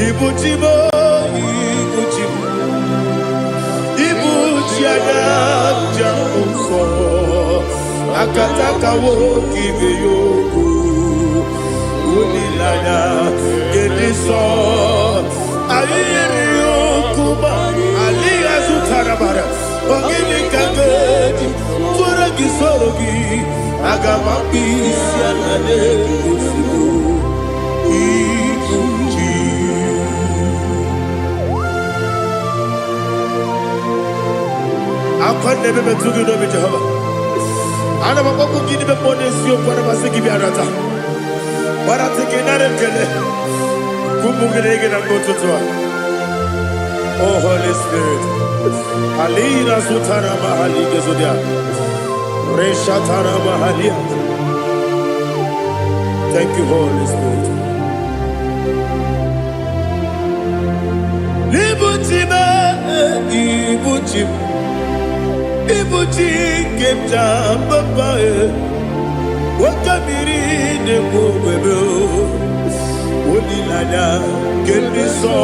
Ibuchimo, Ibuchimo, Ibuchiana, Jamuso, Akataka woki beyoku, Unilaya, Gediso, Ayiriyokuba, Aliya Zutarabara, Onyedika Gedi, Turagi Sorogi, Agamambi, Sianade, I can't never be too good over Jehovah. I never go give the bonus you for the Masiki Biarata. But I take another killer. Kumugregin and go to Tua. Oh, Holy Spirit. Alina Sutana Mahali Gesudia. Reshatana Mahalia. Thank you, Holy Spirit. Ibuchima, Ibuchim. Ibuchi kemja babae wakamiri de bobebe onilanya keniso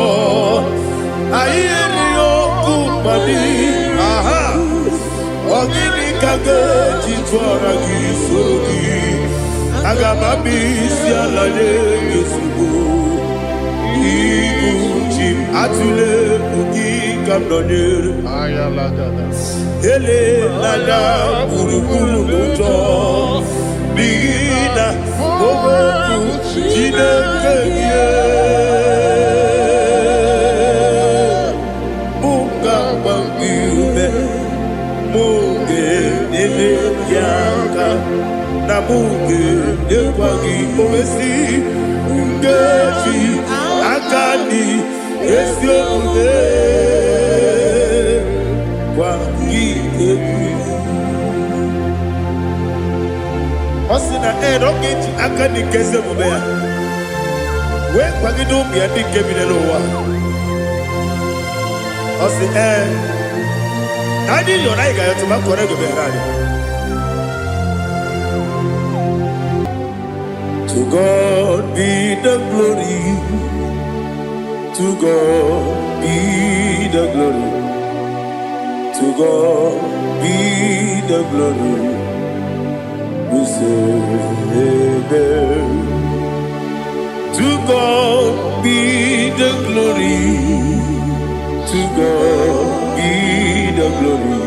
ayeni okupani aha ogini kage jitwara gisogi agamami sialale yesugo Ibuchi atule ugi kamdonyer ayalagada ele lada buruburu moto bina oboku jinekeye munga bangiume munge nene yaka na munge nekwagi omesi ngeji akani esiode Osina rocket akani kese mobea. We kwagido mi adi kebine lowa. Osi nadi yona iga yotu makore go berani. To God be the glory. To God be the glory. To God be the glory. We say amen. To God be the glory. To God be the glory.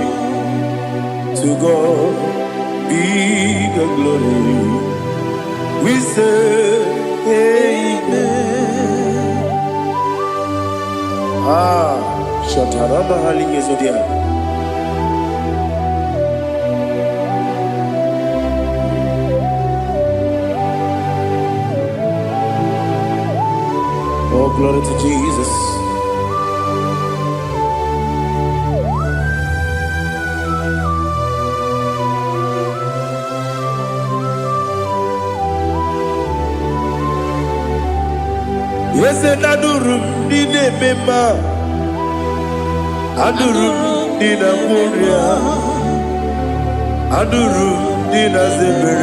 To God be the glory. We say amen. Shataraba halinge zodia. Oh, glory to Jesus. Yes, and Adurum did a member. Adurum did a warrior. Adurum did a zebra.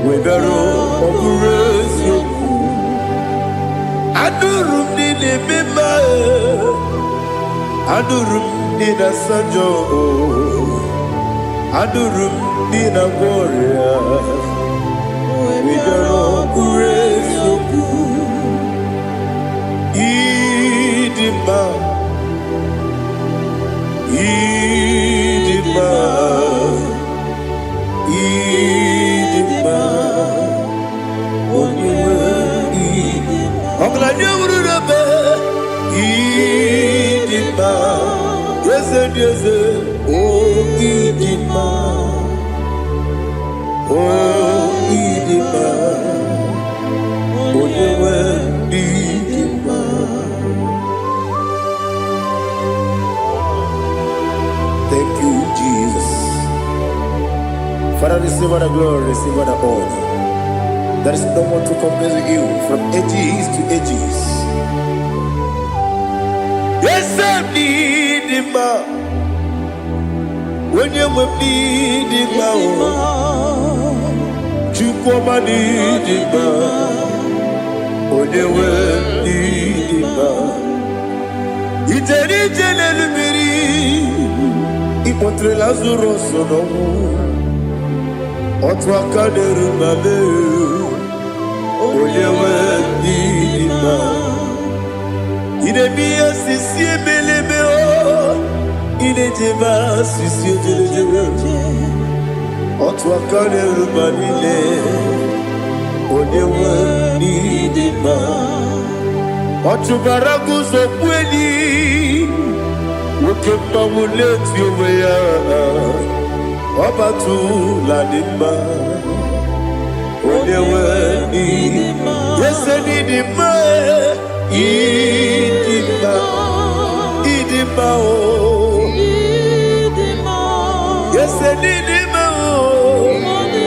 We better operate you. Adurum did a member. Adurum did a sanjo. Adurum did a warrior. We better operate you. Idima, Idima, Idima, Idima, yes, yes, oh, Idima, oh, Idima, oh, Idima. Thank you, Jesus. Father, receive all the glory, receive all the honor. There is no one to compare with you from ages to ages. Yes, I need him. When you need him, you come and need him. When you incontré Lazaro sono otwaka derumale oyewe dima idemia sisi belebeo idejeba sisi delejebe otwaka derumale oyewe dima otubaraguzo kweli Ukemba muleti uweya Wabatu la dima Onewe nidima Yese nidima Idima Idima o Yese nidima o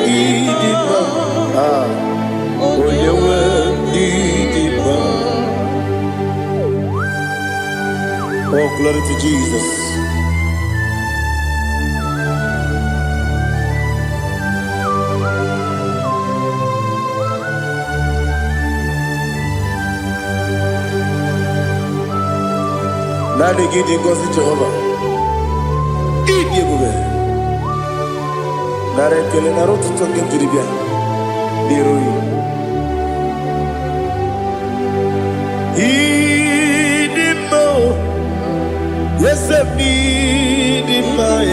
Idima Onewe nidima Oh, glory to Jesus. Now they get in God's Jehovah. Eat you go. Now they tell you to talk into the beer. Yes, I need my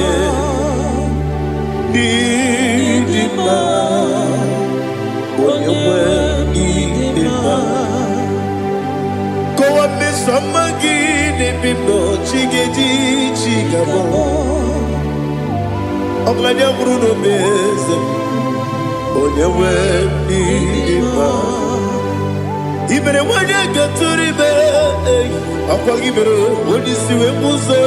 when you were needing my go up miss some again if you know chiggy chigabo. I'm glad you're Bruno Bez when you were needing my even when you get to the bed. Apagibero, when you see a muso,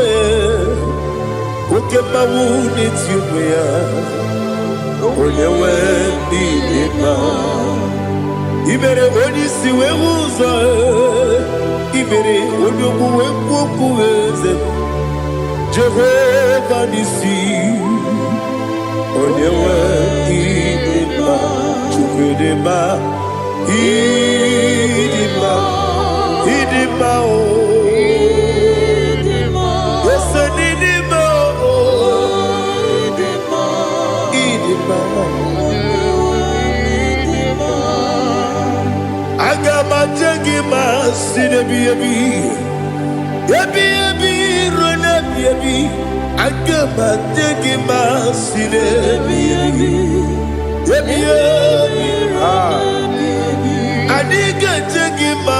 okay, my wound it's you, when you went in Ibere, when you see a muso, Ibere, when you go and Jehovah, you see, when you went in Idima, Agama jagima sine biyabi rona biyabi Agama jagima sine biyabi Adiga jagima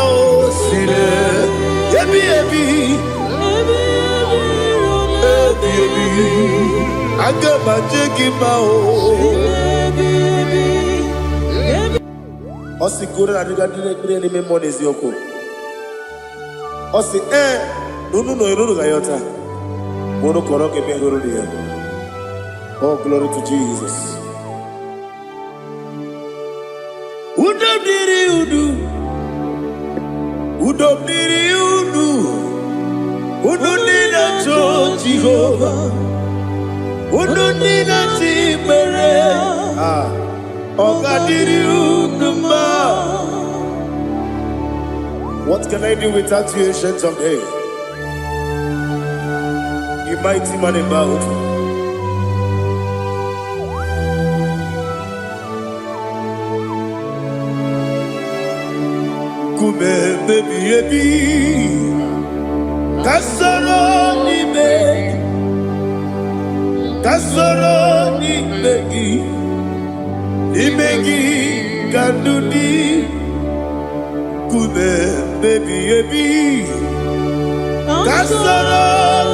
sine biyabi Agama jagima Osi gura na diga dire me monezi yoko. Osi nunu no iruru gayota. Mono koroke me iruru dia. Oh, glory to Jesus. Udobdiri udu. Udunina to Jehovah. Udunina timere. What can I do without you, ancient of days? You mighty man about. Kume baby, kasoro ni begi. Imegi kandudi kume baby kasoro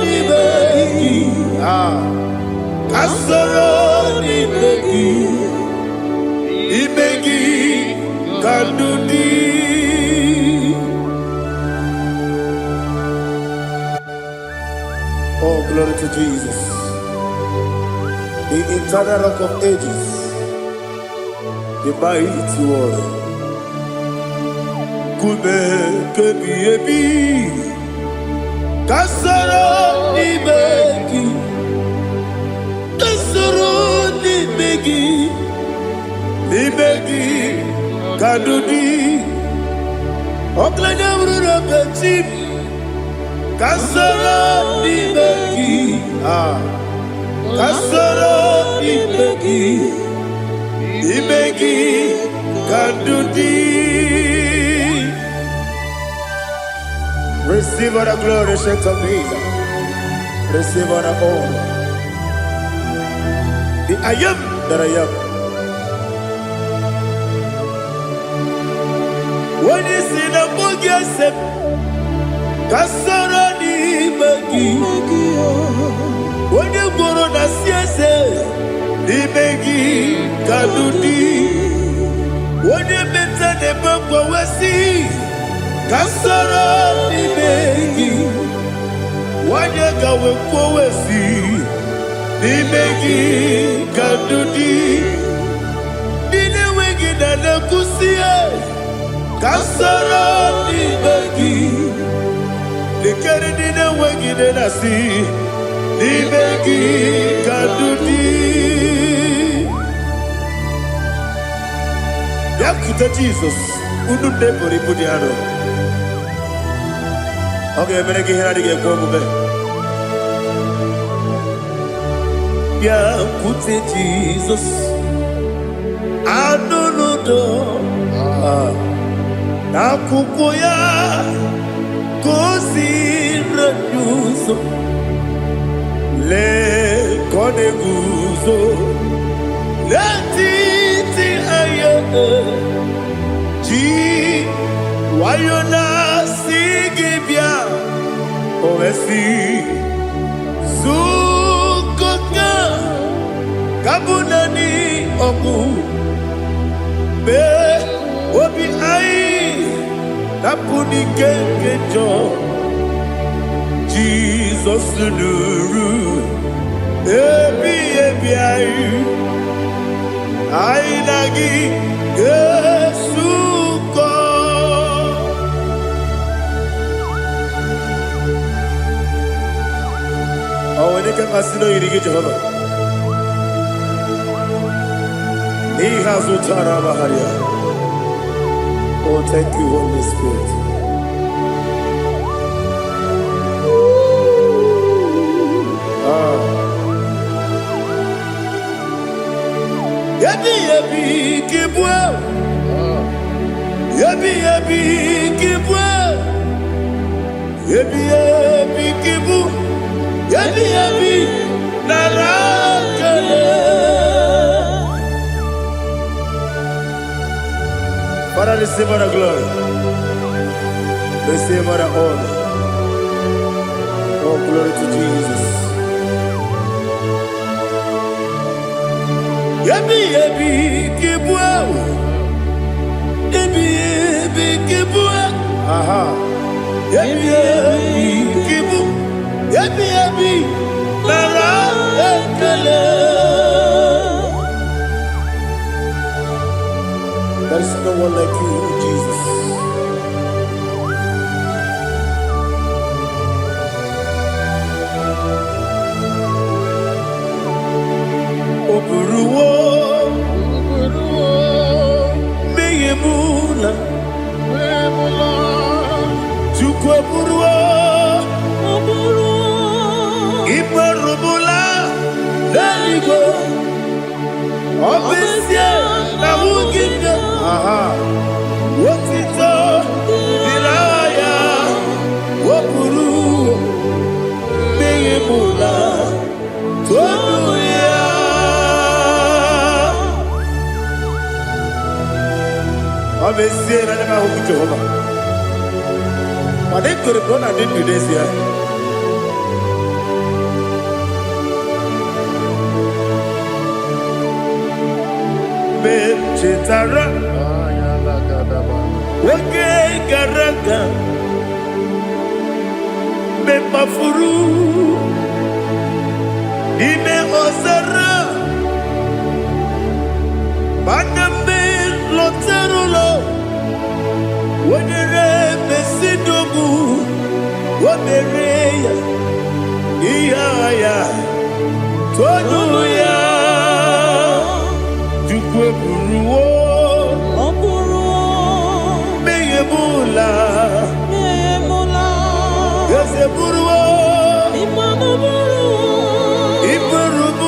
ni begi kasoro ni begi imegi kandudi. Oh, glory to Jesus, the eternal rock of ages, the mighty one. Kube kebi kasoro ni begi kadudi oklanya urura beti kasoro ni begi Kasoro Imegi Kandudi. Receive all the glory, shake of Jesus. Receive all the honor. The I am that I am. When you see the book, yes, Kasoro Imegi. When you go on a siese, Imegi Kandudi. When you better the book, we see. Kasoro Imegi. Wanyega wekwowesi Imegi Kandudi. Nine wegi na nekusie Kasoro Imegi. Nikeri nine wegi na nasi Imegi Kandudi. Yakuta Jesus Unu nepori pudiano. Okay, I'm going to get going. Yeah, put it Jesus. I don't know. Nakukoya, kosi renuso. Le koneguzo. Le titi ayane. Ji wayona. Ovesi Sukoka Kabunani Oku Be Obi Ai Napuni Kekejo Jesus Nuru Ebi Ai Ai Nagi Yesuko. Onyedika masino yirigi Jehovah. He has utara baharia. Oh, thank you, Holy Spirit. Yabi kibwa. Yabi kibwa. Yabi kibu. Yabi narakale. Father, receive all the glory. Receive all the honor. Oh, glory to Jesus. Yabi kibwa. Yabi kibwa. Aha. Yabi kibu. Yabi narakale. There is no one like you, Jesus. Oburuwo, meyemula, chukwu oburuwo, iperubula, leligo, obesie na wugide. Aha, wotito, diraya, oburuwo, meyemula, toduya. Obesie na nema huku Jehovah. But they could have done I didn't do this here. Chetara, Wake Garaka, Mepafuru, Ime Osara, Baname Loterulo, Wadere Besidobu, Wadereya, Iaya, Toduya. Buruwo, meyemula, yese buruwo, iperubu,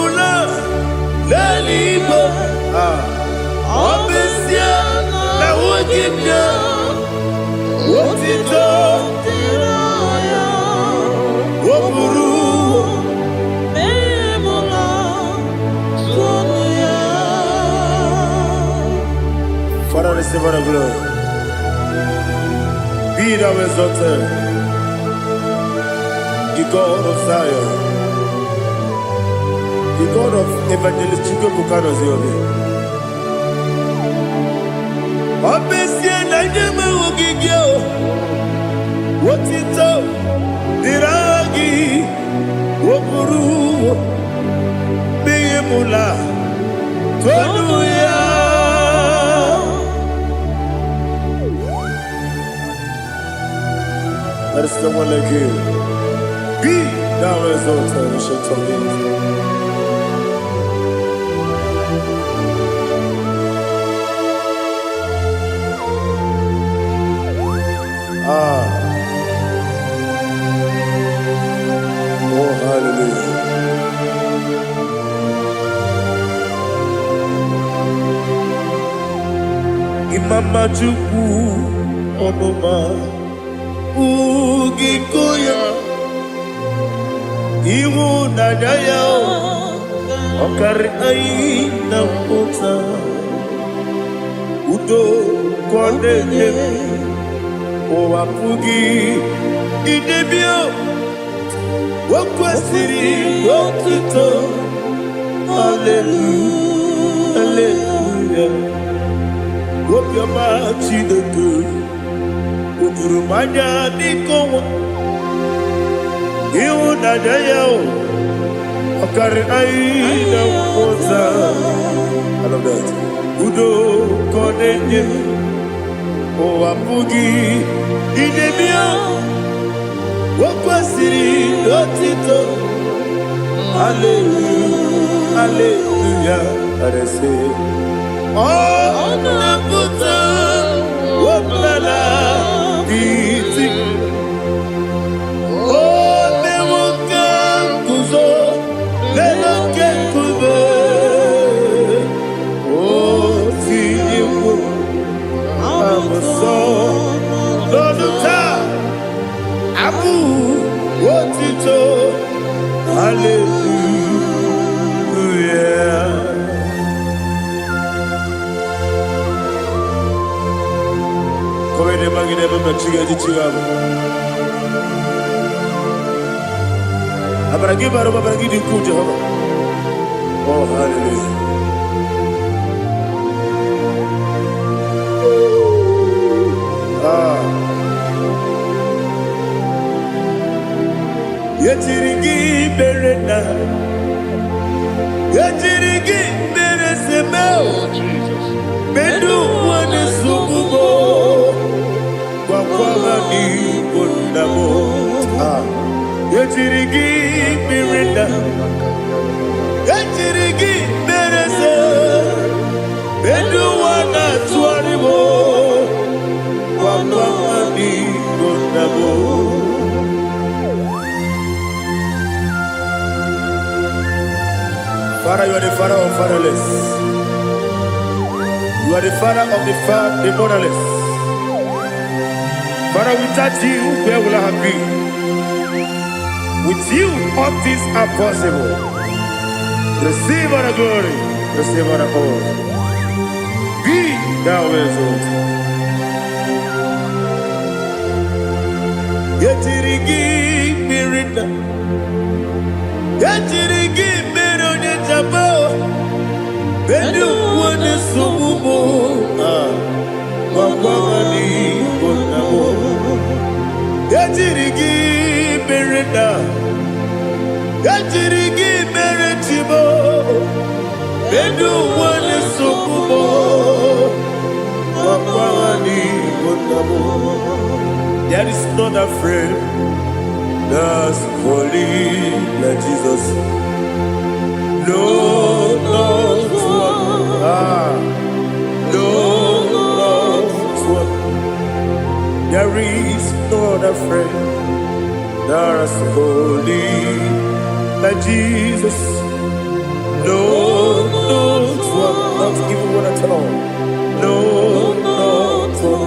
Father, receive all the glory. Be thou exalted, the God of Zion, the God of Evangelist Chico Bukano Ziobi. Obviously, I never will give you what it up, Diragi, Wopuru, Beyemula, Tonuya. There is no one like you. Be thou exalted, we shall talk in. Oh, hallelujah. Imama Juku, Onoma. Ugikoya Iwu nadaya Okari aina mota Udo kondeye Owapugi Idebio Wakwasiri Wakito Hallelujah Hallelujah Wapyama Chideke Udurumanya Nikowa Iwu nadaya Okari aina mota I love that. Udo konenye Owapugi Idebia Wakwasiri Dotito Hallelujah Hallelujah I say Oh Naputa Waplala Biti Oh Newoka Kuzo Leloke Kube Abu, what it all? Hallelujah. Come in, Maggie, never chiga di chiga. Abragi baro, abragi di kuja. Oh, hallelujah. Yatirigi berena, yatirigi beresemo. Bedu wane sukubo, kwa ni bondamo. Yatirigi berena, yatirigi berese. Bedu wana tuaribo, kwa ni bondamo. Father, you are the father of fatherless. You are the father of the motherless. Father, without you, where will I have been? With you, all things are possible. Receive all the glory, receive all the honor. Be thou exalted. Yetirigi mirina, yetirigi mirona jabo. Bedu wane sububo, wakwani bonamo. Yetirigi mirina, yetirigi miretibo. Bedu wane sububo, wakwani bonamo. There is not a friend that's holy like Jesus. No, not one. No, not one. There is not a friend that's holy like Jesus. No, not one. Not even one at all. No, not one.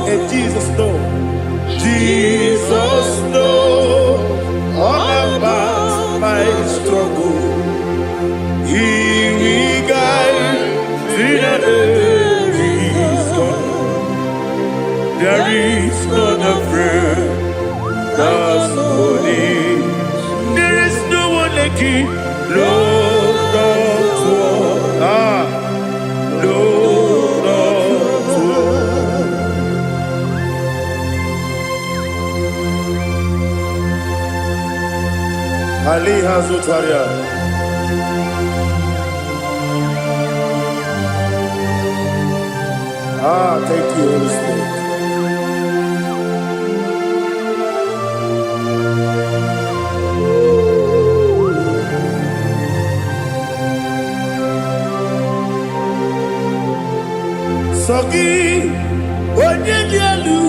Ali Hazutaria. Thank you, Holy Spirit. Sogi, Onyedialu,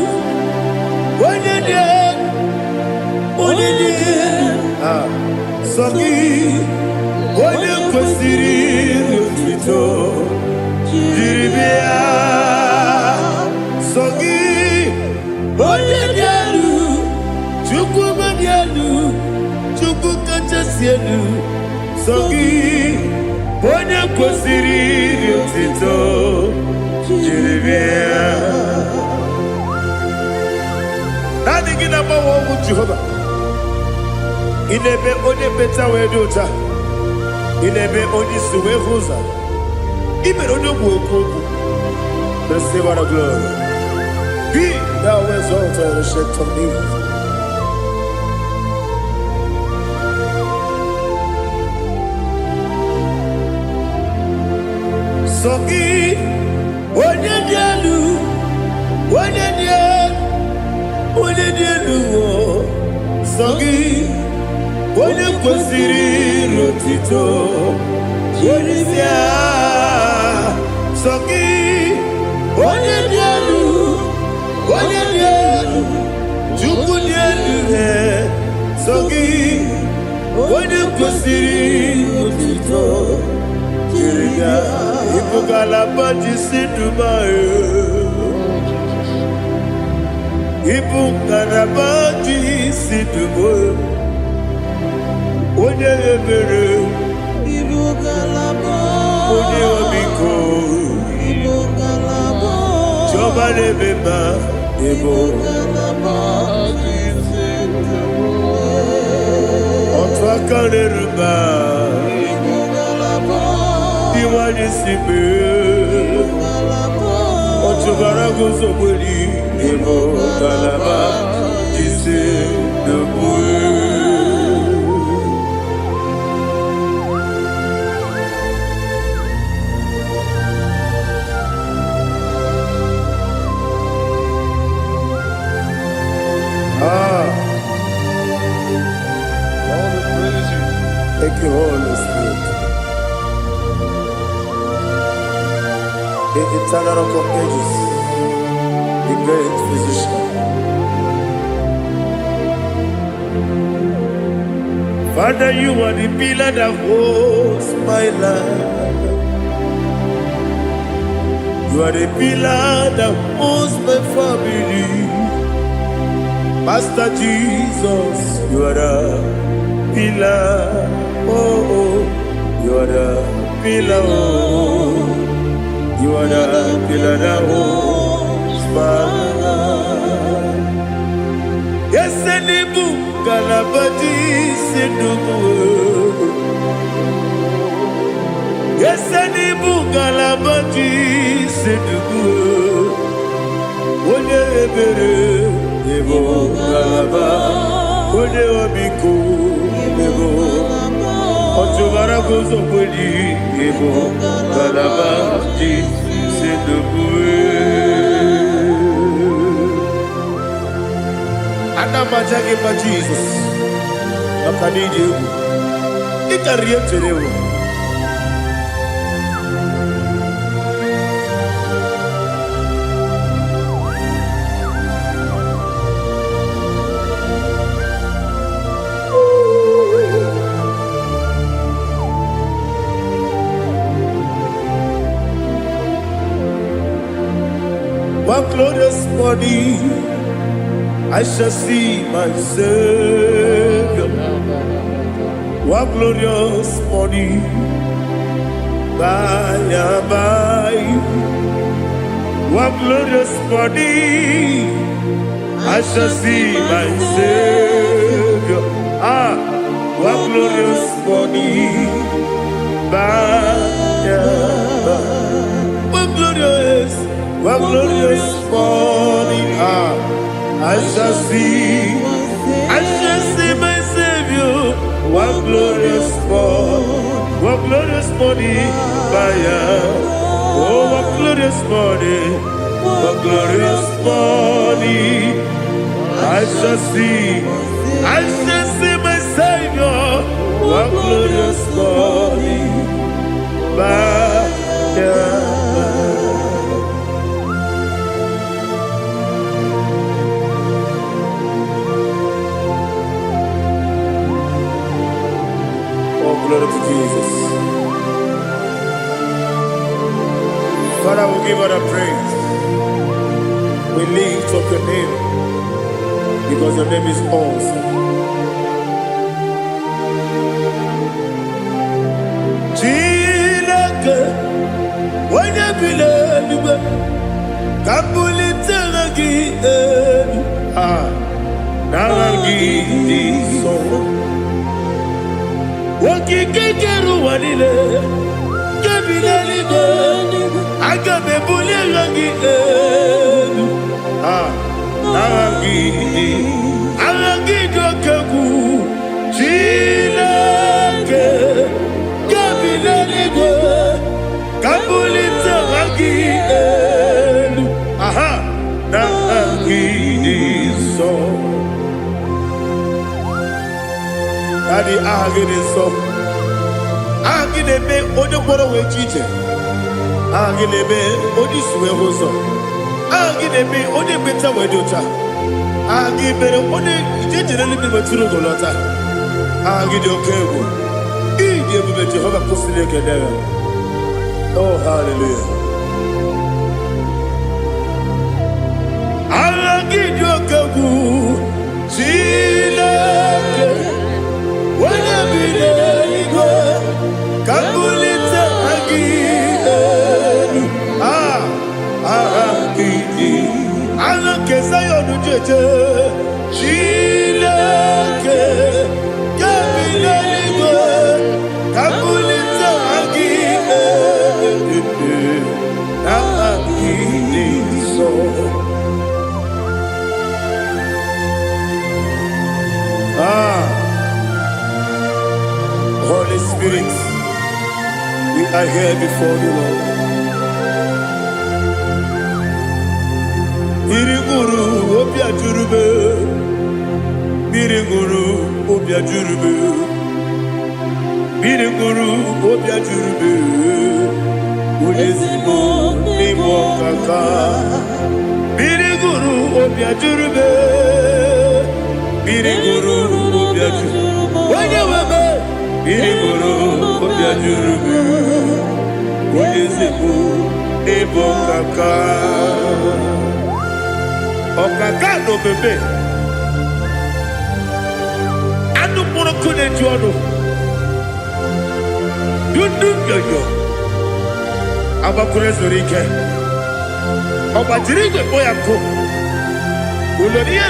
Sogi, Onyekwesiri Otito, Jiribia. Sogi, Onyedialu, Chukwumadialu, Chukwukachasielu. Sogi, Onyekwesiri Otito, Jiribia. Nothing in about what Jehovah. Inebe onye beta wedota. Inebe onye suwe huza. Ibe onye buokoku. Receive our glory. Be thou exalted and shake from me. Sogi, Onyedialu, Onyedialu, Sogi, Onyekwesiri Otito, Jiribia. Sogi, Onyedialu, Chukwudialu, Sogi, Onyekwesiri Otito, Jiribia. Ibugalabadi Sidubae, Ibugalabadi Sidubae, Onyebere, Onyebiko, Chobalebeba, Ibugalabadi Sidubae, Otwakalerba. Iwani sibe, Ochubarago Zoboli, Ebo Galaba, Jise Debue. All the praise you. Thank you, Holy Spirit. The eternal rock of ages, the great physician. Father, you are the pillar that holds my life. You are the pillar that holds my family. Master Jesus, you are the pillar. Oh, you are the pillar. Oh. You are the pillar that holds my life. Yes, Enibu Galabadi Sidubu. Yes, Enibu Galabadi Sidubu. Onyebere, Ebo Galaba, Onyebiko, Ebo. Ochubarago Zoboli, Ebo Galabadi Sidubu. Anamajage ma Jesus, Makanidi, Ikariyeterewo. One glorious morning, I shall see my Savior. One glorious morning, by and by. One glorious morning, I shall see my Savior. One glorious morning, by and by. One glorious morning, I shall see my Savior. One glorious morning, what glorious morning, oh, what glorious morning, what glorious morning. I shall see my Savior, what glorious morning, Oh, glory to Jesus. Father, we give all the praise. We lift up your name because your name is awesome. Chilaka, when you believe, Kapulitagi, Naragi, so. Wakikekeru wanile, kebilaligo, agabe bulilangi, Arangi dokagu, chilake, kebilaligo, kabulita rangi, Naragi so. Daddy, agide so. Agide be odoboro we chiche. Agide be odisuwe hoso. Agide be ode beta we dota. Agide be ode jejere libi beturu golota. Agide okego. Ide be Jehovah kusile kedera. Oh, hallelujah. Agide okego. Chilake. Wanna be there, Kabulita again. Kesayon Jeje, Chilake, Kabilanigo, Kabulita again. So. Holy Spirit, we are here before you, Lord. Biriguru obia jurube, Biriguru obia jurube, Biriguru obia jurube, Ulezimo nimo kaka, Biriguru obia jurube, Biriguru obia jurube, Wanyawame, Biriguru obia jurube, Ulezimo nimo kaka. Okaka no bebe. Anu mono kone juano. Dundu yoyo. Abakure zorike. Obajirige boyako. Uloria.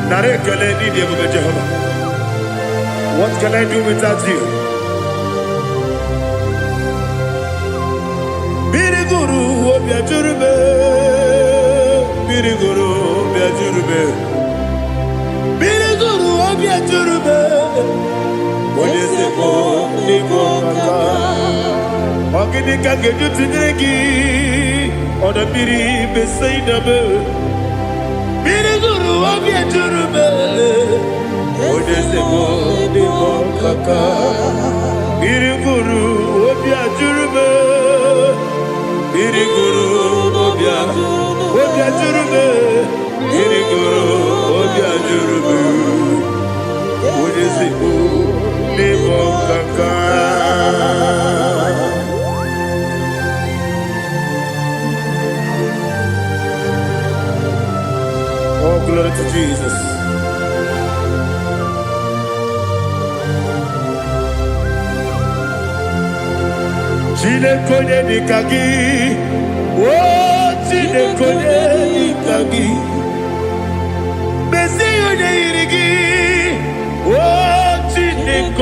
Nare kele ni diye Jehovah. What can I do without you? Biriguru obia jurube. Biriguru obia jurube. Biriguru obia jurube. Onyedika nimo kaka. Onyedika geju tinegi. Oda biri besaidame. Biriguru obia jurube. Onyedika nimo kaka. Biriguru obia jurube. Biriguru obia jurube, Biriguru obia jurube, Onyedika nimo kaka. Oh, glory to Jesus. Onyedika gi, oh Onyedika gi, Besi Onyedika, oh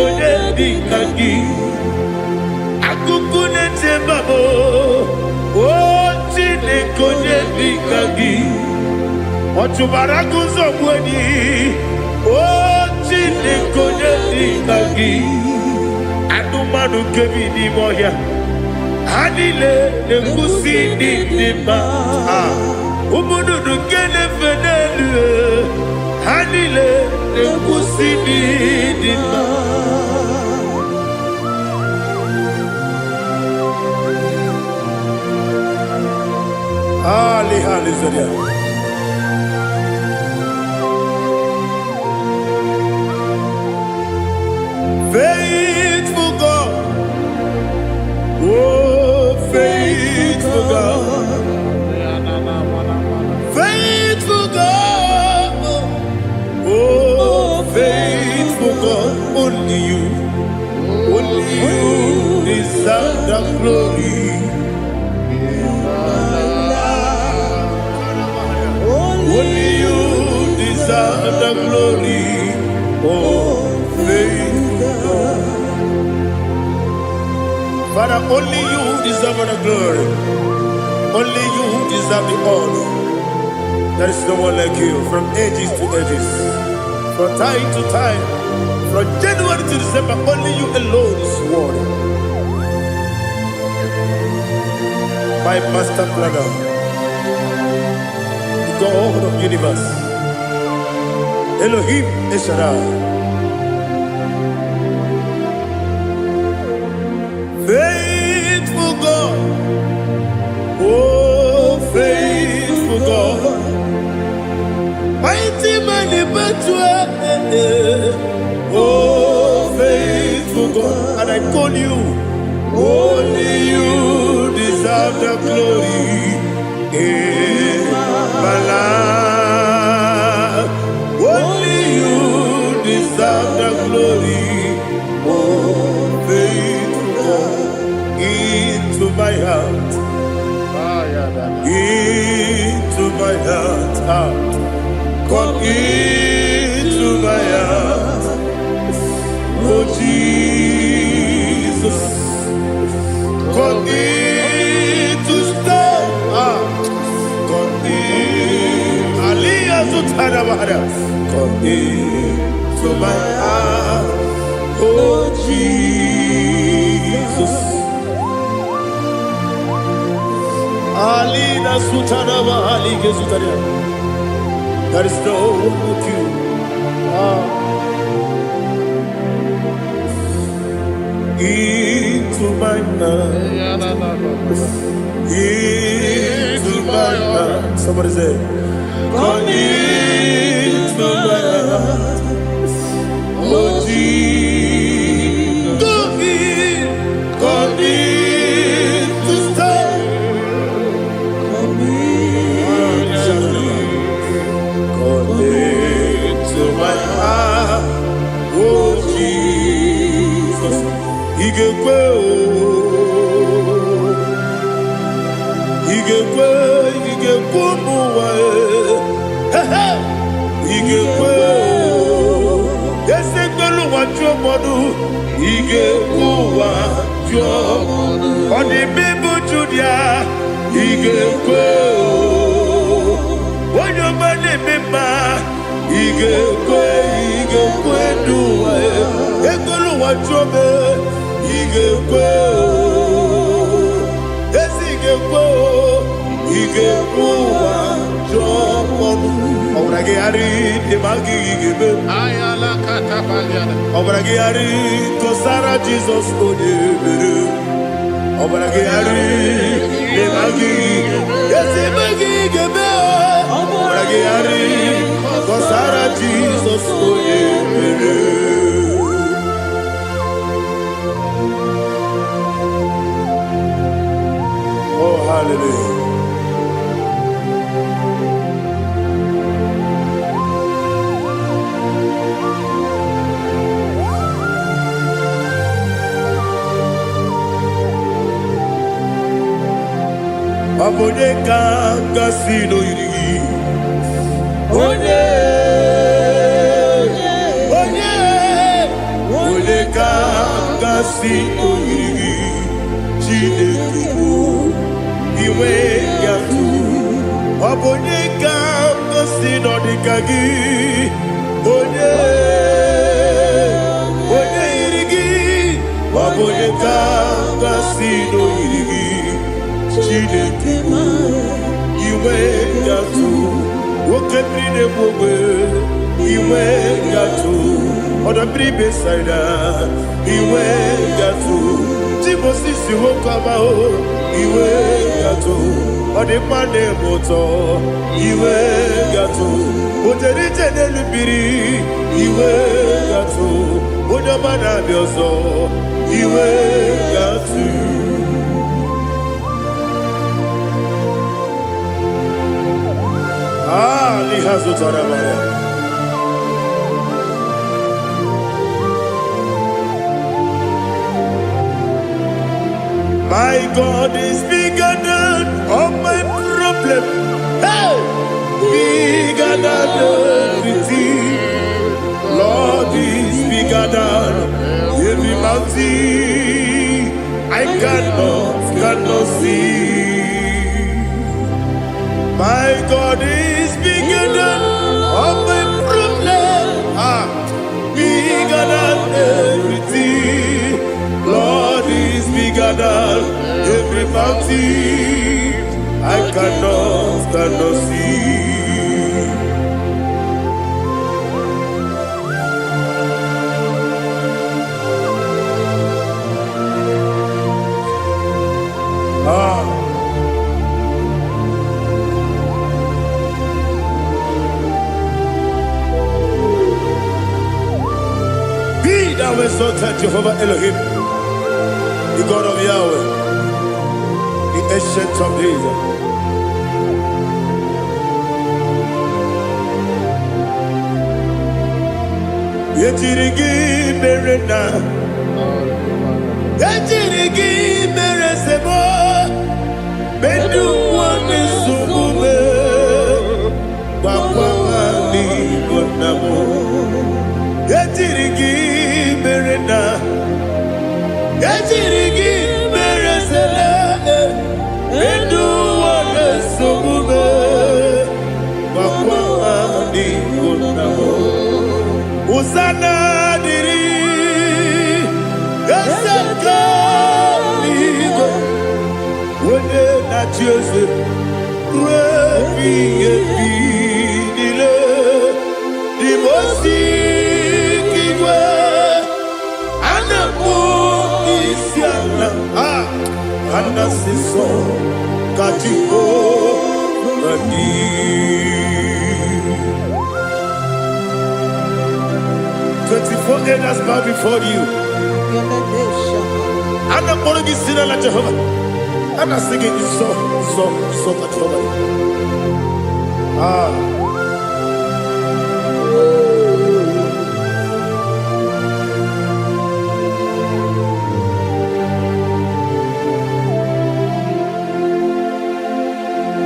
Onyedika gi, Akukune tembabo, oh Onyedika gi, Otubaraku zobweni, oh Onyedika Adumanu Kevini Moya Hanile Nekusi Nima Umudu Kene Fenelu Hanile Nekusi Nima Ali Hallelujah. Faithful God, oh faithful God, faithful God, oh faithful God, only you deserve the glory. Only you deserve the glory, oh faithful God. Father, only you deserve the glory. Only you deserve the honor. There is no one like you, from ages to ages, from time to time, from January to December. Only you alone is worthy. My master planner, God of universe, Elohim Eshadai, faithful God, oh faithful God, mighty man in battle, oh faithful God, and I call you, only you deserve the glory. My life, only you deserve the glory. Oh, faithful God, into my heart, into my heart, come into my heart. Oh Jesus, come in to stay. Come into my heart, oh Jesus. Alina Sutanaba Ali Gesutaria. There is no one like you. Into my heart, into my heart. Somebody say, come into my heart, oh Jesus. Come in to stay. Come into my heart, oh Jesus. Jesus, oh, hallelujah. Onyedika gasino yiri. Onyedika gasino yiri. Chinekibu iwe yatu. Onyedika gasino dikagi. Onyedika gasino iri Chineke iwe gatu woke brine bogwe iwe gatu oda bribe saida iwe gatu timosisi wokama o iwe gatu ode mane moto iwe gatu oderi tenelu biri iwe gatu oda mana biozo iwe gatu. Lihazo Tarabaya. My God is bigger than all my problem. Hey! Bigger than everything. Lord is bigger than every mountain I cannot see. My God is bigger than all my problems. Bigger than everything. Lord is bigger than every mountain I cannot see. Thou exalted Jehovah Elohim, the God of Yahweh, the ancient of days. Yetirigi merena, yetirigi meresebo, bedu wane sumube, wakwamani gonamo. Yetirigi merena, yetirigi meresele, bedu wane sumube, wakwamani gonamo. Usana diri, esaka ligo, wene na Jose, wepi dile, di mosi kiwe, anamu isiana, anasiso katiko mani. 24 elders bow before you. And I'm going to be singing like Jehovah. And I'm singing this song like Jehovah.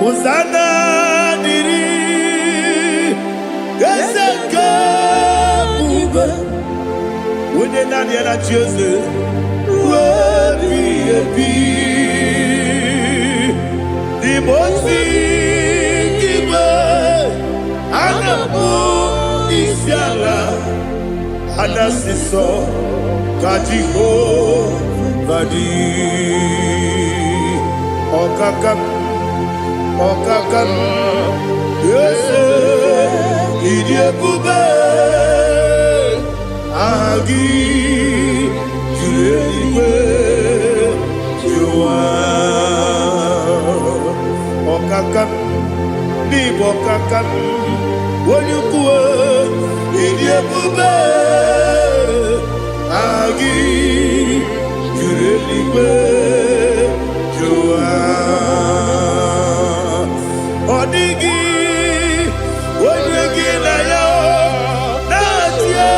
Hosanna diri, Eseka. When you're not yet at Jose, the most and the moon is yala, and that's the song, Kajiho, Vadi, Okakam, yes, Idiot Bube. Agi julewe juwa okakam ni bokakam wonyukwe idiebube agi julewe juwa odigi wonyegi na yo natia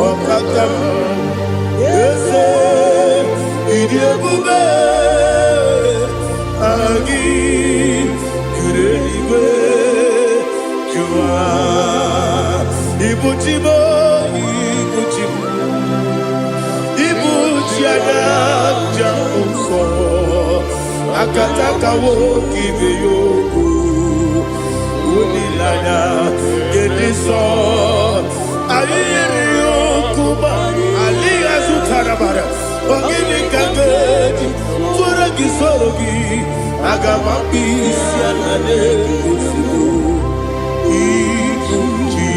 Okakam, yes, Idiabube, Agi, Kureliwe, Jua, Ibuchibo, Ibuchiana, Jamuso, akataka wo kibe yoku unilana gediso ayiri yoku ba aliya zutarabara ogini kangeti fura gisorogi agamambi sianane kusibu ikunji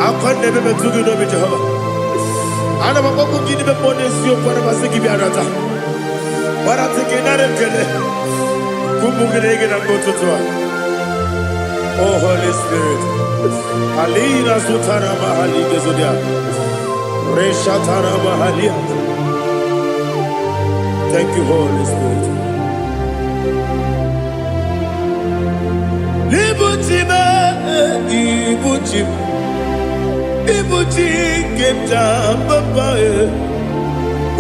akwande bebe tugi no be Jehova ana maboko gini be ponesio kwa basiki bi arata bara tekenare kele kumugirege na mototwa. Oh Holy Spirit alina sutara mahali gezodia resha tara mahali. Thank you Holy Spirit. Libutime ibutim ibuti kemta papa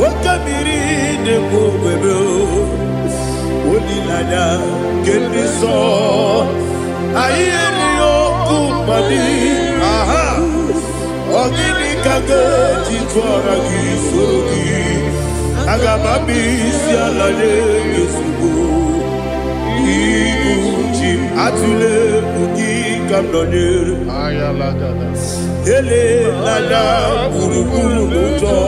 wakamiri de bobebe olilada kendiso ayeri okumani aha ogini kage titwara gisorogi agamami sialade yesugo ibuti atule buki kamdonir ayalagada ele lada buruburu muto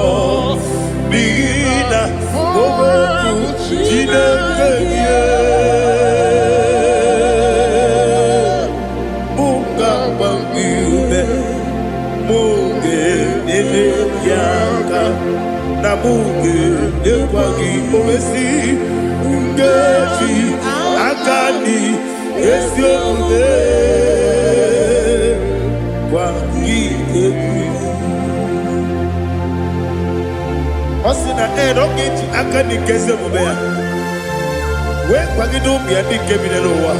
bigina ogoku jinekeye munga bangiume munge nene yaka na munge nekwagi omesi ngeji akani esiome Osina rogeji akani keze mubea we kwagido bia di kebinelo wa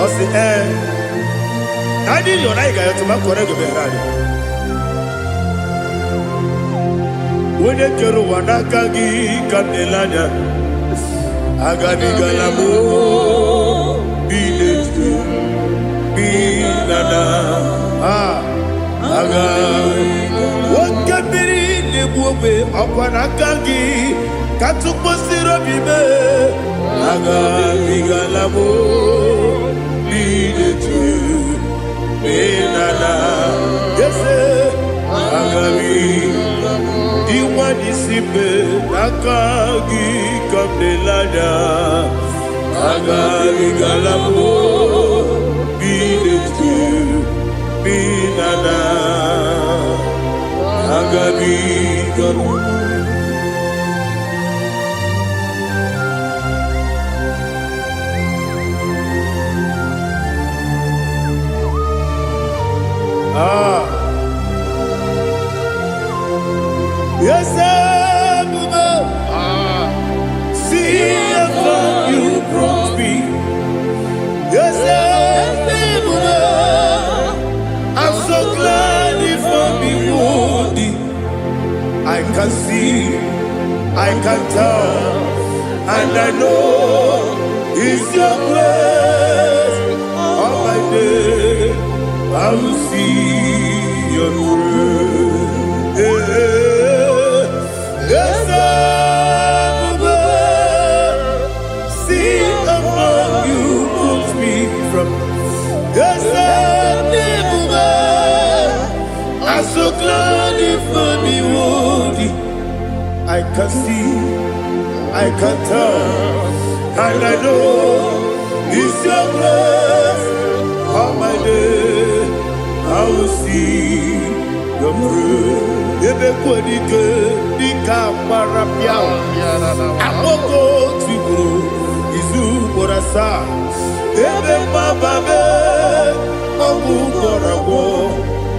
osi nadi yo na igayo to makore go berani wone kero wanaka gi kanelanya agani galamo biletu binana aga wakabiri lebuwe akwanakagi katuposiro bibe aga bigalamo biletu binana yese aga diwani sipe nakagi kamdelada aga bigalamo biletu binana agabi gamu yes see how you brought me. Yes I'm so glad if I'm wounded. I can see, I can tell, and I know it's your grace. On my day, I will see your grace. Yes, see among you puts me from. Yes, I'm so glad if me woody. I can see, I can tell, and I know it's your grace. On my day, I will see your grace. Ebe kodike dika marapia, amoko tibro izu borasa. Ebe mababe, omu korago.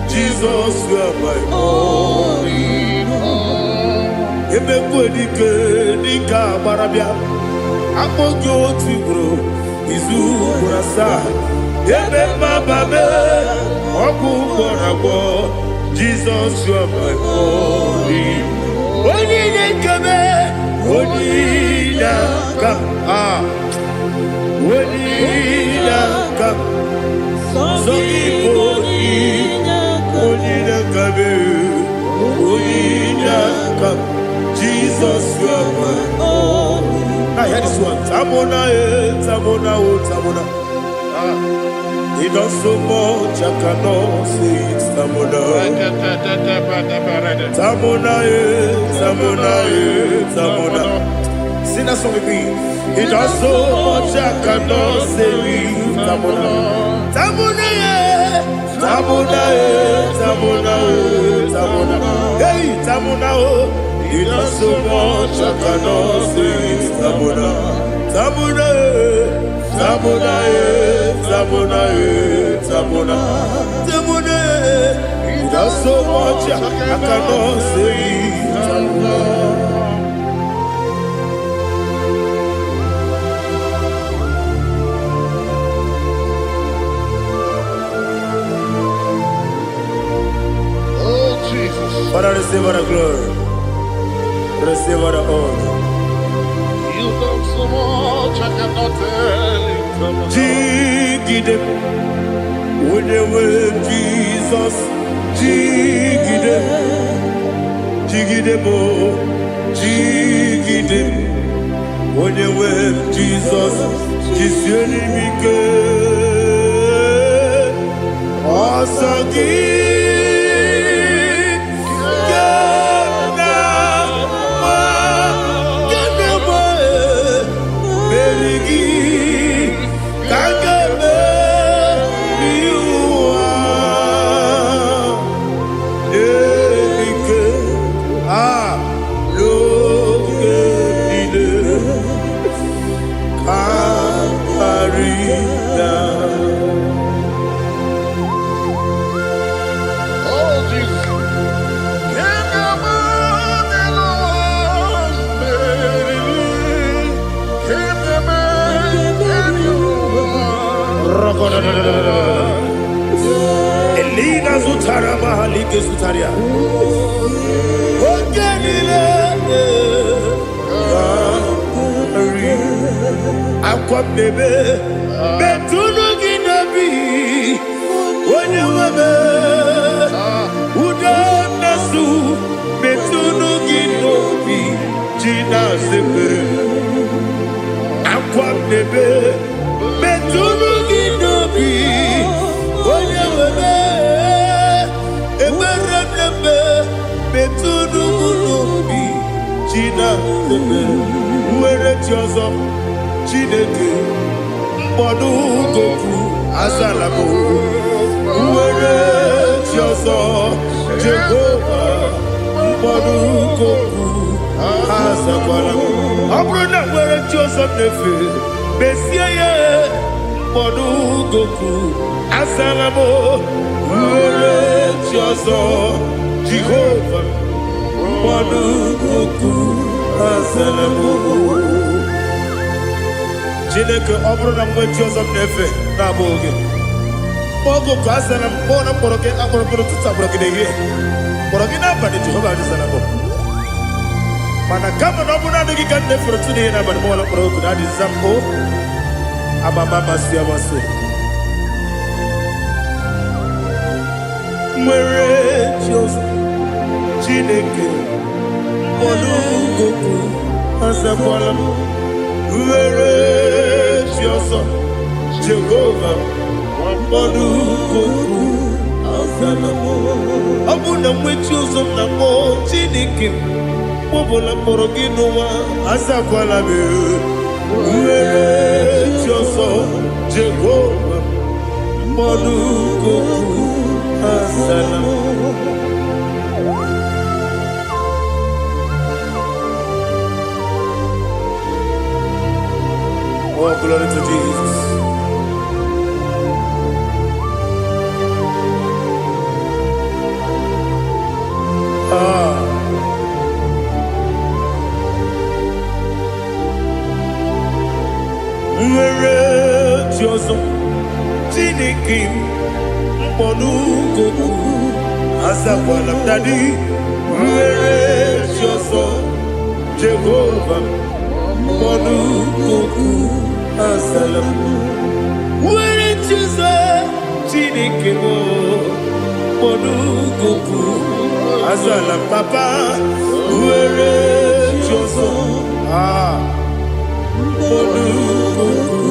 Jesus, you are my only home. Ebe kodike dika marapia, amoko tibro izu borasa. Ebe mababe, omu korago. Jesus, you are my only. Onyedika, Onyedika, Onyedika, so Onyedika, Jesus, you are my all. Now hear this one. Tamona, Tamona, Tamona. He does so much, I cannot say it's Tamona. Tamona, Tamona, Tamona. Sing that song with me. He does so much, I cannot say it's Tamona. Tamona, Tamona, Tamona, Tamona. Hey, Tamona, he does so much, I cannot say it's Tamona. Tamona, Tamona, Tamona, Tamona, Tamona. He does so much, I cannot say it's Tamona. Father, receive all the glory. Receive all the honor. You done so much, I cannot tell it. Jigidem, with the way Jesus. Jigidem, Jigidem, Jigidem, with the way Jesus. Jisyenimike, Asagi. Elina Zutara Mahalike Zutaria. Ogenile Aqua Bebe Betunu Ginabi Wanyawame Udanasu Betunu Ginobi Gina Zepe Aqua Bebe Betunu Ginobi Wanyawame Eberenebe Betunu Ginobi Gina Zepe Uwere Tiozo Chineke Mbodu Goku Azalabo Uwere Tiozo Jehovah Mbodu Goku Azalabo Abrona Uwere Tiozo Nefe Besiye Mbodu Goku Azalabo Uwere Tiozo Jehovah Mbodu Goku Azalabo Chineke ọbụrụ na mgbe chi ọzọ m na-efe na-abụ oge ogo ka a sara m kpọọ na mkpọrọ gị akpọrọ mkpọrọ tutu akpọrọ gị n'ehihie kpọrọ gị n'abalị Jehova adịzara m mana kama na ọ bụrụ na adịghị ka m na-efere tu n'ihe n'abalị mụọla mkpọrọ oku na adịza m o amama amasị amasị nwere chi ọzọ Chineke mkpọrọ oku azakwala m Uwere Chioso Jehovah Mbodu Goku Azalamo Abuna mwechi ozo na mo Chineke Mbobola moro ginuwa Azakwala me Uwere Chioso Jehovah Mbodu Goku Azalamo Oh, glory to Jesus. Nwere Chioso Chineke Mbodu Goku Azakwala m Daddy Nwere Chioso Jehovah Mbodu Goku Azalamo Nwere Chioso Chineke Mbodu Goku Azalam Papa were choso Olukuku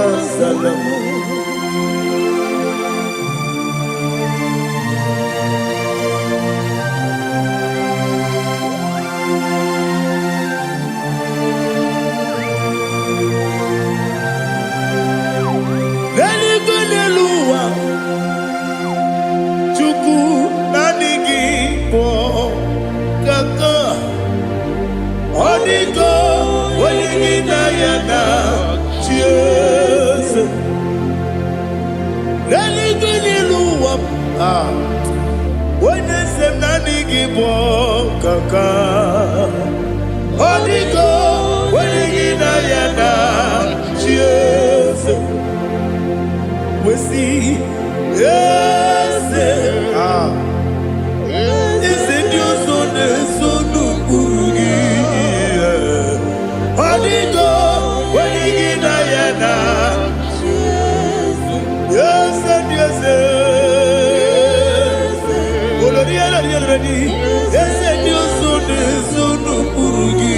Asalamu. When they say nani gibo kaka, Onigo, when you yana, cheers. We see, yes, is it your son, son of Urugi? Onigo, when you yana, yes, yes. Yes, you son of Urugi.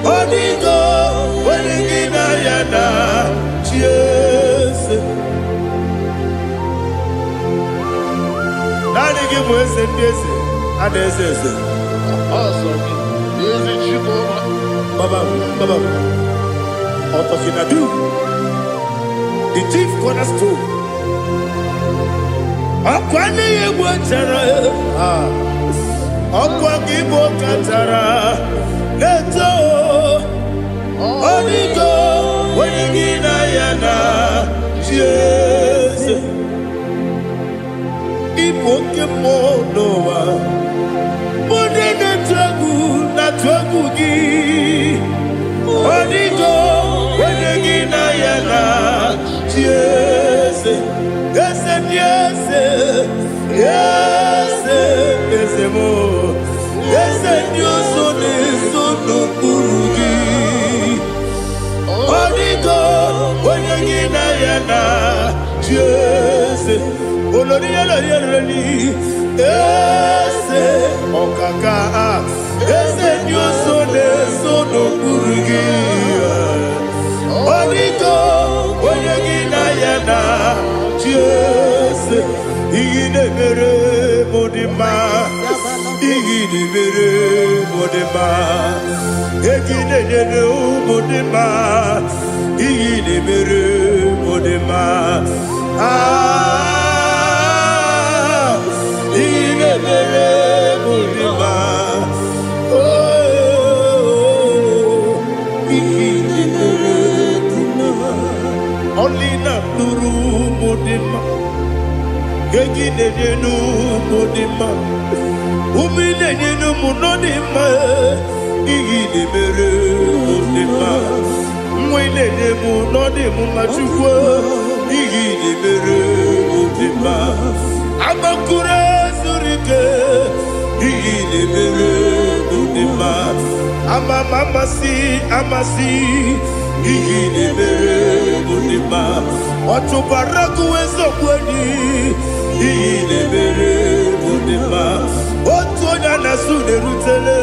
Onigo, when you yana, cheers. Nani give us a yes, and this is awesome. Is it you, Baba, Otokinadu, the chief cornerstone. Akwani yegwa chara, akwa kibo katara, leto, onigo, wenigina yana, yes. Ipoke monowa, mone na twagu gi, onigo, wenigina yana, yes. Yes, yes, yes, yes, more. Yes, you son is son of Urugi. Onigo, when you get Diana, yes, Olonia, yes, Okaka, yes, you son is son of Urugi. Onigo, when you get Diana. Yes, Igidebere Modima, Igidebere Modima, Igidebere Modima, Igidebere Modima, Igidebere Modima, oh, Igidebere Modima, only not Nuru Modima. Gegidenu Modima, Umilenu Munodima, Igidebere Modima, Mwilenu Nodimu Machukwa, Igidebere Modima, Amakure Zurike, Igidebere Modima, Amamasi, Igidebere Modima, Otubaraku Ezokweni, Igidebere Modima, Otonya Nasude Rutele,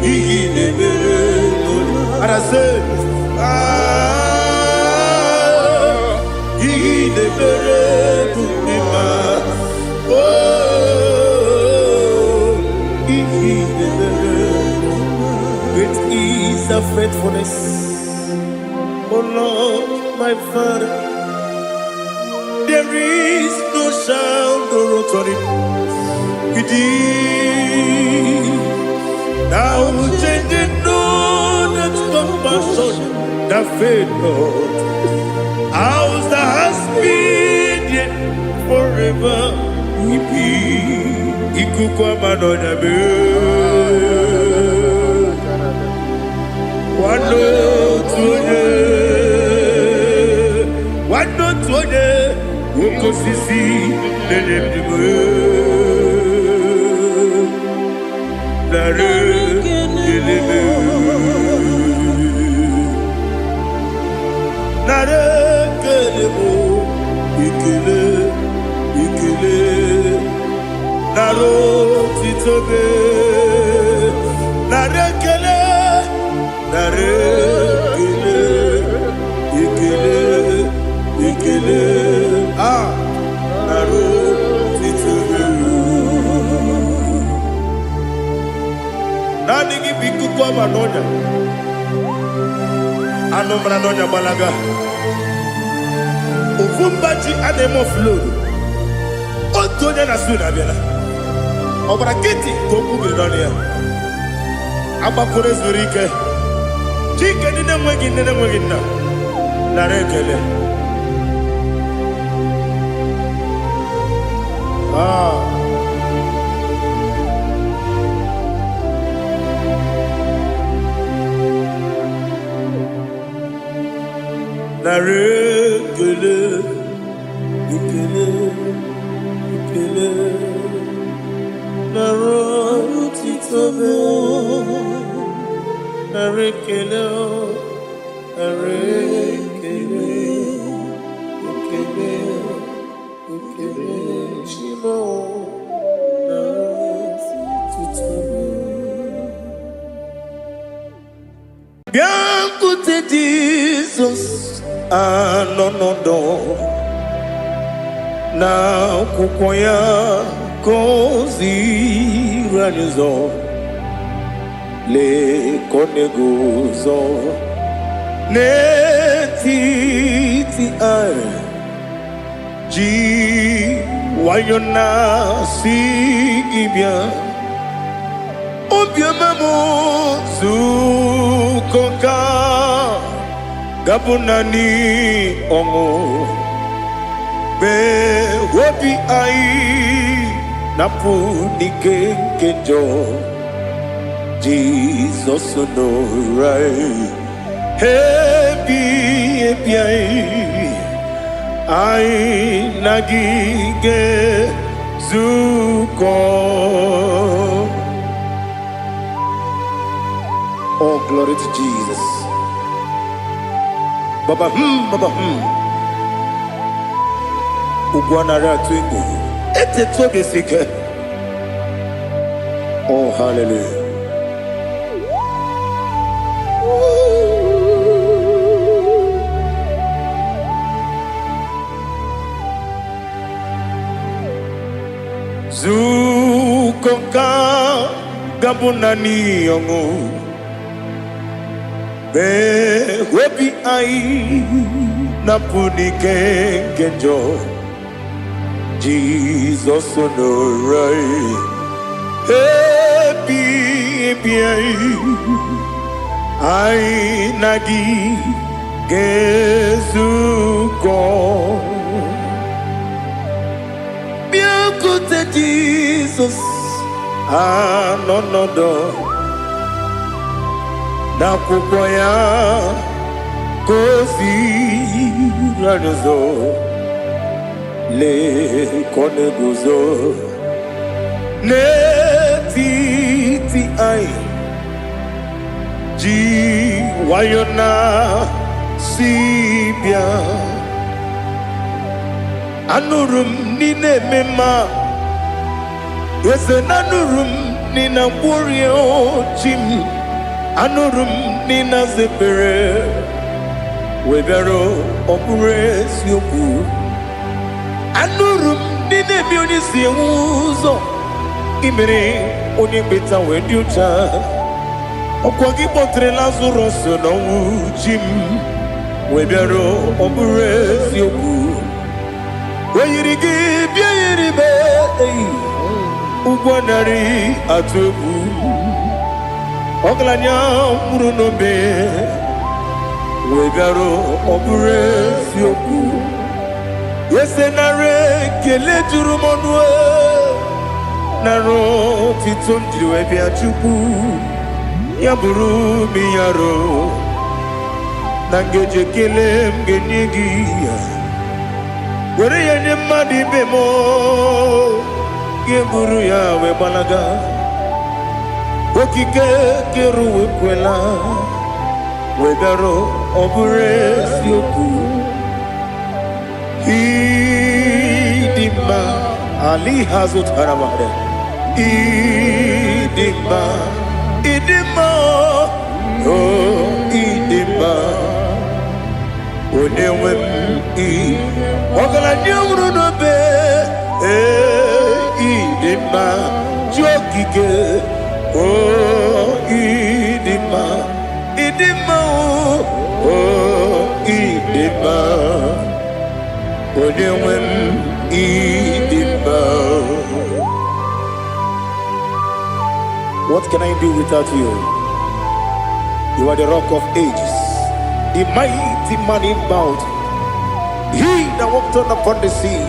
Igidebere Modima. And I say, Igidebere Modima, oh, Igidebere Modima. Great is the faithfulness, oh Lord, my Father. There is no sound or authority. Now changing no that compassion, that faith not. Ours that has been yet forever. Ikukwa manonya be. Wano tuone. Ukosisi nenebdime Nare kelebe Nare kelebo Ikele Naro titobe no brano nya balaga. Ufumbaji anemo flow. Otonya na suna biela. Obra kiti koku bironia. Abakure zurike. Chike nine mwegi na. Narekele. Narekele. Ikele. Narotitobe. Narekele. Shimo. Bianco te Jesus, no. Na kukoya kozi ranizo le koneguzo ne titi ai ji wayona si ibia obiamamu zukoka gabunani omo be wobi ai napu nikenjo Jesus no right happy ai nagige zuko. Oh, glory to Jesus. Baba Ugwanara twingu. Ete tobe sike. Oh, hallelujah. Zukonka gabunani yongu. Be webi ai napuni kenjo Jesus no right happy ai nagi gezuko biakute Jesus no do na kukoya kozi ranizo le koneguzo ne titi ai ji wayona sibia anurum nine mema yese nanurum nina warrior jim anurum nina zepere webero opure sioku anurum nine bioni siuzo imere oni beta wediucha okwagi potre lazarus no jim webero opure sioku weyirigi biayiribe ugwanari atubu oglanya murunobe wegaro obure sioku yesenare kele jurumonwe naro titondriwe biachuku yaburu miyaro nangeje kele mgenyigia were yenye madi bemo geburu yawe balaga okike keruwe kwela wegaro obure sioku idima ali hazut haramare idima oh idima onewem ogala nyamru no be idima jokike oh idima idima, oh idima, onyewem idima. What can I do without you? You are the rock of ages, the mighty man in mountain, he that walked on upon the sea.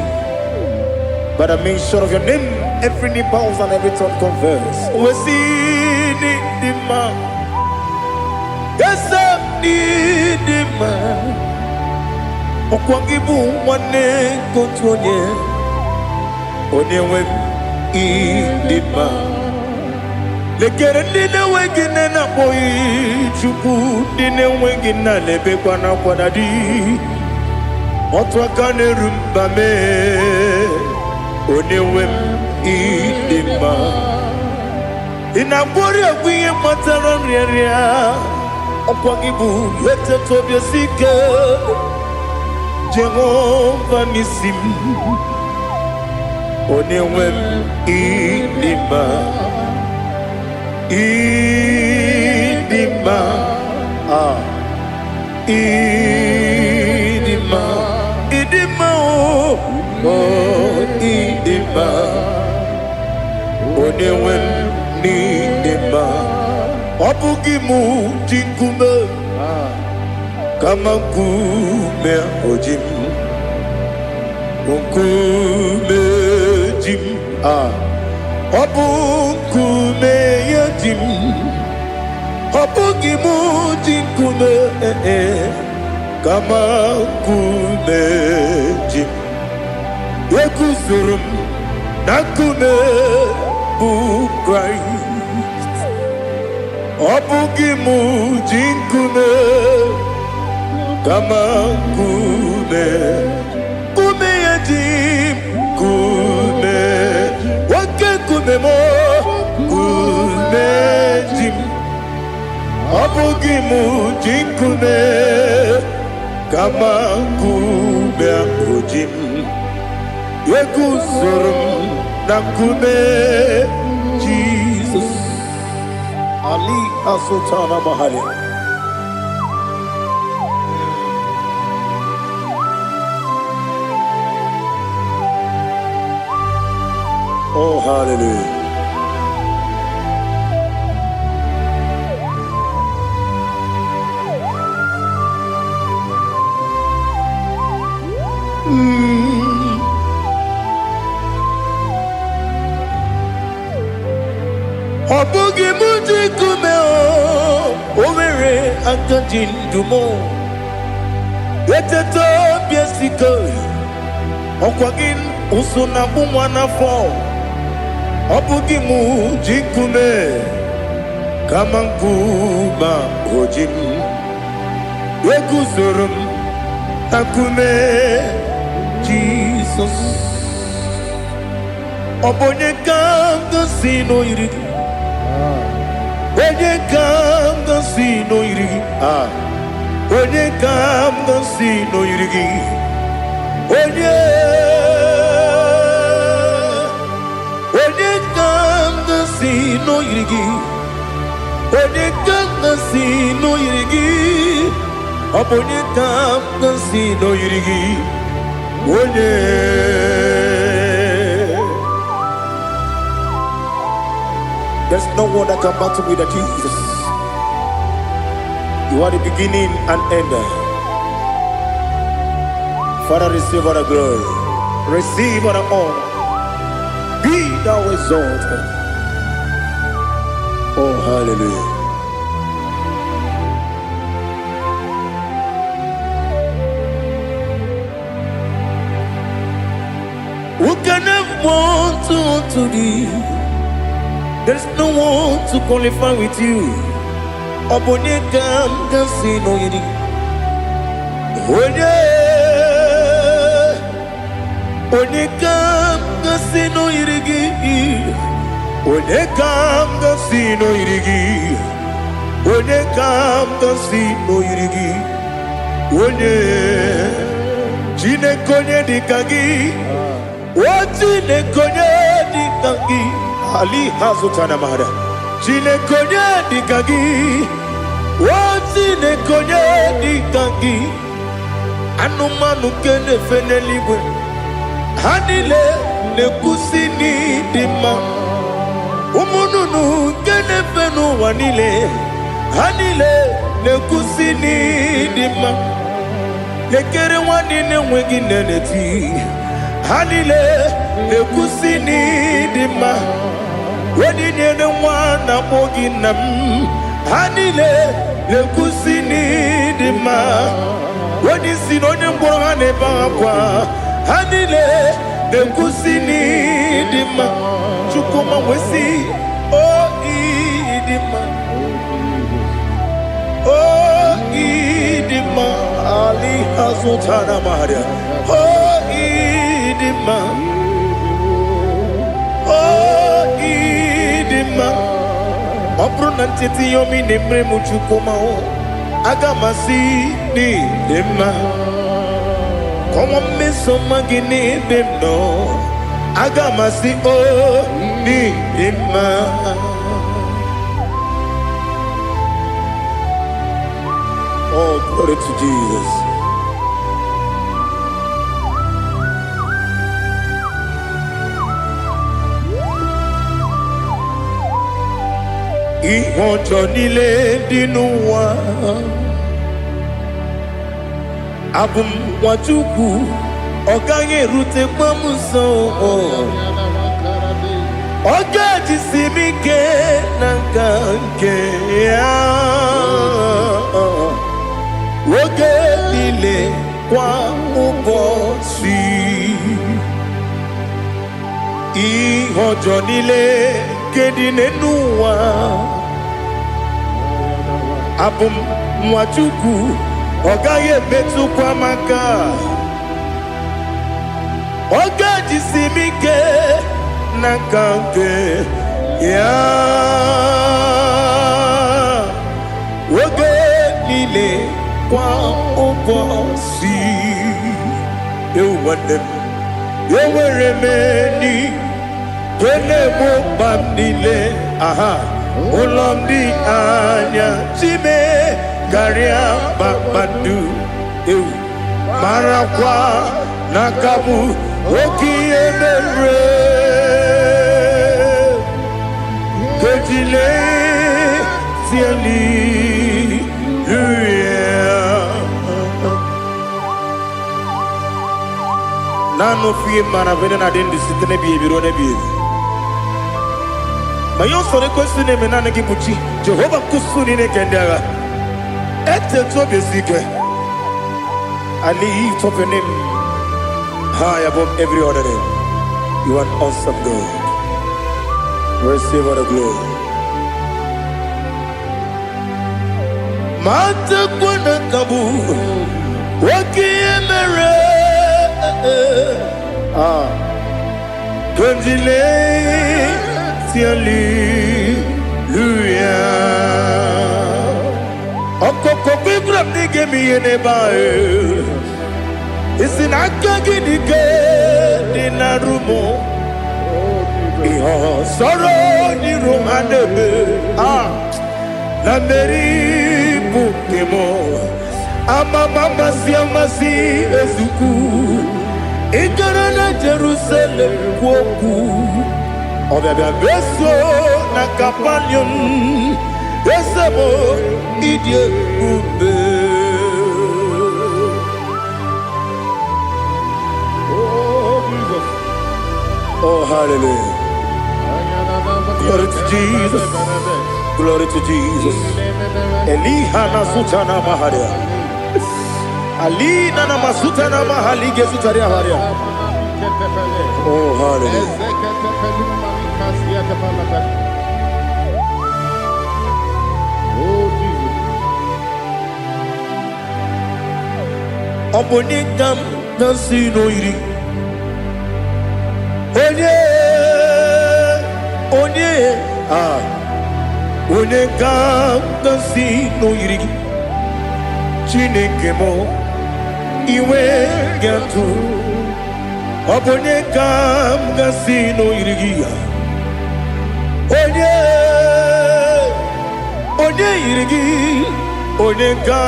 By the mention of your name, every knee bows and every tongue confess. We see the man. Yes, the man. Okwangibu wane kontonye. Onyewe idima. Lekere nina wengine na boy chuku nina wengine lebe kwa na kwadadi. Otwakane rumba me. Onewem idima. Inabori agwiye matara nriya. Okwagibu yete tobye sike. Jehova nisim. Onewem idima. Idima. Idima. Idima. Oh, idima. Onewem idima. Obugimu jinkume. Kama kume ojim. Kume jim. Obukume yajim. Obugimu jinkume. Kama kume jim. Yekusurum nakume bu Christ. Obugimu jinkume. Kama kume. Kume yajim. Kume. Wake kume mo. Kume jim. Obugimu jinkume. Kama kume ojim. Yekusurum nakume Jesus. Ali Asultana Mahali. Oh, hallelujah. Obugi muji kume o, omere akajin dumo. Yeteto biesiko, okwagin usuna bumwana fo. Obugi muji kume, kamankuma hojim. Yekusurum akume Jesus. Obonye kanga sino irigi. Onye kam si no irigi. Onye kam si no irigi. Onye kam si no irigi. Onye kam si no irigi. Onye kam si no irigi. Onye. There's no one that can battle with Jesus. You are the beginning and end. Father, receive all the glory. Receive all the honor. Be thou exalted. Oh, hallelujah. Who can have one to thee? There's no one to qualify with you. Onyedika kasi no yidi. Onyedika kasi no yidi. Onyedika kasi no yidi. Onyedika kasi no yidi. Onyedika Ali Hazutana Mahada. Chile Konya Dikagi. What's konye dikangi anumanu kene feneligwe hanile nekusini dima umununu kene fenu wanile hanile nekusini dima nekere wanine wengi neneti hanile nekusini dima wadine ne wana moginam hanile nekusini dima wadi sinone mbwana bakwa hanile nekusini dima chukuma wesi oh idima oh idima ali hazutana maria oh idima oh idima Obrunantiti yomi nemre muchukuma agamasi ni dema Komo meso magini demno agamasi o ni dema Oh, glory to Jesus. Ihojo nile dinuwa abum wajuku oganye rute pamuso oga jisimike nankanke ya woge nile kwa ubosi Ihojo nile kedinenuwa abum mwachuku ogaye betu kwa maka oga jisimike nakanke ya woge nile kwa ubosi ewanem yeweremeni Kene bandile aha ulomdi anya chime garia babadu eu marakwa nakabu okiemere kejile sieli nano fie maravene na dendi sitene biebiro ne biebiro Mayon sore kusune menane kibuchi Jehovah kusuni ne kendera Ete tobe sike I lift up your name high above every other name You are an awesome God Receive all the glory Mata kuna kabu Waki emere Kanjile Hallelujah. Okoko bigram nige mi enebae. Isinaka gidike dinarumo. Iho soro ni romanebe. La meri bukemo. Ama mama siamasi ezuku. Ikarana Jerusalem woku. Obia beso na kapanion Esebo idie ube Oh Jesus Oh hallelujah Glory to Jesus Glory to Jesus Eliha na sutana maharia Ali na masutana mahali gesutaria haria Oh hallelujah Oh Jesus. Obonikam nasino iri Onikam nasino iri Chineke mo iwe gatu Obonikam nasino iri Onye irigi Onyedika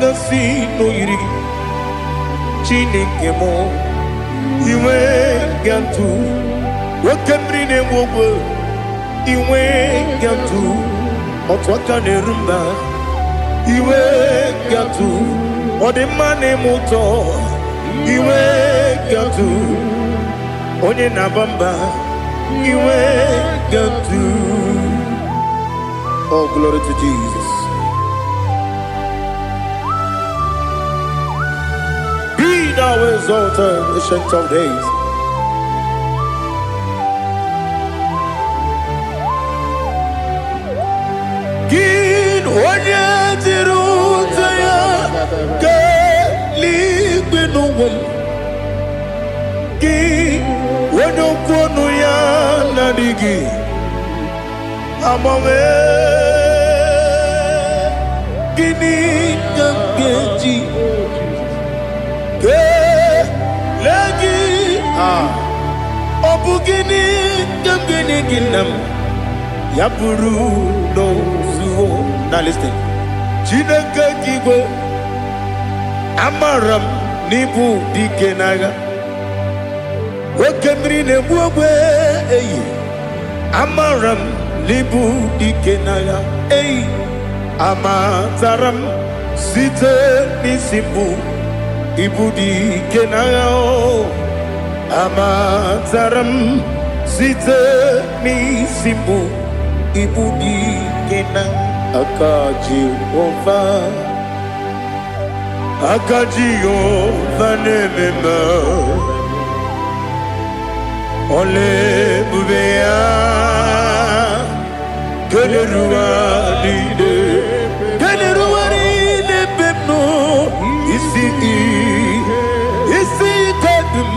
nasi no yiri Chineke mo iwe gantu wakemri ne wogo iwe gantu otwaka ne rumba iwe gantu odemane moto iwe gantu onye nabamba iwe gantu. Oh, glory to Jesus. Be thou exalted, ancient of days. Gin Onyedika ke ligbenu Gin Onyokonu ya nadigi amame Gini kamgeji ke lagi obugini kamgini ginam yapuru no zuo. Now listen. Chineke kigwe amaram nibu dikenaga wakemri ne buogwe eyi amaram nibu dikenaga eyi amataram site nisimbu ibu dikenaga o amataram site nisimbu ibu dikenaga Akajihova nemema ole bubea keleruari bebno isi kadum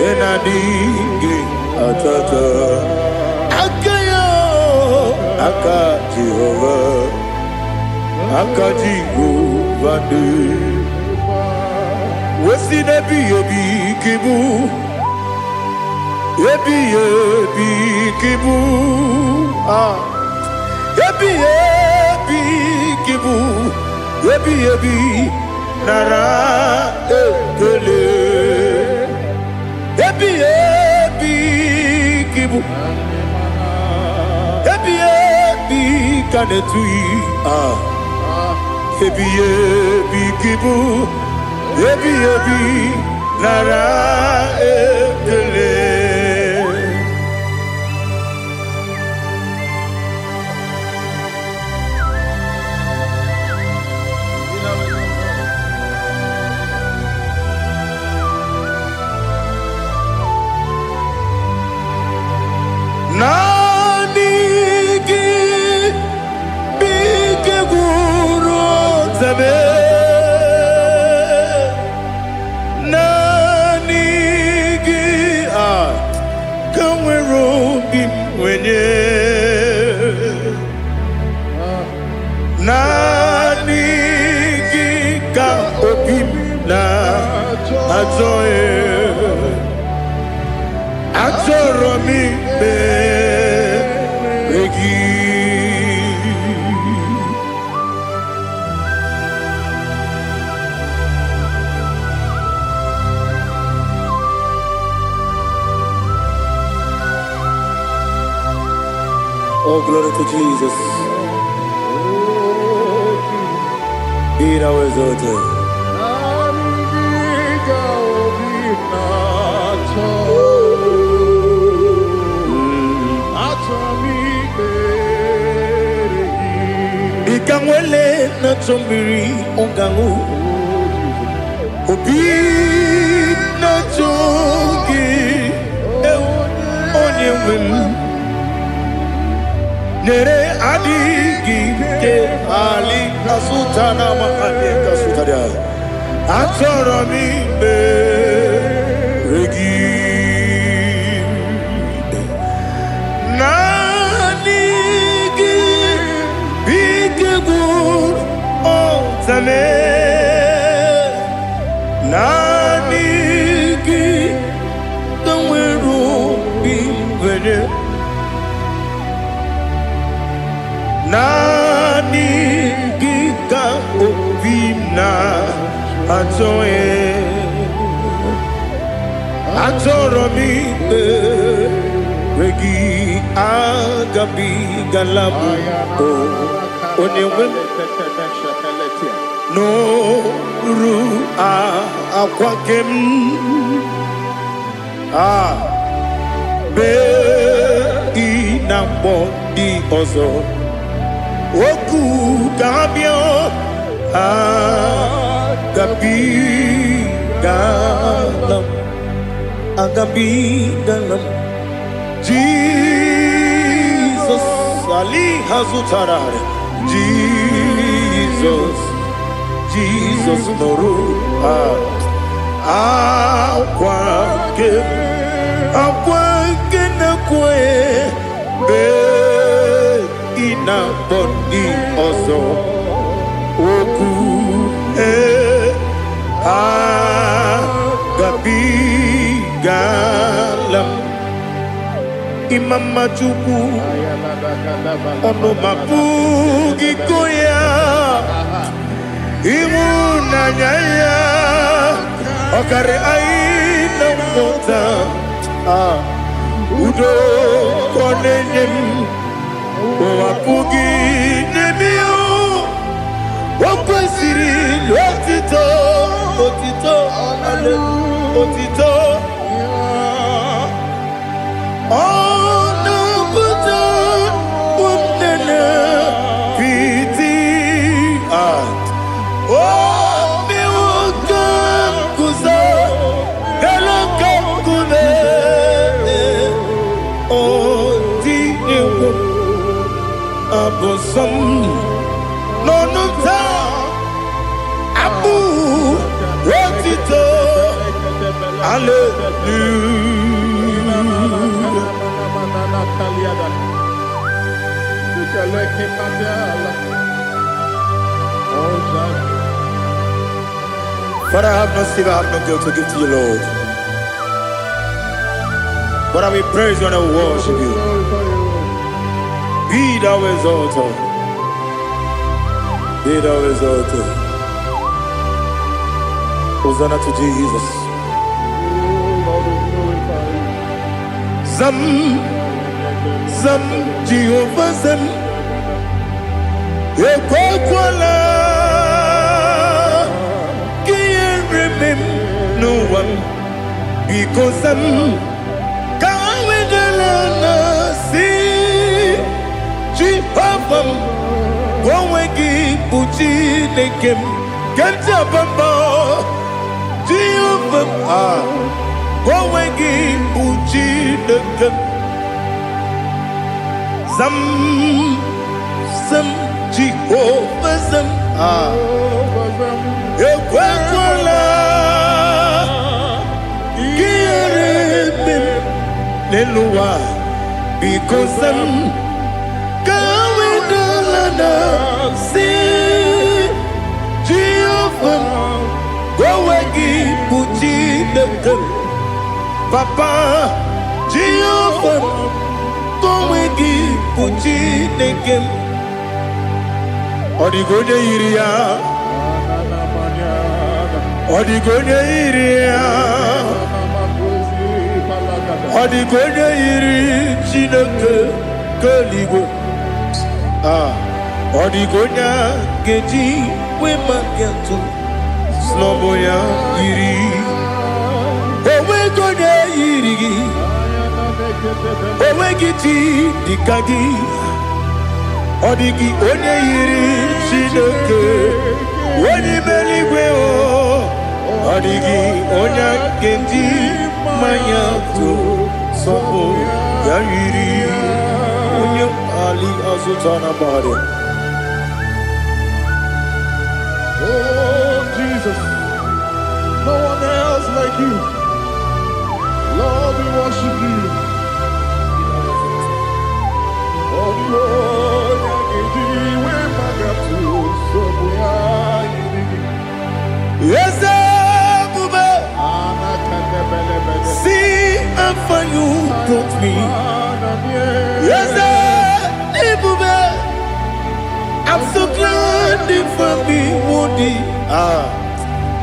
enadinge atata Akajihova de Wesi nebi yebi kibu Yebi kibu Yebi kibu Yebi nara ekele Yebi kibu Yebi kanetui Yebi kibu Yebi nara ekele Nanigi bige guru zabe Nanigi kamwero bimwenye Nanigi ka obim na azoe Atoromi begi Oh, glory to Jesus. Be thou exalted. Ikangwele na chombiri ongangu Obi na chogi onye wim Nere adigi ke ali kasutana mahane kasutaria Atoromi regi Nanigi bige gur otame Nanigi kamweru bimwenye Nanigi Atoe, Atoromi, Regi, Agabi, Galabu, Onewim, No, Ru, Aquakem, Be, Inambo, Di Ozo, Oku, Gabio, Agabi, Galam, Agabi, Galam, Jesus, Ali Hazutarare, Jesus, Jesus, Noru, Aquake, Nakwe, Be, Ina, Bodi, Ozo, Oku, Agabi, Galam, Imam Majuku, Ono Mapugi Koya, Imuna Nyaya, Okare Aina Mota, Udo Konenyem, Wapugi Nemio, Wakwasiri, Lotito, Otito, Otito, Oh, no, but Piti, oh, me welcome, Kuzo, hello, Kakune, oh, Tino, Abosom, no, no, Abu, Rotito, Hallelujah. Father, I have no silver, I have no gold to give to you, Lord. But I will praise you and I will worship you. Be thou exalted. Be thou exalted. Hosanna to Jesus. Zam, Zam, Jehovah Zam, Ekwakwala, can't remember no one, because Zam, Kawedalana, see, Jehovah, Gwawegi, Puchi, Nekem, Kantabamba, Jehovah, Gwawegi, Puchi, Nekem, Zam, Zam, Jehovah Zam, Ekwakwala, Kieremem, Nelua, because Zam, Kawedalana, see, Jehovah, Gwawegi, Puchi, Nekem, Papa, Jehovah, Gwawegi, Puchi, Nekem, Odigonya Iria, Odigonya Iria, Odigonya Iri, Chineke, Kaligo, Odigonya Geji, Wemakiatu, Sloboya Iri, Owegonya Iri, Owegiti, Dikagi, Odigi, Onye Iri, Chineke, Oni Meligwe, Odigi, Onya Genji, Mayatu, Sopo, Yairi, Onye Ali Azutana Bari. Oh, Jesus, no one else like you. Lord, we worship you. Oh, Lord, yes, Bube. See how far you brought me. Yes, Bube. I'm so glad you found me, Woody.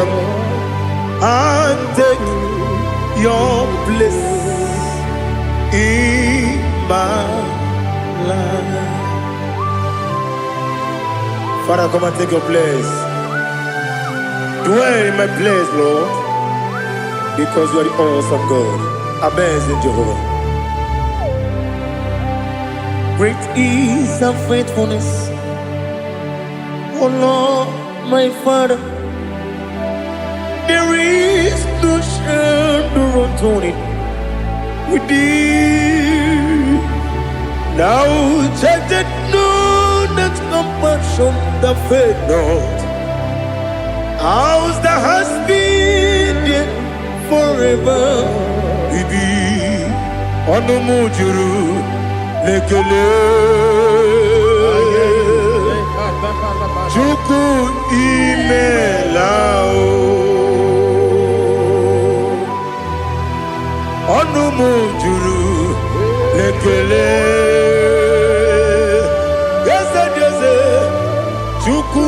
come and take your place in my life. Father, come and take your place. Dwell in my place, Lord, because you are the awesome God. Amazing Jehovah. Great is thy faithfulness, oh Lord, my Father. There is no shadow unto it with thee. Now check that no, that compassion that faith not. Ours that has been there forever. We be on the mujuru lekele. Chuku imelao. On the mujuru lekele. Yes, Chuku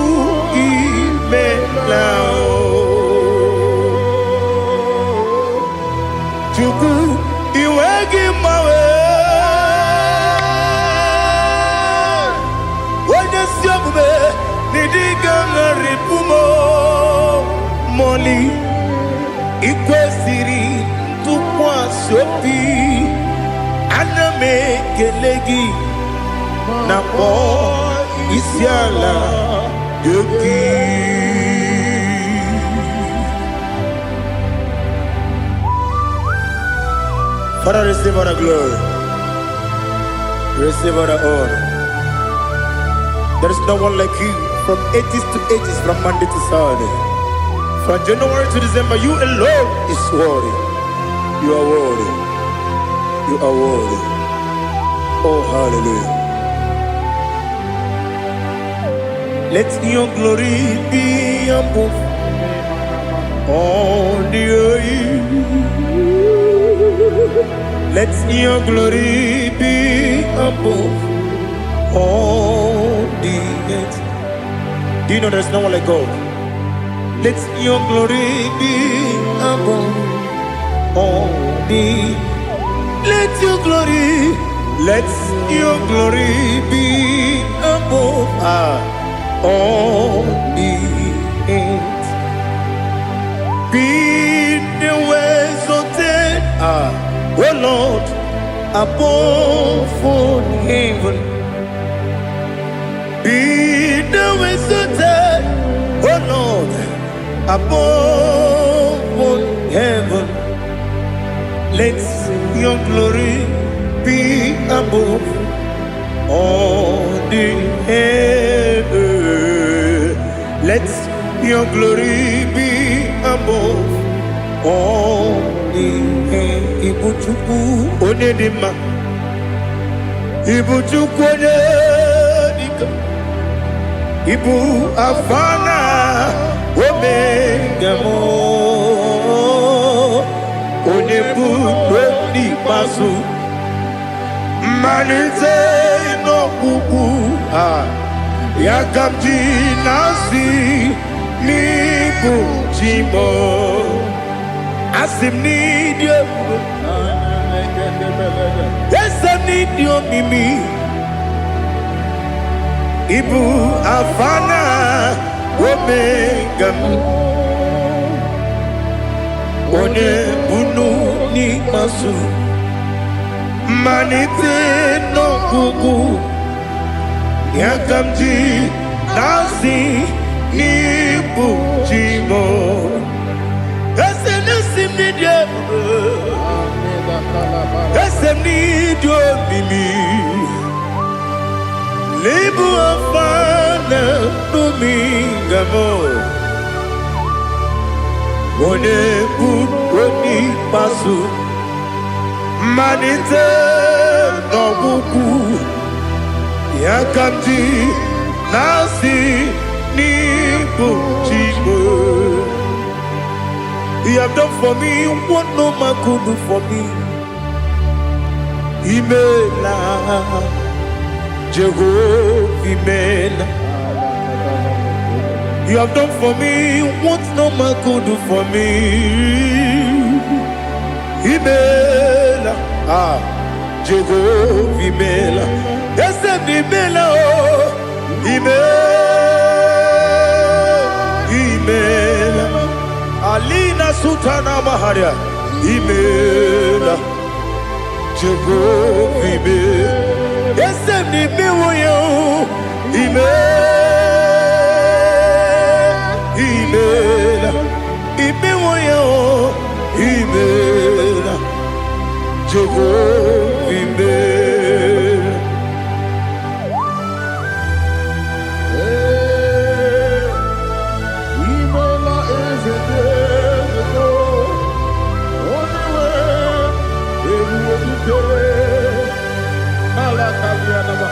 imelao. Chuku iwegi mawe. Wanya siyakume nidiga ngaripumo. Moli ikwesiri tukwa sopi. Aname kelegi na po isiala yoki. Father, receive all the glory. Receive all the honor. There is no one like you from ages to ages, from Monday to Saturday. From January to December, you alone is worthy. You are worthy. You are worthy. Oh, hallelujah. Let your glory be above all the earth. Let your glory be above all the earth. Do you know there's no one like God? Let your glory be above all the. Let your glory be above all the earth. Be the ways of death, oh Lord, above all heaven. Be the ways of death, oh Lord, above all heaven. Let your glory be above all the earth. Let your glory be above all the earth. Ibuchuku Onyedika, Ibuchuku Onyedika, Ibu Afana Omega mo. Onebu Weni Masu Manite no kuku Yakamji nasi Nibu Jimo Asim need you. Yes, I need you, Mimi. Ibu Afana Omega One bunu ni masu Manite no kuku Yakamji nasi Nibu Jimo Ese nasi mnidye Ese mnidyo mimi Libu afana numingamo One buoni pasu Manite no buku Yakamji nasi Nibu Jimo. He have done for me what no man could do for me. Imela Jehovah Imela You have done for me what no man could do for me. Imela, Jehovah Imela, yes, Imela, Imela, Alina Sutana Maharia, Imela, Jehovah Imela, yes, Imela, Imela, Jehovah Imela. Imela is a day, only way, every day, Alakalianaba.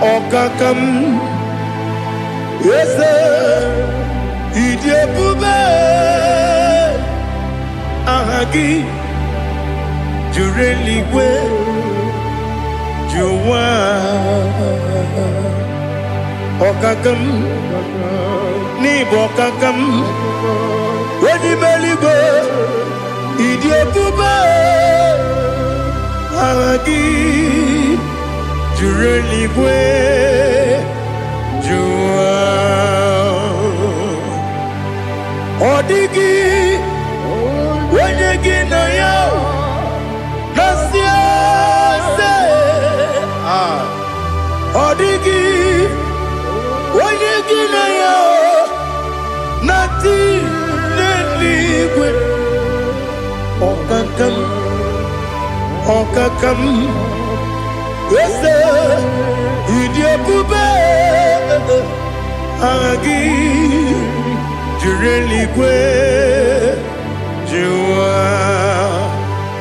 Okakam, yes, Idiabube, Ahagi, Jureligwe, Juwa, Okakam, Nibokakam, Wedimeligo, Idiabube, Ahagi, Jureligwe, Juwa, Odigi, Wenyegi na yo, Nasia se, Odigi, Wenyegi na yo, Nati Neligwe, Okakam, Okakam. Yes, Idiabube, Agi, Jureligwe, Jua,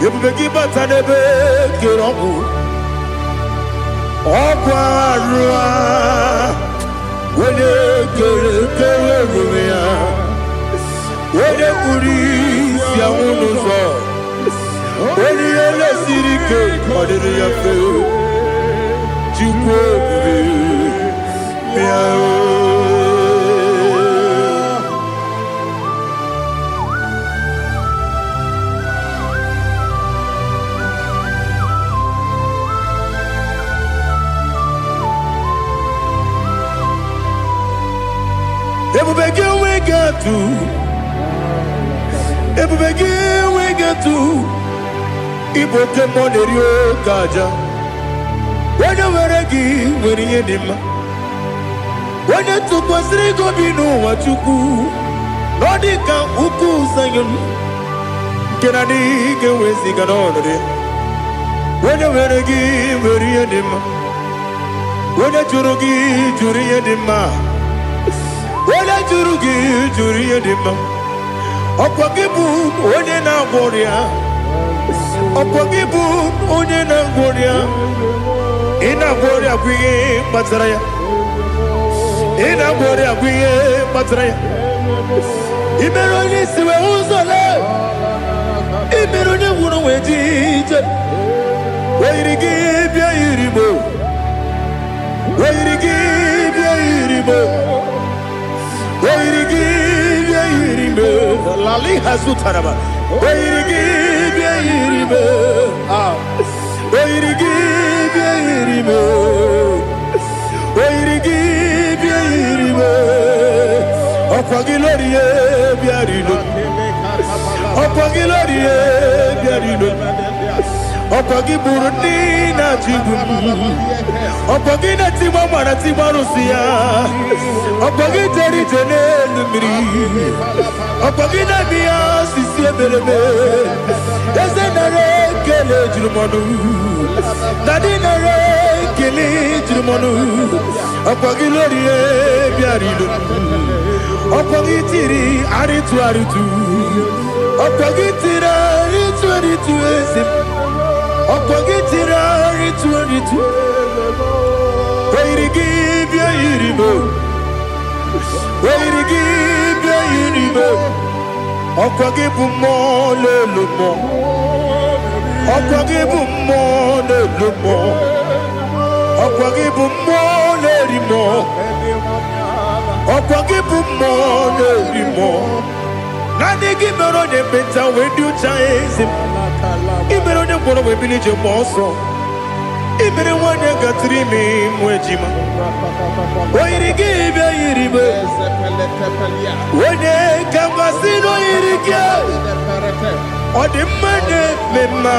Yabegi Batanebe, Kiroku, Okwarua, when you when you Kuris, Yamunuzo, when you Lesirike, what did you feel? we get to Ibotemonerio Kaja. When you were a gay, when you did when you took was Rico Bino, what you do, Onyedika, Uku, Sayon, Kennedy, get with Ziganone. When you were a gay, when you did when you Jurugi, Juria Dima, when you Jurugi, Juria Dima, Opagibu, Onyena Boria, Opagibu, Onyena Boria. Ina Boria Guye Matraya. Ina Boria Guye Matraya. Imeroni siwe uzole. Imeroni wuno wejije. Weirigi bia iribo. Weirigi bia iribo. Weirigi bia iribo. Lali hasutaraba. Weirigi bia iribo. Weirigi bia iribo. Weirigi bia iribo. Okwagilorie bia iribo. Okwagilorie bia iribo. Okwagiburu na jibu. Okwagina timama na timarusia. Okwagiteri tenelu miri. Okwagina biya sisi ebelebe. Ezenare kele jirumonu. Nadinare kele jirumonu. Okwagilorie biarilu. Okwagitiri aritu aritu. Okwagitiri aritu aritu esim. Okwagetira ritu Weirigi bia iribo. Where you give your Okwagibu mo le lumo. Okwagibu mo le lumo. Okwagibu mo le limo. Okwagibu mo le limo. Nani gimero de beta we do chase. Imero de bono we bilije moso. Imere wane gatrimi mwejima. Oiri give iribe. Wene kamasino irike. Odi mane mema.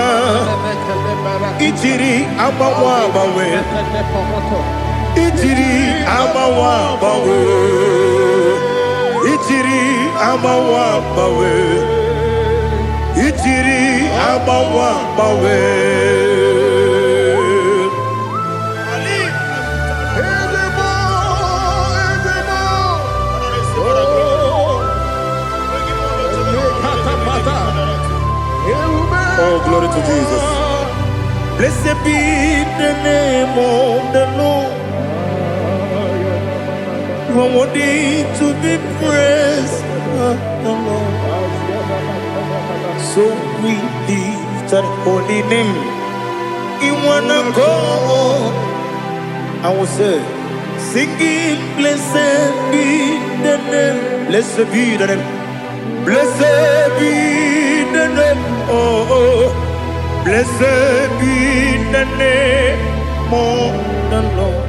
Itiri amawa bawe. Itiri amawa bawe. Itiri amawa bawe. Itiri amawa bawe. Oh, glory to Jesus. Blessed be the name of the Lord. You are worthy to be praised. So we lift our holy name. You wanna go? I will say, singing, blessed be the name. Blessed be the name. Blessed be the name. Oh, blessed be the name of the Lord.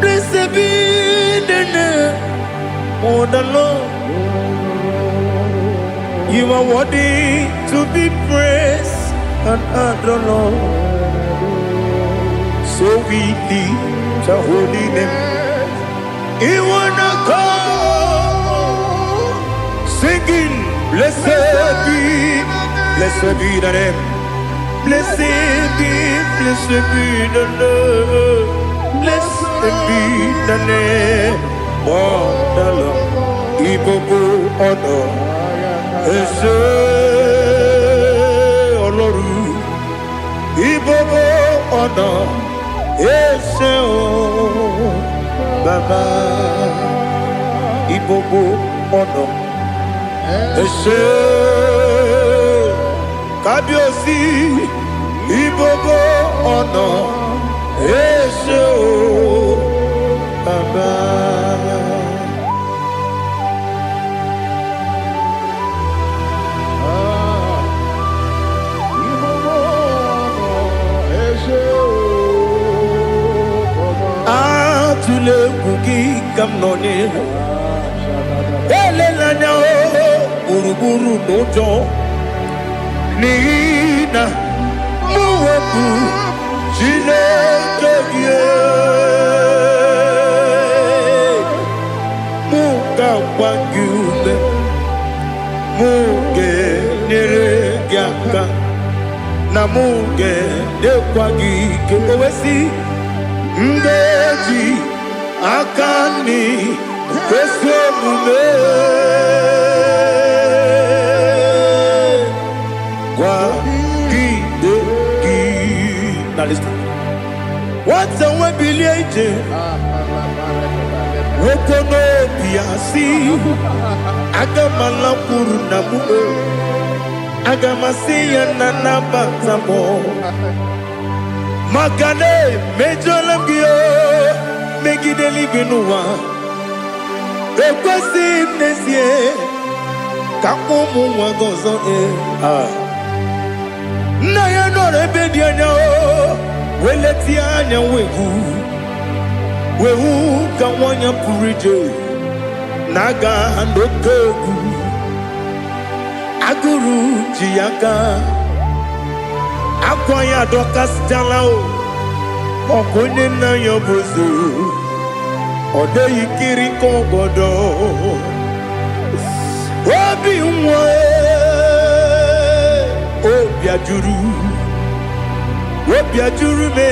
Blessed be the name of the Lord. You are worthy to be praised and adored, Lord. So we lift your holy name. You wanna call, singing, blessed be the name. Blessed be the Lord. Blessed be the name of the Lord. IGBO honor. Ese Oloru. IGBO honor. Ese Baba. IGBO honor. Ese Kabiosi. IGBO honor. Ese Baba. Atule kuki kamnoni. Elelanya uruburu nojo. Nina muweku Chineke Muga wangyume Muge neregiaka Na muge dekwagike Owesi Ngeji Akani Kweso mume Now listen. What's the way biliaje? Wokono biasi. Agamala kurunamu. Agamasiya nanabatamo. Magane mejolamgio. Megideli binua. Ekwesi mnesie. Kamumu wagozo na ya no rebedi anya o weleti anya wehu ka wanya purije naga ndokogu aguru jiaka akwanya dokas jalao okonye na yobozo ode yikiri kogodo obi nwa Obiajuru me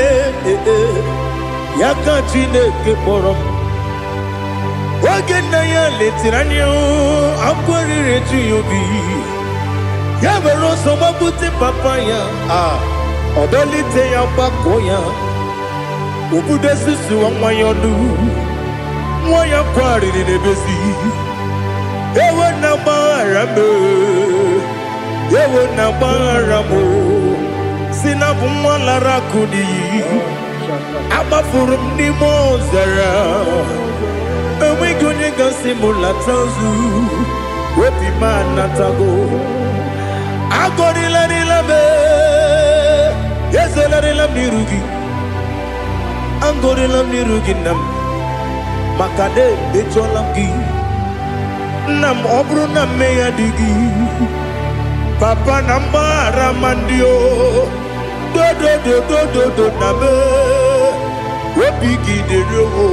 Yaka Chineke kpọrọ Oge nna ya letiri anya akwarịrị eju ya obi Ya mere ọsọ gbapute papa ya Ọdọlite ya gbakọ ya Ubudesisu wanyonu Mwaya kwari nebesi Ewe na barame Ewe na baramo Sinabu mwala kudi Abafurum ni mozara Ewe gonye gasi mulatanzu Wepi manatago Agorila nilabe Yezela nilam nirugi Angorila nirugi nam Makade becholamgi Nam obru na meya digi Papa namara mandio Do do do do do do nabe Wepigi de roho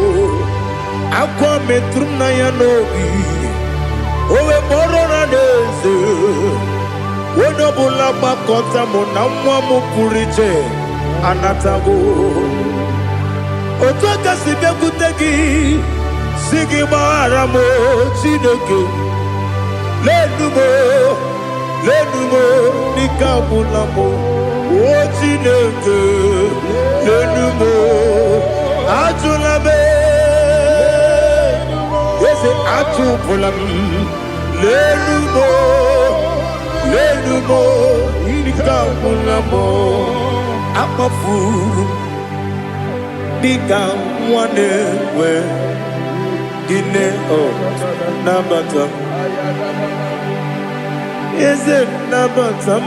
Akwa metrum na yanogi Owe moro na deze Wono bula bakota mona mwamu puriche Anatago Otoka sibe kutegi Sigi maramo Chineke Lenumo Nikabulamo O Chineke Lenumo Ajulame Yese Ajupulam Lenumo Nikabulamo Amafu Nika mwane we Gine o Nabatam Is it Nabatam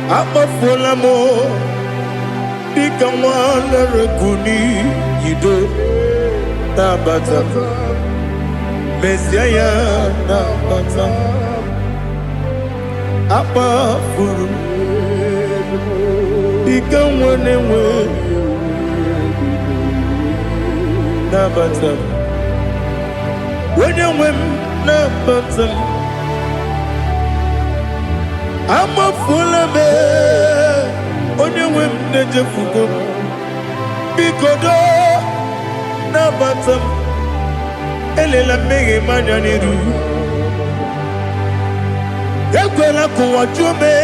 Amafulamo Nika mwane rekuni Yido Nabatam Messiah Nabatam Amafuru Ika mwane we Nabatam When you win Nabatam I'm a full of it When you win Nejafugo Bikodo Nabatam Elela mege manjaniru Yakwela kuwa chume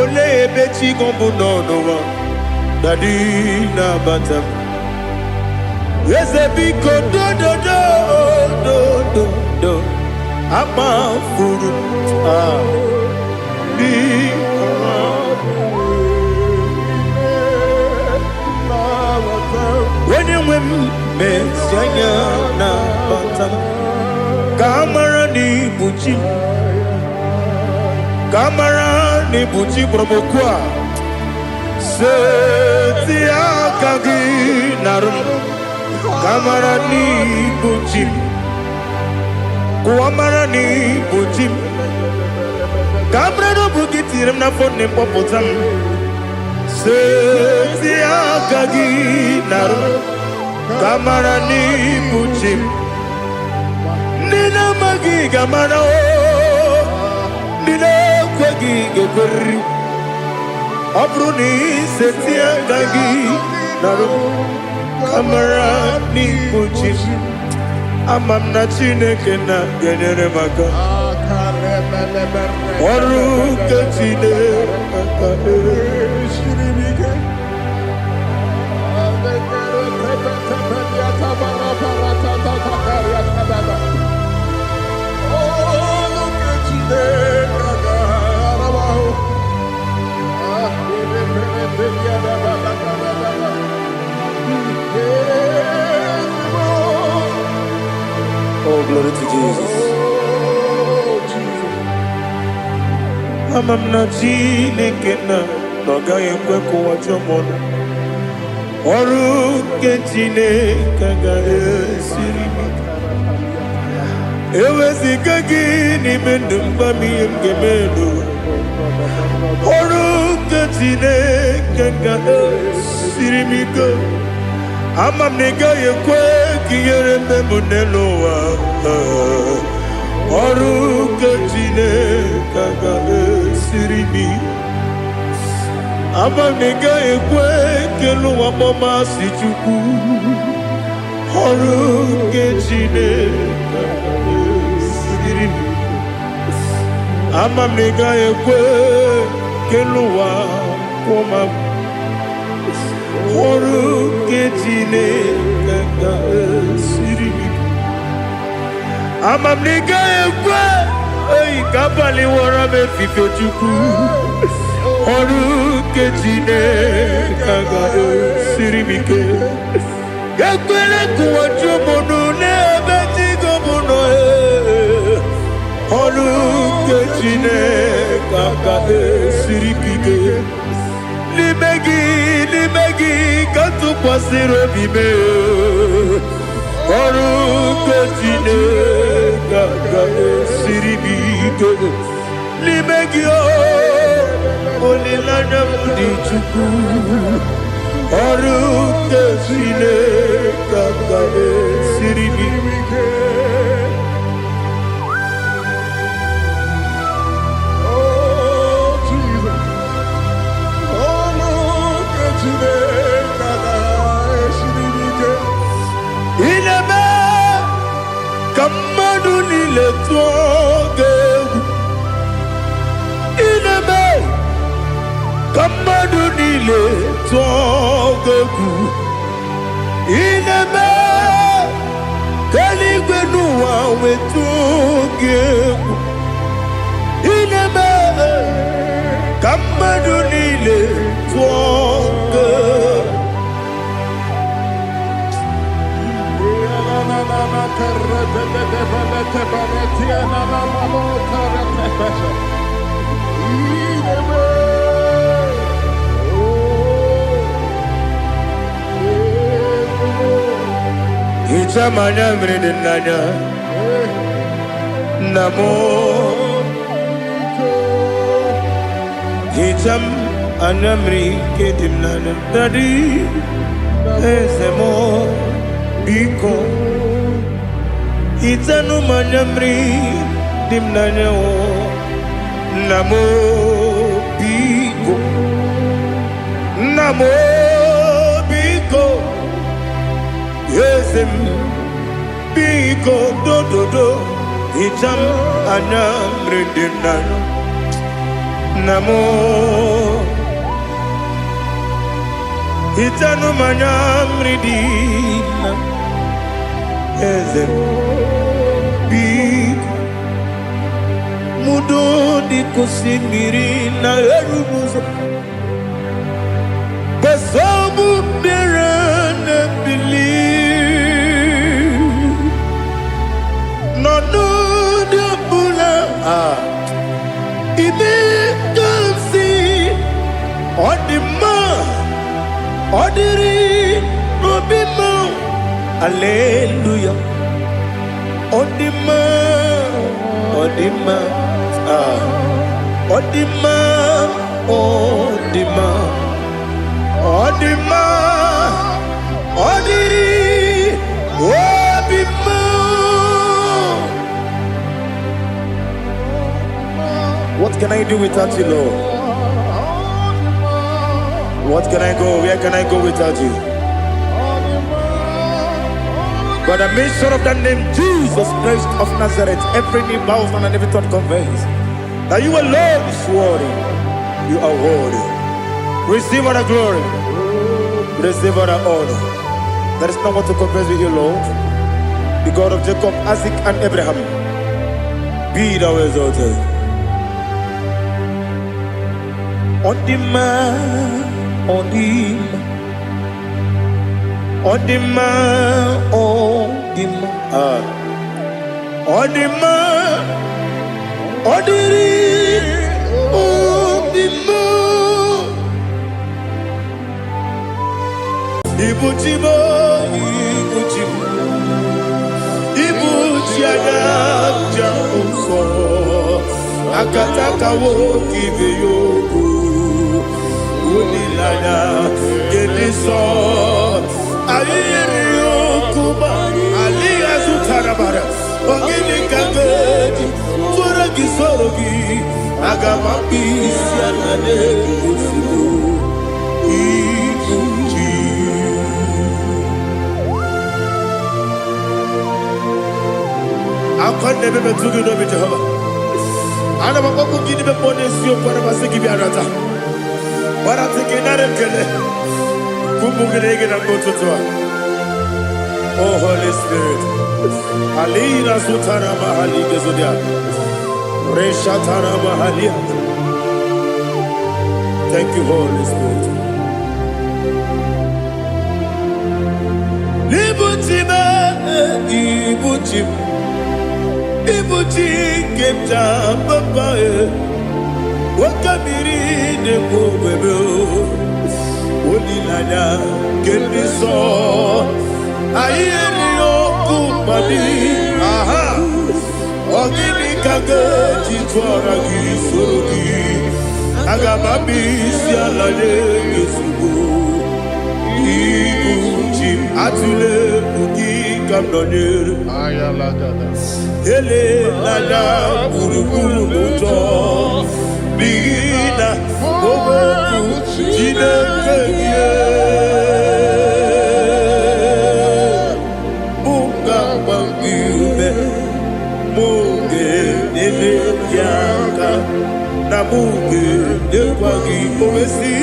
Ole ebechi gombu nonowa Dadi Nabatam Yes, a big do. I'm a food. When you win, Messiah, Kamara ni buchi promokwa. Setia kagi narum. Kamarani buchim Kuamarani buchim Kamrano bukitiram na fone popotam Setia kagi naru Kamarani buchim Nina magi gamana o Nina kwagi geberi Abruni setia kagi naru Kamarani buchim Amamna Chineke na genere maka Oru kachine Shiribike Oh, glory to Jesus. Amamna Chineke na noga yekwe kuwa chomona. Oru ke Chineke ga esiri. Ewezi kagi ni mendumba miyenge mendo. Oru ke Chineke ga esiri miko. Amam nega yekwe kiyere memunelo wa Oru kachine kaga sirimi Amam nega yekwe kelu wa mama sichuku Oru kachine kaga sirimi Amam nega yekwe kelu wa mama Oru ketine kanga siri. Amamnika ekwe. Oi kapali wara me fife chuku. Oru ketine kanga siri mike. Yakwele kuwacho mono ne beti gomono. Oru ketine kanga siri mike. Limegi, kantu pasiro bime. Oru ketine kanga siribike. Limegi olilana mudi chuku. Oru ketine kanga siribike. Kamadu nile togeku ineme kaligwe nuwa wetogeku ineme kamadu nile togeku Itamanya mridinanya Namo Itam anamri kedimnana Dadi Ezemo Biko Itanu manamri dimnanya Namo Biko Namo Biko Yesem Biko do Itam anamri dimnanya Namo Itanu manamri dimnanya Yesem Biko Mudo di kusimiri na erumuzo Besobu mirane believe No de bula Ibe kansi Odima Odiri Obima Alleluia Odima Odima Odima Odima Odima Odiri Obima. What can I do without you, Lord? What can I go? Where can I go without you? By the mention of that name, Jesus Christ of Nazareth, every knee bows down and every tongue confesses that you alone is worthy. You are worthy. Receive all the glory. Receive all the honor. There is no one to compare with you, Lord. The God of Jacob, Isaac, and Abraham. Be thou exalted. Odima, Odima. Odima, Odima, Odima, Odiri, Odima. Ibuchibo, Ibuchibo, Ibuchiada, Jamuso, Akataka wo kiveyoku, Unilana, Geliso. Aliyokuba aliyazutarabara ogini kangeti tora gisorogi agamapisi anane kusibu ibuji akonde bebe tugi no bi Jehova ana bakoko gidi be ponesio kwa basiki bi arata bara teke nare kele Kumugirege na mtoto. Oh Holy Spirit. Alina sutana mahali gezodia. Reshatana mahalia. Thank you, Holy Spirit. Libutime, ibutim, kemta papae. Wakamiri de bobebe. Olilanya keniso. Ayeri okupadi. Aha. Ogini kage jitwara gisorogi. Agamabi sialade yesugo. Ibuchim atule ugi kamdonyer. Ayalagada. Ele lada buruburu moto. Bigina oboku jinekeye. Munga mangiume. Munge nene yaka. Na munge nekwagi omesi.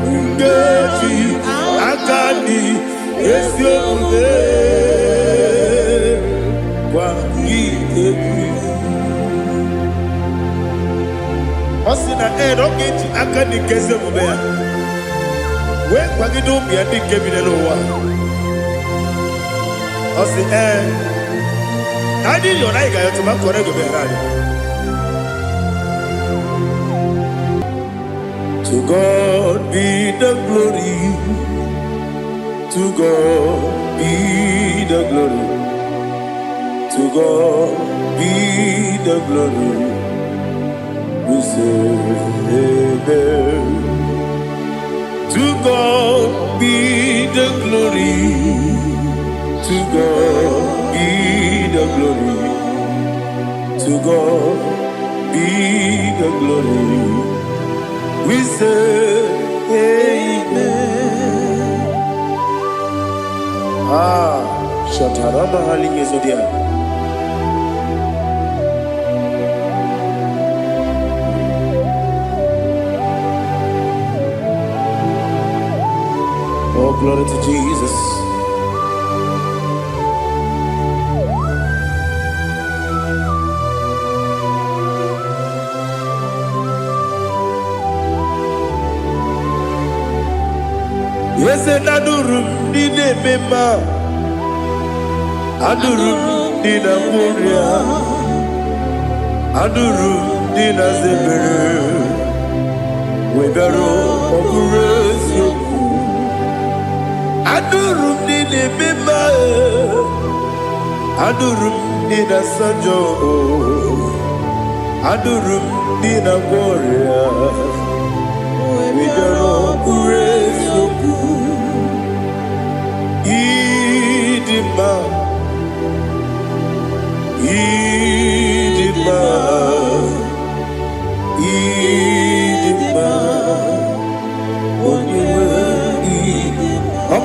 Ngeji akani esiombe. Kwagi ebi. Osina erogeji akani kese mubea. We kwagi dumbi adi kebine lowa. Osi Nadi yona iga yotu makore go berani. To God be the glory. To God be the glory. To God be the glory. We say amen. To God be the glory. To God be the glory. To God be the glory. We say amen. Shataraba halinge zodia. Oh, glory to Jesus. Yes, and adurum dine mema, adurum dina muria, adurum dina zebere, webero okurezio, adurum dine mema, adurum dina sanjo, adurum dina muria, webero okurezio. Idima, Idima, Idima, Onyedika, Idima,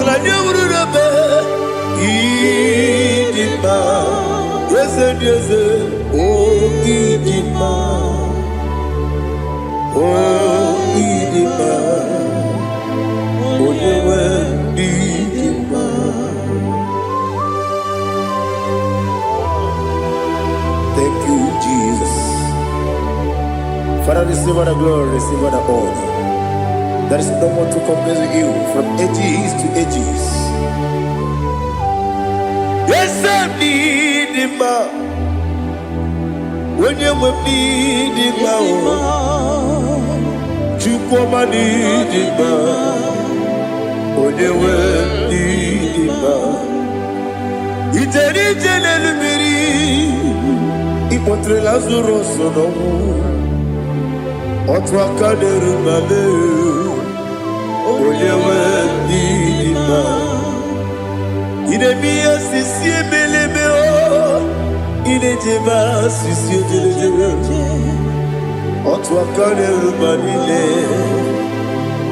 Idima, yes, yes, oh Idima, oh Idima, Onyedika. Thank you, Jesus. Father, receive all the glory, receive all the honor. There is no one to compare with you from ages to ages. Yes, I need him. When you need him, you come and need him. When you need him, it's a little Ipotre Lazaro sono Otwa kaderu male Oyewe dima Ine miya sisi ebelebe o Ine jeba sisi ejelejele Otwa kaderu malile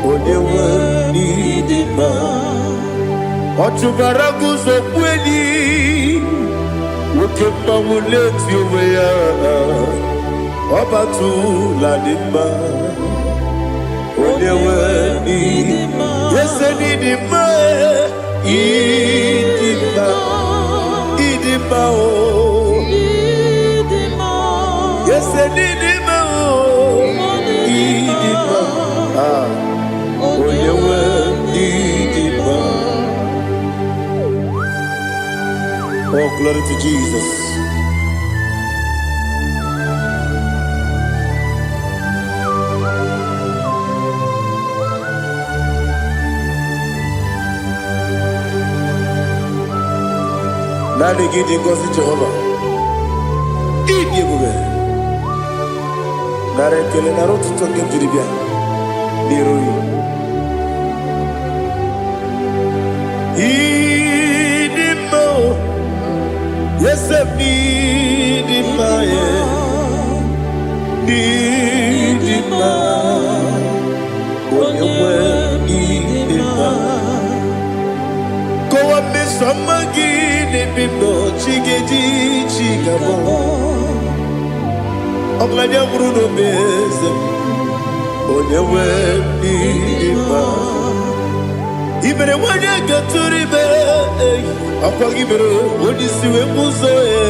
Oyewe dima Otubaragu zokweni Wokemba muleti uweya Obatu la dimba Onyewe ni Yes, Idima, Idima, Idima, yes, Idima, Idima, oh, you were Idima. Oh, glory to Jesus. Nani gidi ngozi Jehovah. Idi ebube. Nare kele naro tutu nke jiribia. Niroi. Idi mo. Yesem idi ma ye. Idi ma. Onyewe idi ma. Kowa mesamagi. Bibo chigedi chigabo Oglanya Bruno Beze Onyewe Bidima Ibere wanya gaturibe Akwagibere Odisiwe muzoe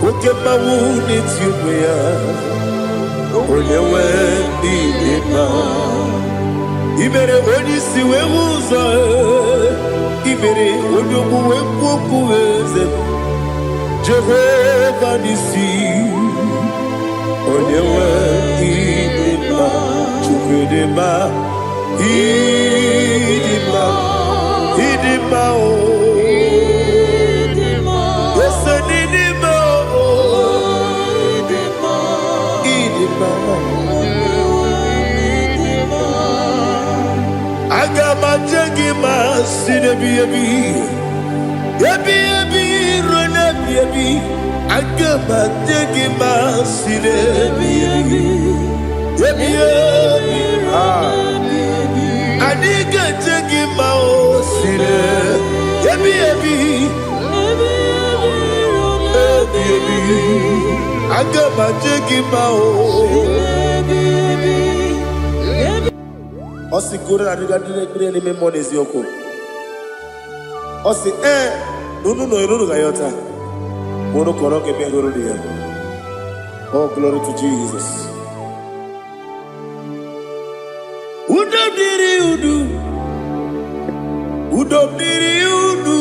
Okema wuni tiumea Onyewe Bidima Ibere Odisiwe muzoe Ibere Odogu Wekuweze Jehovah Nisi Onyewe Idima Chukwudema Idima Idima o Yes Idima o Idima Agama Jagima Sinebi Yebi Rona Yebi Agama Jagima Sinebi Yebi Adiga Jagima Sine Yebi Agama Jagima Osi kura na diga dire ni me monezi yoko. Osi nunu no iruru gayota. Mono koroke me iruru dia. Oh, glory to Jesus. Udo diri udu. Udo diri udu.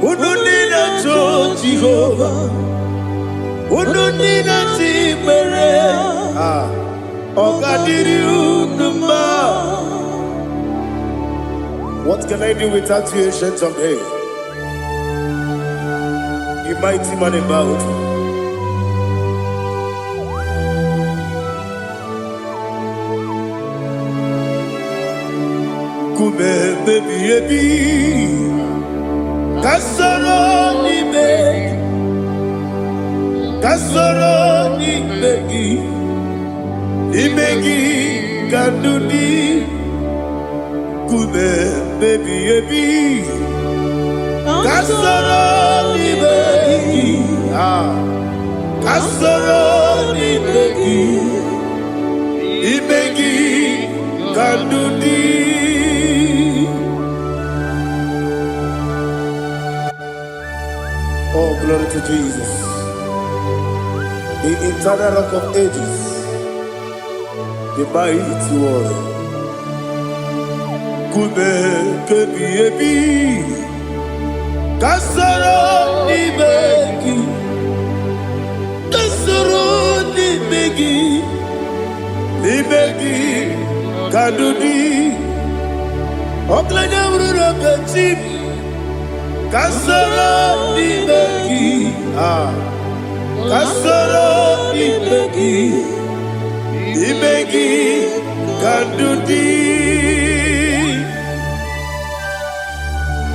Udo nina to Jehovah. Udo nina tibere. What can I do without you, ancient of days? You mighty man about. Kume baby baby, kasoro ni begi. Imegi kandudi Kume baby baby Kasoro ni begi Kasoro ni begi Imegi kandudi Oh, glory to Jesus, the eternal rock of ages, the mighty one. Kume kebi ebi, kasoro ni begi, ni begi, kadudi, oklanya urura beti, kasoro ni begi, kasoro ni begi. Ibegi Kandudi.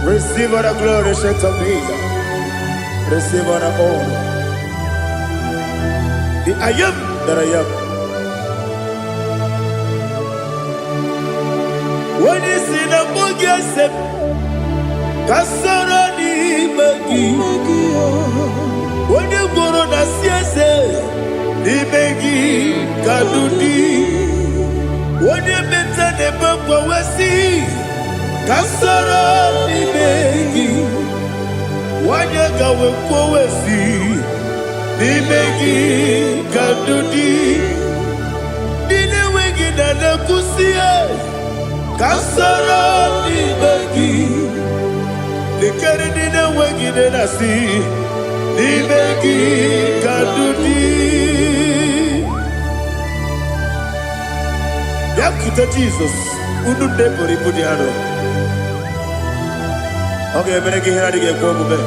Receive all the glory, shake of Jesus. Receive all the honor. The I am that I am. When you see the Mugia Sep Kasarani Magi. When you go on a siese Ibegi Kadudi. When you meet nebangwa wasi kasara nimegi wanyaga wekwo wasi nimegi kadudi dine wegi na kusia kasara nimegi likari dine wegi na si nimegi kadudi Yakuta Jesus, unu nebori pudiano. Okay, menegi hiradi ke kombe.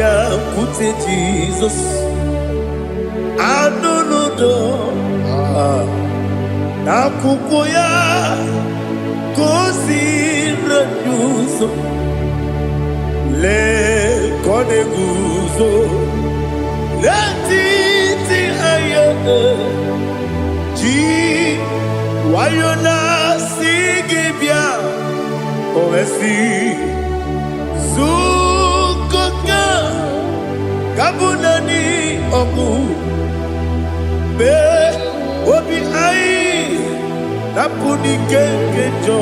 Yakuta Jesus, anunudo. Nakukoya kosi renyuso le koneguzo leti. Ji wayona sigibia oesi sukoka kabunani oku be obi ai napuni kenjo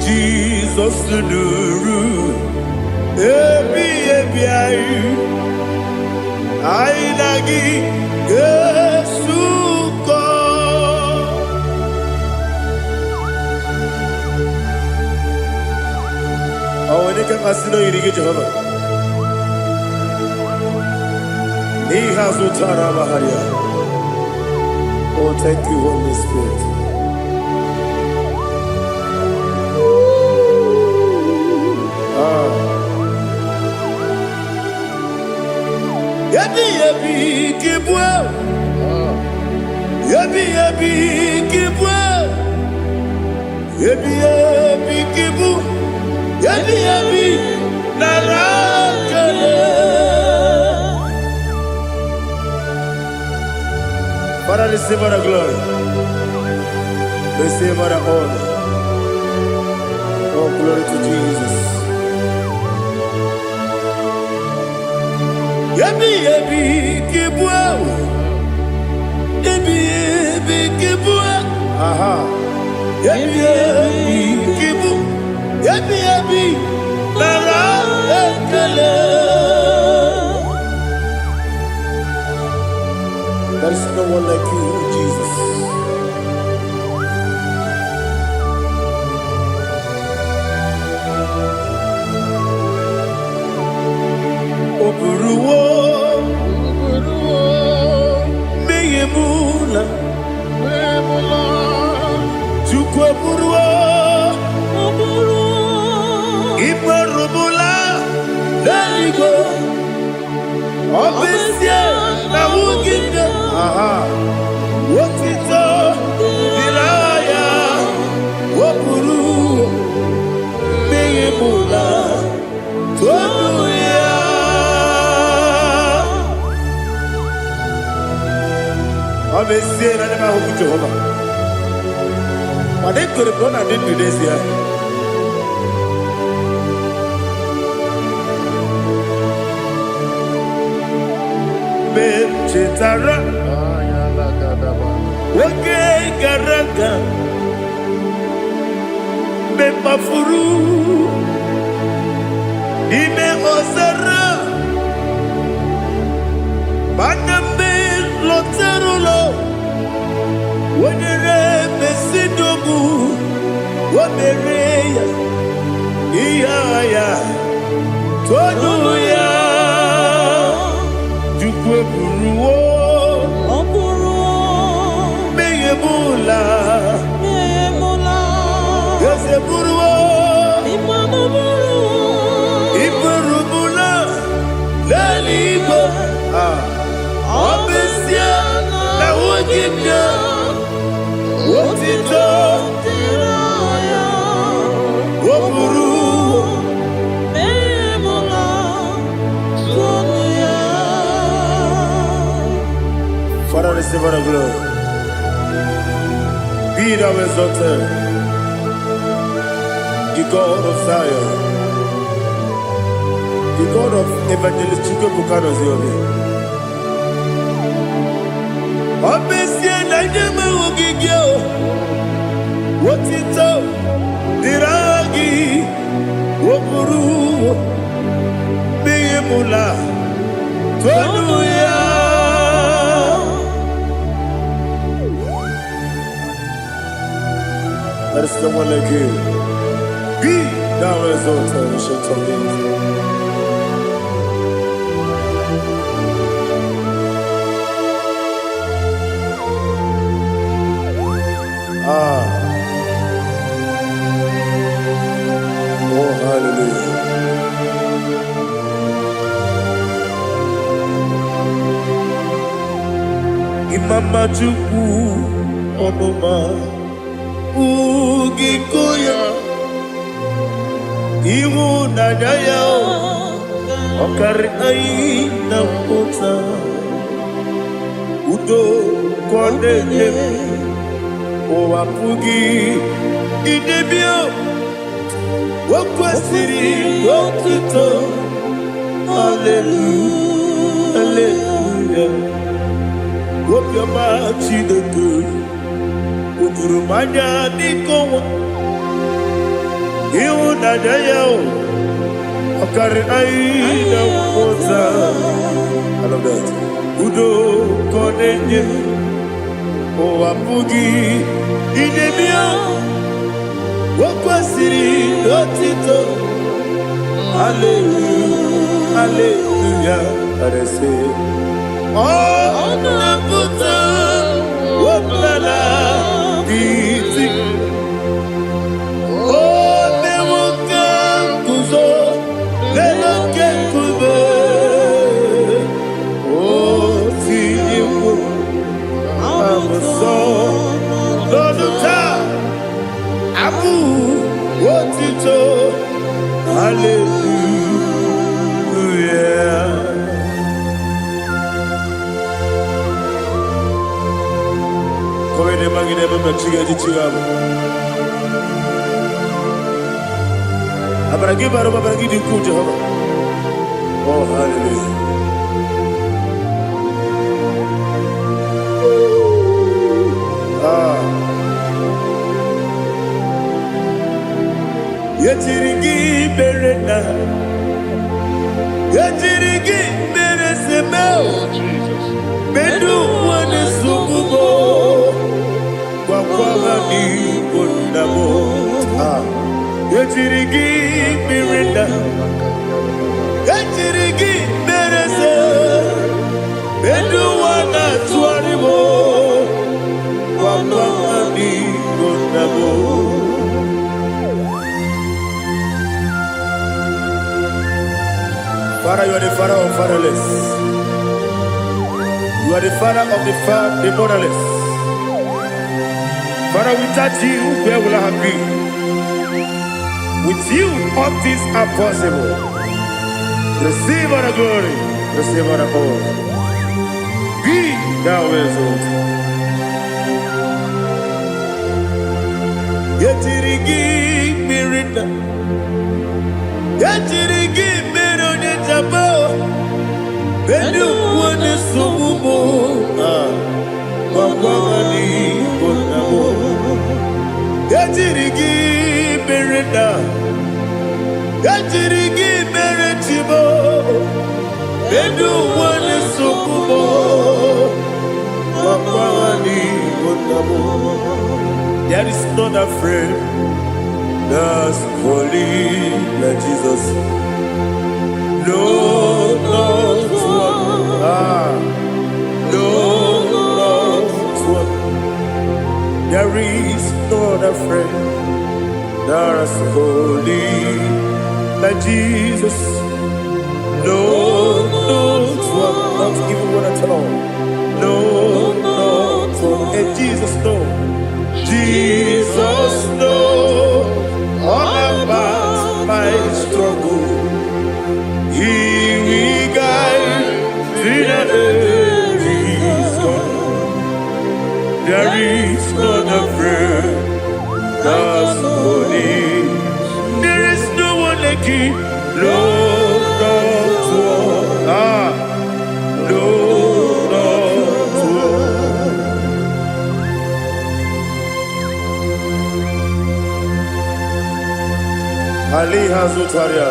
Jesus nuru ebi ai I lagi Yesuko Onyedika masino yirige Jehovah Ni hazutara baharia Oh thank you Holy Spirit Yabi kibwa Yabi kibwa Yabi kibu Yabi narakale Para receive our glory Receive our honor Oh glory to Jesus Yabi kibwa Yabi kibwa Aha Yabi kibu Yabi Nara ekele There is no one like you, Jesus Oburuwo Meyemula Chukwu Oburuwo Ibarubula Leligo Obesie na wugide Aha Wotito Diraya Oburuwo Meyemula Tonuya Obesie na nema huku Jehovah But they could have done and did this here. Chetara Wage Garaga Me Mafuru Ime Osara Baname Loterulo Wenere Mesidobu Wamereya Iyaya Tonuya Jukwe Buruwo Meyemula Yose Buruwo Ibarubula Leligo Obesia Na wugide Wotito Woburuwo Father, receive our glory. Be thou exalted, the God of Zion, the God of Evangelist Chike Bukano Ziobi. Obesia na nyama ugigio. Wotito diragi wokuru biyemula tonuya. There is no one like you. Be thou exalted, ancient of days. Oh, hallelujah. Imama Chukwu Onoma Ugikoya Iwu Nadaya Okari Aina Kota Udo Kondeye Owapugi Idebio Wakwasiri Wakito Hallelujah Hallelujah Wopiama Chideku Udurumanya Nikowa Iu Nadayao Okari Aina Kota I love that Udo Konenye Owapugi Idebio Wakwasiri Otito Hallelujah Hallelujah I say Oh Naputa Wapala Biti Oh Newoka Kuzo Leloke Kube Oh Tiyiwo Amuso Loduta Abu Wotito Hallelujah Koine magine baba chiga chiga Abaragi baro babaragi diku Jehovah Oh hallelujah Yetirigi berena Yetirigi beresemeo Bedu wane sububo Wakwama ni kondamo Yetirigi berena Yetirigi berese Bedu wana tuaribo Wakwama ni kondamo Father, you are the father of fatherless. You are the father of the motherless. Father, without you, where will I have been? With you, all things are possible. Receive all the glory, receive all the honor. Be thou exalted. Yetirigi mirina, yetirigi mirone jabo. Bedu wane subumo, wakwani konamo. Yetirigi mirina, yetirigi miretibo. Bedu wane subumo, wakwani konamo. There is not a friend that's holy like Jesus. No, not one. No, not one. There is not a friend that's holy like Jesus. No, not one. Not even one at all. No, not one. And Jesus knows. Jesus knows all about my struggle. He will guide through the days gone. There is not a friend that's holy. There is no one like him. No, not one. No, not one. Ali Hazutaria.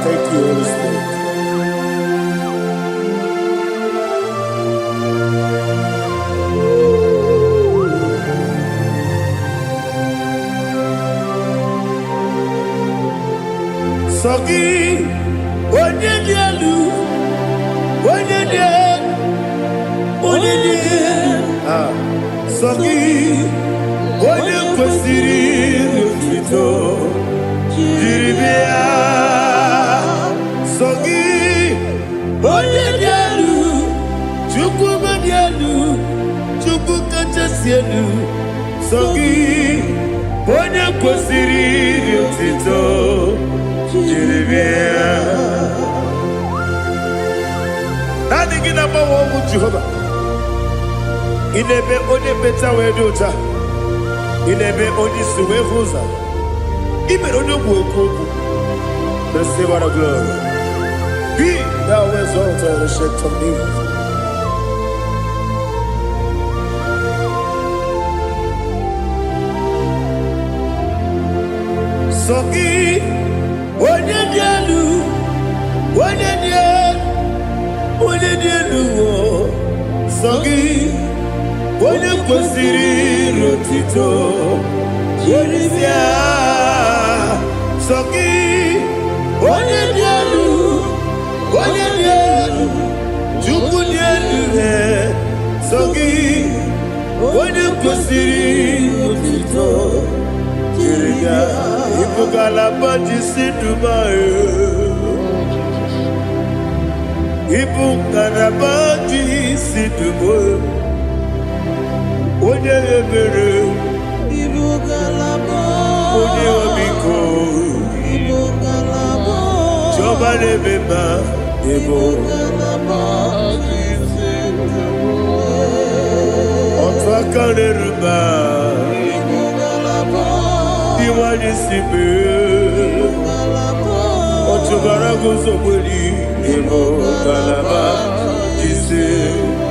Thank you, Holy Spirit. Sogi, Onyedika, Sogi, Onyedika, Jiribia, Sogi, Onyedika, Chukubadialu, Chukukachasialu, Sogi, Onyedika, Jiribia. Nothing in about one with Jehovah. In a bed only better way to ta. In a bed only suwe fuza. Even on your work, the silver of glory. Be thou exalted and shake of me. Sogi, Onyedika, Sogi, Onyedika, Jiribia, Sogi, Onyedika, Chukudialu, Sogi, Onyedika, Jiribia, Ipukalabadi Dubai. Ipukalabadi Dubai. Onyedika, Onyedika, Jobale Beba, Otwakalerba, Diwani Sibe, Otubarago Zoboli, Ipukalaba,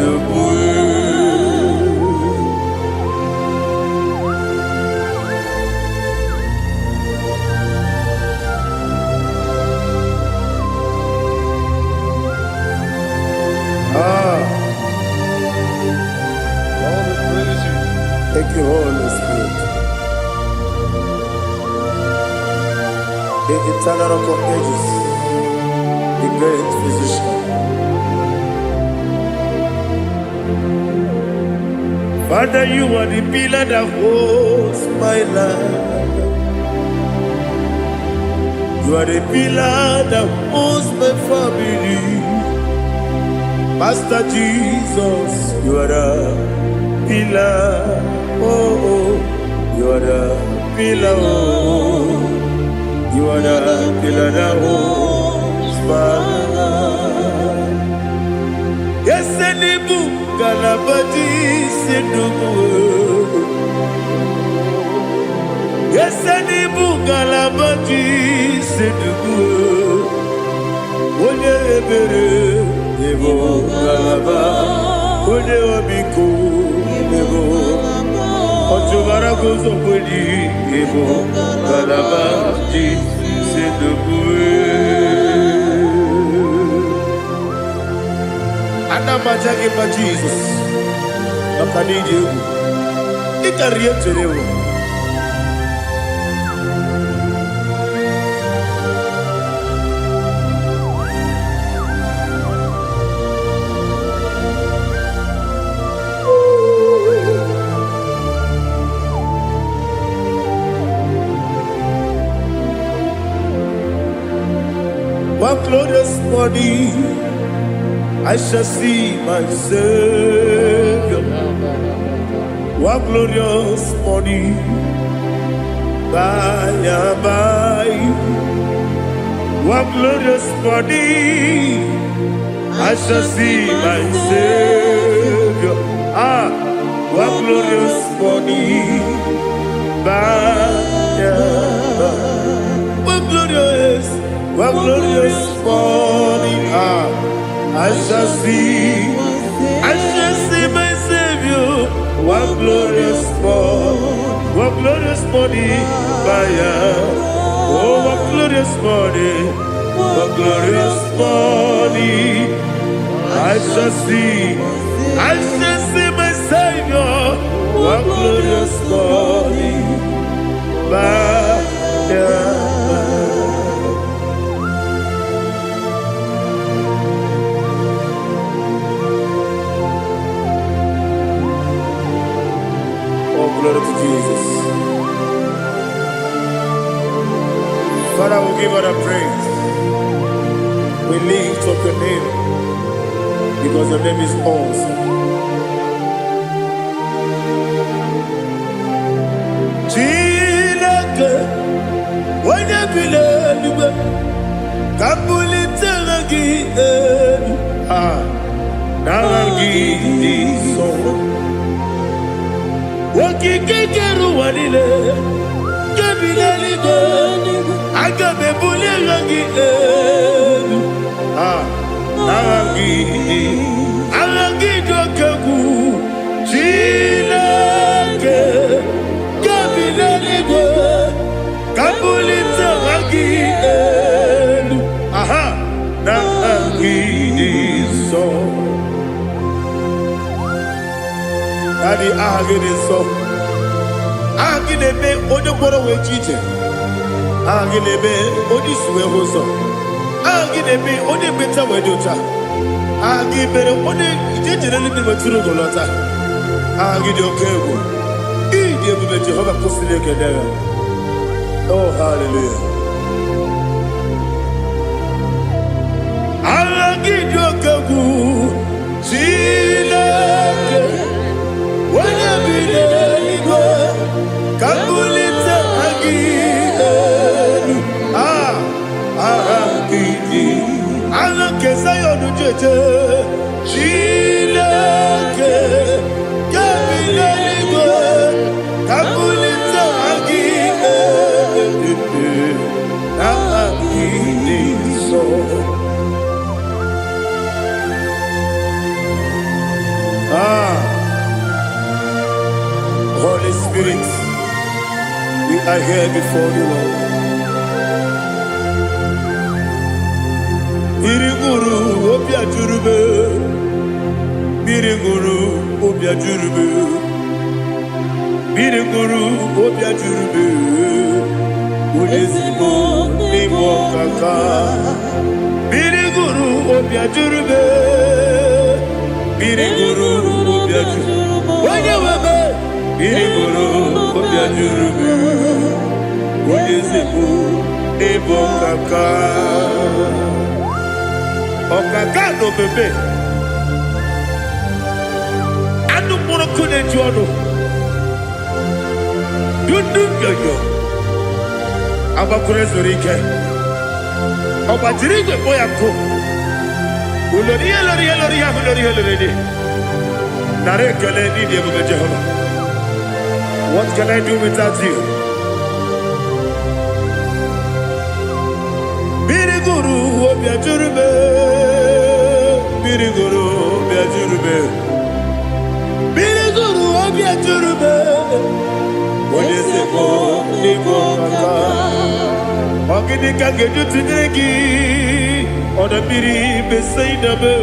Dubai. Thank you, Holy Spirit. The eternal rock of ages, the great physician. Father, you are the pillar that holds my life. You are the pillar that holds my family. Master Jesus, you are the pillar. Oh, you are the pillar. Oh, you are the pillar that holds my life. Yes, any book, Galabadi, Sidubu. Yes, any book, Galabadi, Sidubu. Onyedika, Ebo Galaba, Onyedika, Ebo. Otubarago Zoboli, Ebo Galaba, Anamajagi pa Jesus. Makaniji. Ikariye terewo. One glorious morning, I shall see my Savior. One glorious morning, by and by. One glorious morning, I shall see my Savior. One glorious morning, by and by. One glorious morning, I shall see my Savior. one glorious morning, oh, one glorious morning, one glorious morning. I shall see my Savior, one glorious morning, Oh, glory to Jesus. Father, we give all the praise. We lift up your name because your name is awesome. Chilake, when you believe, Kabulitagi, Naragi, so. Wakikeru walile, Kabilaligo, Agabe Bulirangi, Aragi Dokagu, Chilake, Kabilaligo, Kabulita Ragi, Naragi, so. Daddy, agide so. Agide be odokoro we chiche. Agide be odisuwe hoso. Agide be ode beta we dota. Agide be ode ijejere ni meturu golota. Agide okego. Ide be Jehovah kosile kedera. Oh, hallelujah. Agide okego. Chilake. When you believe, Kabulita again. Kesayon Jeje, Chilake, Kabilaligo, Kabulita again. So. Holy Spirit, we are here before you, Lord. Biriguru obia jurube, Biriguru obia jurube, Biriguru obia jurube, Udesibo nibo kaka, Biriguru obia jurube, Biriguru obia jurube, Wanyawame. Biriguru obia jurube, Udesibo nibo kaka. Okaka no bebe. Anu mono kune jono. Dundu yoyo. Abakure zorike. Obajirige boyako. Uloria. Nare kele ni de bebe Jehovah. What can I do without you? Biriguru obia jurube, Biriguru obia jurube, Biriguru obia jurube. Onyedika nibo kaka, Onyedika geju tinegi, Oda biri besaidabe.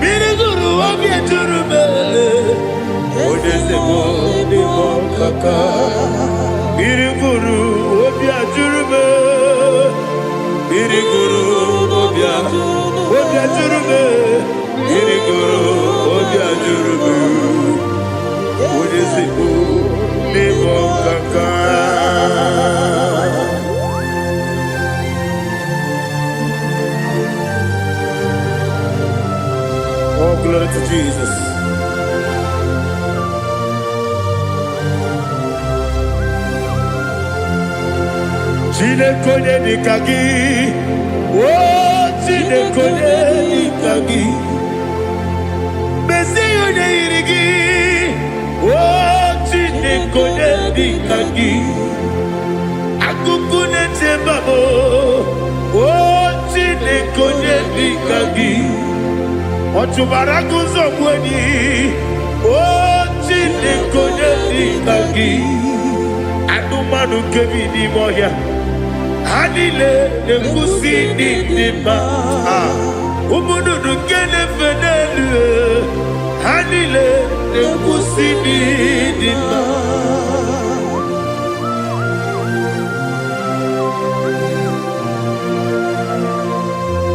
Biriguru obia jurube, Onyedika nibo kaka, Biriguru obia jurube. Biriguru obia jurube, Biriguru obia jurube, Onyedika nibo kaka. Oh, glory to Jesus. Onyedika gi, oh Onyedika gi, Besi Onyedika, oh Onyedika gi, Akukune tembabo, oh Onyedika gi, Otubaraku zokweni, oh Onyedika gi Anumanu kebi ni moya Anile nekusi ni nima Umudu nukene fenelu Anile nekusi ni nima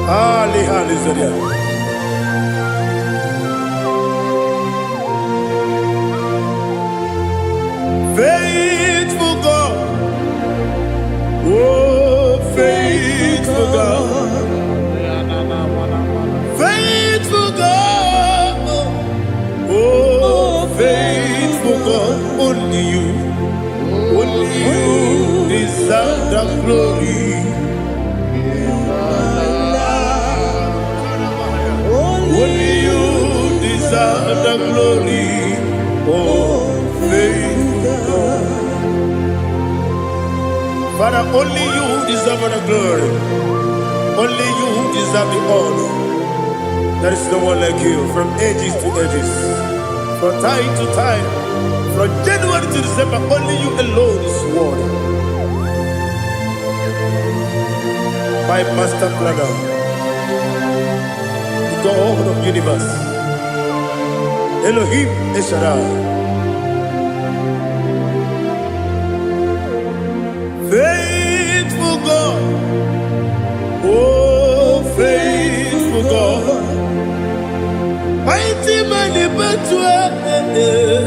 Hallelujah. Faithful God, oh faithful God, faithful God, oh faithful God, only you deserve the glory. Only you deserve the glory, oh faithful God. Father, only you deserve the glory. Only you deserve the honor. There is no one like you from ages to ages, from time to time, from January to December. Only you alone is worthy. My master planner, God of universe, Elohim Eshadai, faithful God, oh faithful God, mighty man in battle,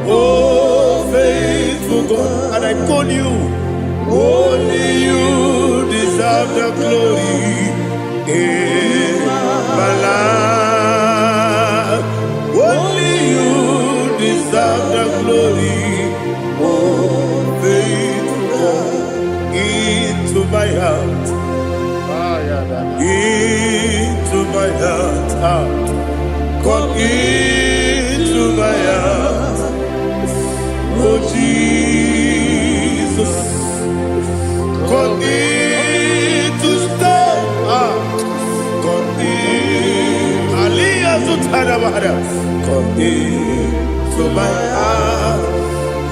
oh faithful God, and I call you, only you deserve the glory. My life, only you deserve the glory. Oh, faithful God, into my heart, into my heart, come into my heart. Oh Jesus, come in to stay. Come into my heart,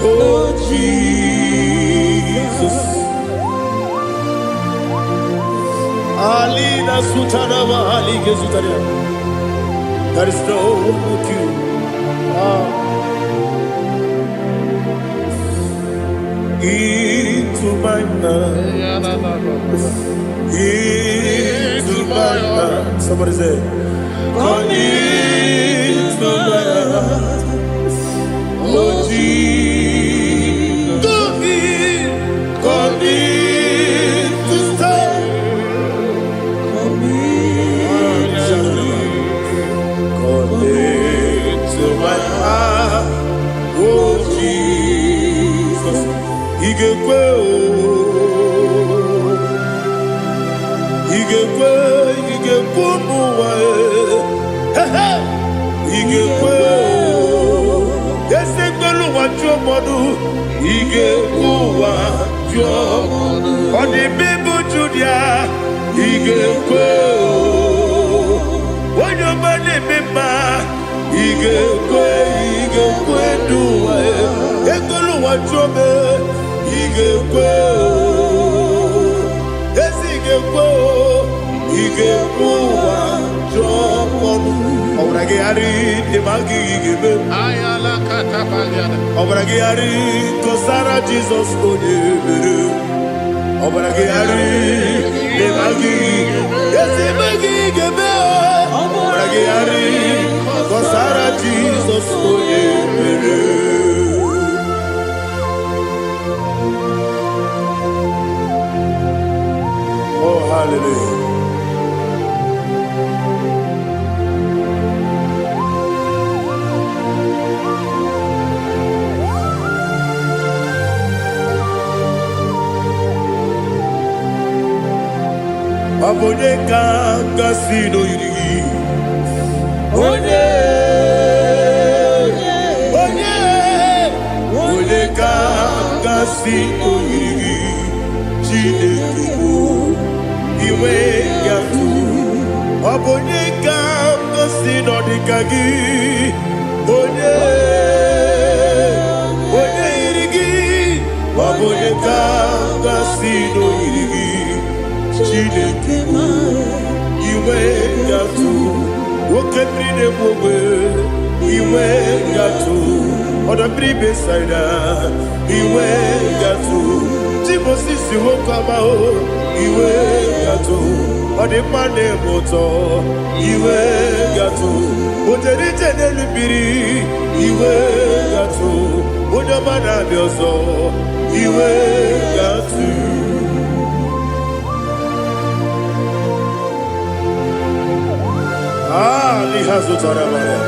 oh Jesus. Alina Sutanaba Alige Sutaria. There is no one like you. Into my heart, into my heart. Somebody say, come into my heart, oh Jesus. Come in to stay. Come into my heart, oh Jesus. Igekwe, igekwe muwa. Igekwe, esegbelu wa jomodu. Igekwe wa jomodu. Oni bibu Judia. Igekwe, wanyomane mema. Igekwe duwa. Egbelu wa jome. Igekwe, esigekwe, igekwe wa jomodu. Obragi ari demagi igebe. Ayala katapaliana. Obragi ari kosara Jesus onyebere. Obragi ari demagi esimagi igebe. Obragi ari kosara Jesus onyebere. Oh hallelujah. Onyedika kasino yiri. Onyedika kasino yiri. Chineke iwe yatu. Onyedika kasino dikagi. no irigi Chineke iwe gatu woke bride bobe iwe gatu oda bribe saida iwe gatu Timosisi wokama o iwe gatu odi mane moto iwe gatu oderite nelubiri iwe gatu oda mana bioso iwe gatu lihazo tarabara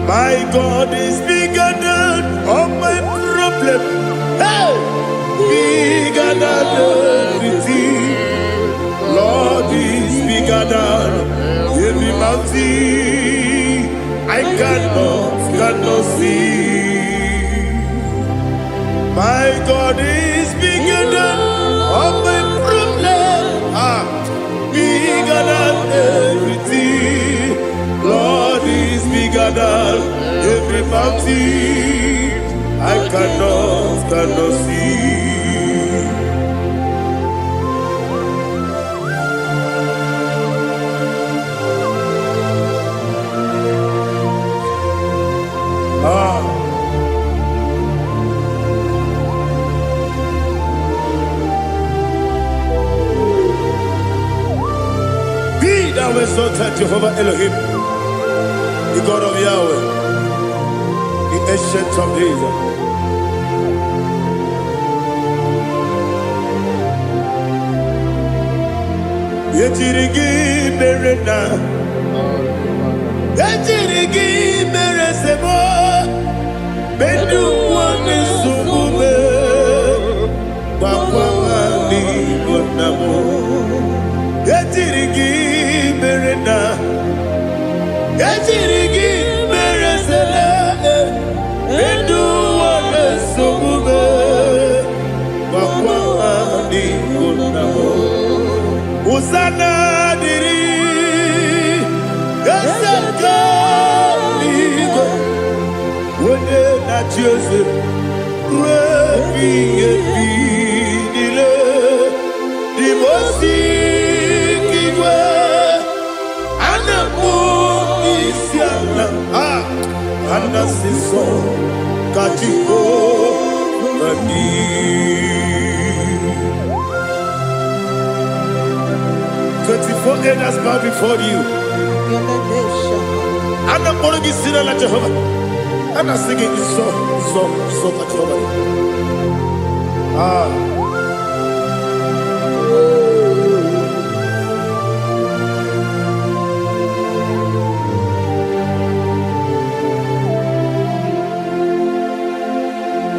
My God is bigger than all my problem. Hey! Bigger than everything. Lord is bigger than every mountain. I cannot see. My God is bigger than all my problem. Bigger than everything. Lord is bigger than every mountain. I cannot see. Be thou exalted, Jehovah Elohim, the God of Yahweh, the ancient of days. Yetirigi merena, yetirigi meresemo, bedu wane sumube, papa mani bonamo. Yetirigi merena, yetirigi meresele, bedu wane sumube, papa mani bonamo. Usana diri, esaka ligo, wone na Joseph, rebi dile, di mosi kiwe, anamu isiana, anasiso katiko bani. 24 elders bow before you. And I'm going to be singing like Jehovah. And I'm singing this song like Jehovah.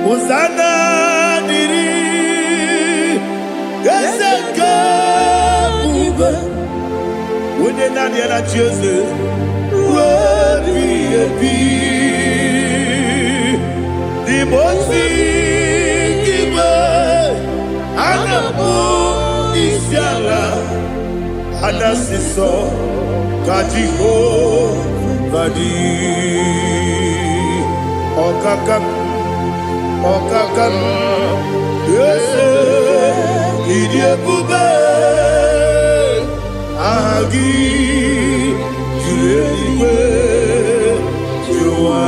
Hosanna diri, Eseka. When you're not here at Joseph, the most giver, and the moon is yala, and the siso, Kajiho, Vadi, Okakam, yes, Idiabube. Agi jueliwe jua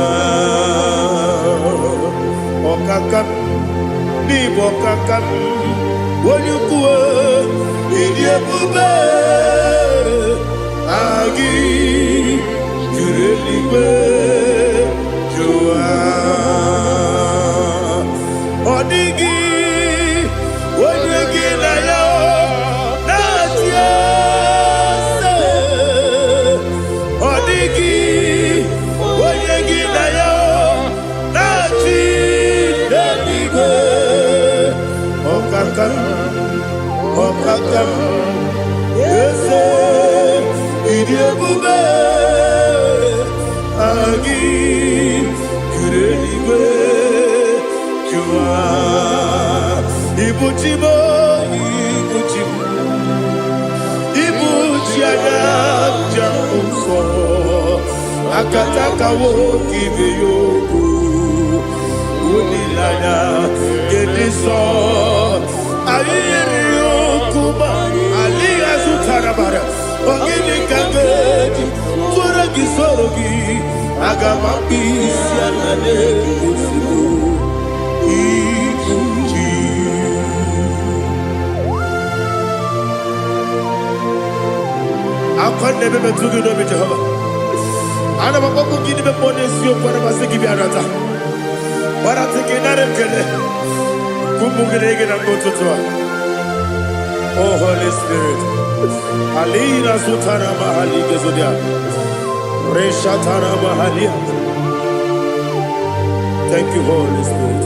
okakam ni bokakam wonyukue idiebube agi jueliwe jua odigi wonyegi na yo natia Okakam, yes, idiabube, agi. Kataka wo kibe yoku Unilada Gediso Ayiri yoku ba Aliya Zutarabara Onyedika gedi Fura gisorogi Agama bisi anane kusibu Ikuji Akonde bebe tugi no bi Jehova Ana bako gidi be ponesio kwa basiki bi arata Bara tiki nare kele Kumugirege na ngototwa Oh Holy Spirit Alina sutara mahali gezodia Resha tara mahali. Thank you Holy Spirit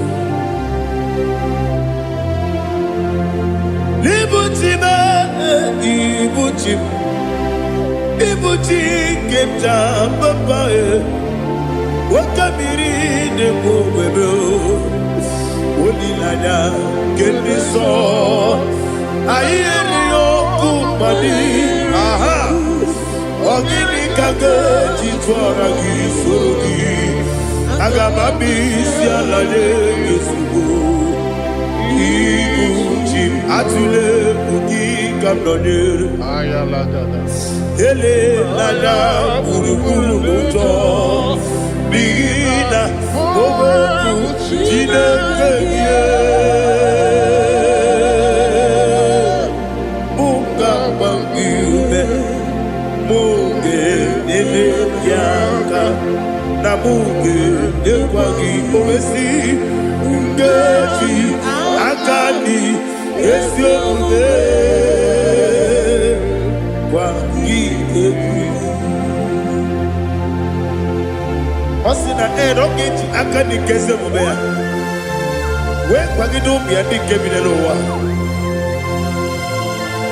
Libutime Ibutim Ibuti kemta papae Wakamiri de mwebe Unilada kendiso Ayeri yokumani Aha Onyedika jitwara gisurugi Agamabisi alade gesugu Ikuchi atule ugi kamnonir Ayalagada. Ele lada burukuru muto Bigina ogoku jinekeye Munga bangiume Munge nene yaka Na munge nekwagi omesi Ngeji akani esiomune Osina rogeji akani kese mubea We kwagido miandi kebinelo wa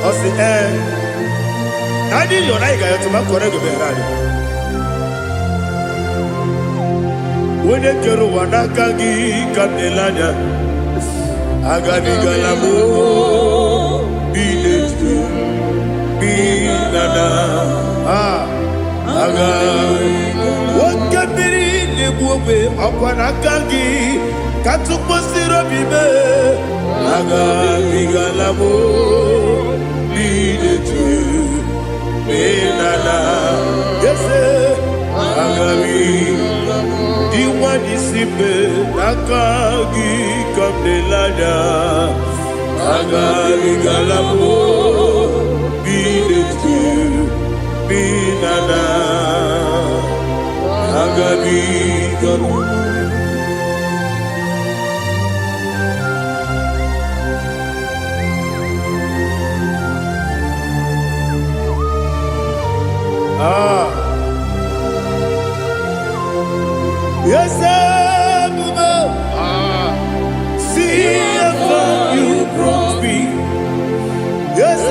Osi Nadi yona iga yotuma korego behari Wene kero wanakagi kanelanya Agani galamo Binetu Binana Agani Wakabiri nebuwe Akwanakagi Katuposiro bibe Agani galamo Binetu Binana Yese Agami Diwani sipe Nakagi Kamdelada Agami galamo Binetu Binana Agami galamo Yes, see how far you brought me. Yes,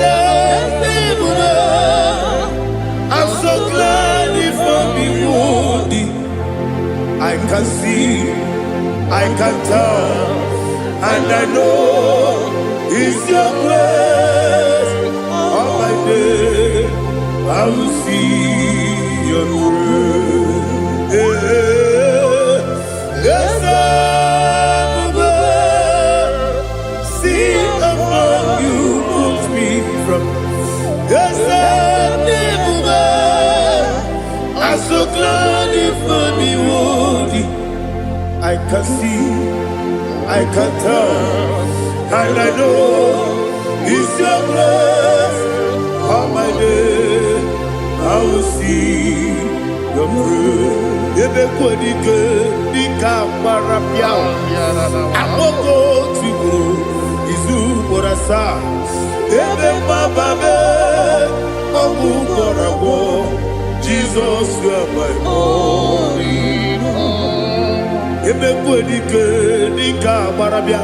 I'm so glad if I'm wounded. I can see, I can tell, and I know it's your grace. On my day, I will see your grace. Yes, see among you put me from. Yes, I'm so glad if me woody. I can see, I can tell, and I know it's your grace. On my day, I will see your grace. Ebe kodike dika marapia Amoko tigo izu borasa Ebe mababe Obu korabo Jesus you are my only home Ebe kodike dika marapia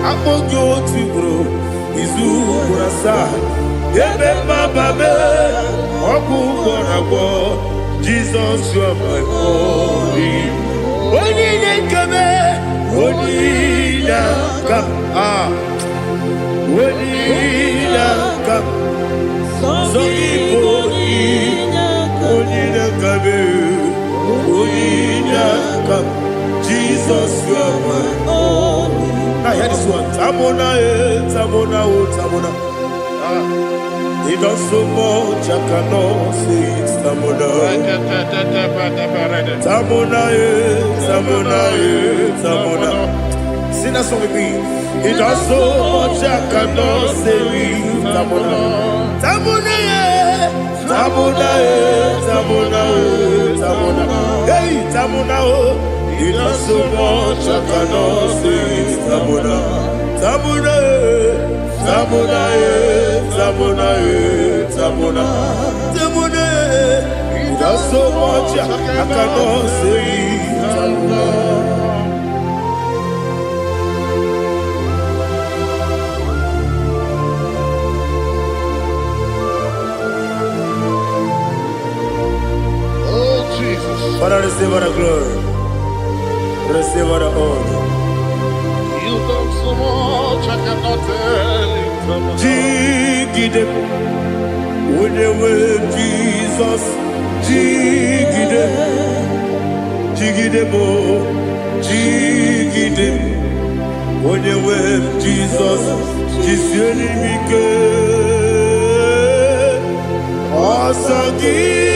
Amoko tigo izu borasa Ebe mababe Obu korabo Jesus, you are my only. Onyedika, Onyedika, Onyedika. So Onyedika, Now hear this one. Tamona, Tamona, Tamona. He does so much, I cannot say it's Tamona. Tamona, Tamona, Tamona. Sing that song with me. He does so much, I cannot say it's Tamona. Tamona, Tamona, Tamona, Tamona. Hey, Tamona, he does so much, I cannot say it's Tamona. Tamona, Tamona, Tamona, Tamona, Tamona. He does so much, I cannot say it's Tamona. Father, receive all the glory. Receive all the honor. You done so much, I cannot tell it. Jigide, when you were Jesus, Jigide, Jigide mo, Jigide, when you were Jesus, Jiseni mike, Asagi.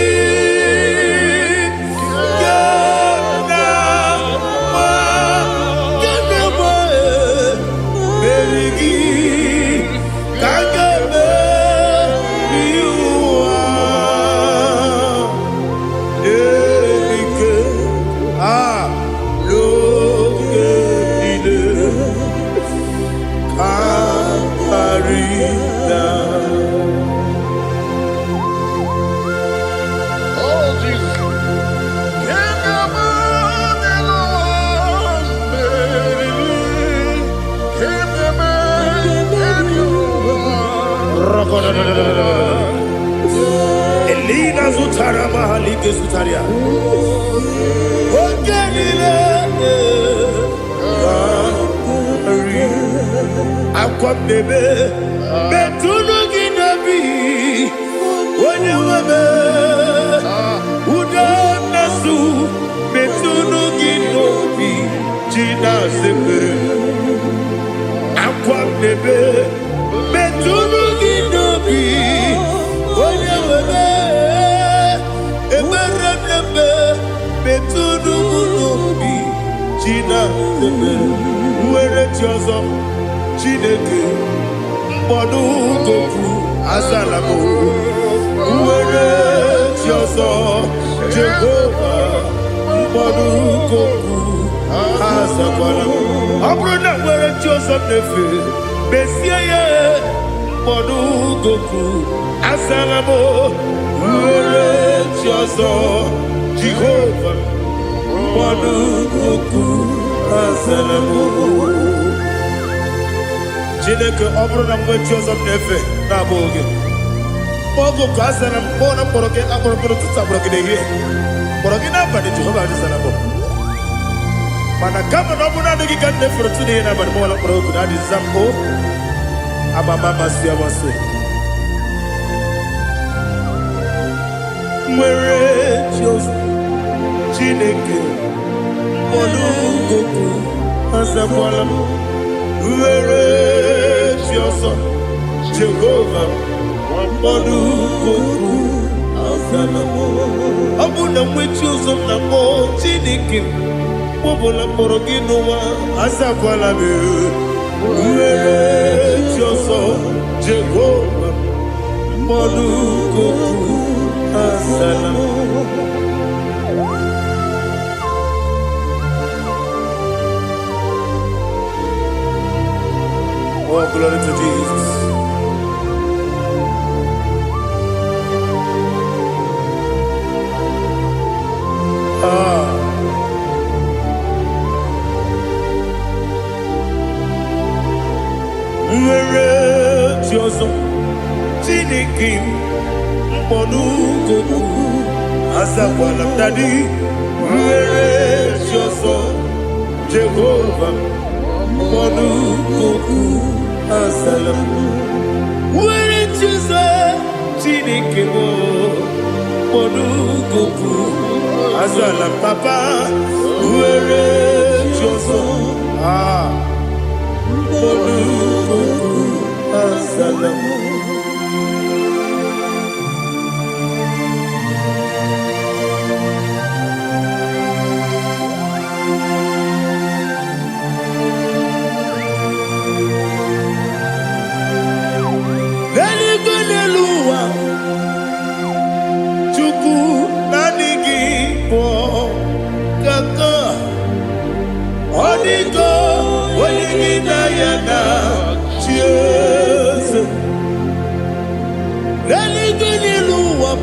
Elina Zutara Mahalike Zutaria. Ogenile Aqua Bebe Betunu Ginabi Wanyawame Uda Nasu Betunu Ginobi Gina Zepe Aqua Bebe Betunu Ginobi Wanyawame Eberebe Betunu Ginobi Gina Zepe Uere Tiozo Chineke Mbonu Goku Azalamo Uere Tiozo Jehovah Mbonu Goku Azalamo Abrona Uere Tiozo Nefe Besiye Mbonu Goku Azalamo Uere Tiozo Jehovah Mbonu Goku Azalamo Chineke ọbụrụ na mgbe chi ọzọ na-efe na-abụ oge ogo ka a sara mkpọ na mkpọrọ gị akpọrọkpọrọ tụtụ akpọrọ gị n'ehihie mkpọrọ gị n'abalị Jehova adịzara bụ mana kama na ọ bụrụ na adịghị ka nne fere tụ n'ihe n'abalị mọla mkpọrọ ogu na adịza mpụ amama amasị amasị nwere chi ọzọ Chineke mkpọrọ ogu azakwala m Uere Chioso Jehovah Mbonu Goku Azalamo Abuna mwe Chioso na mo Chineke Mwobola mboro ginuwa Azakwala me Uere Chioso Jehovah Mbonu Goku Azalamo Oh, glory to Jesus. Nwere Chioso Chineke Mbonu Goku Azakwala Dadi Nwere Chioso Jehovah Mbonu Goku Azalamo Nwere Chioso Chineke Mbonu Goku Azalam Papa Nwere Chioso Onigo, Onigina yana, Jesus. Religini luwa,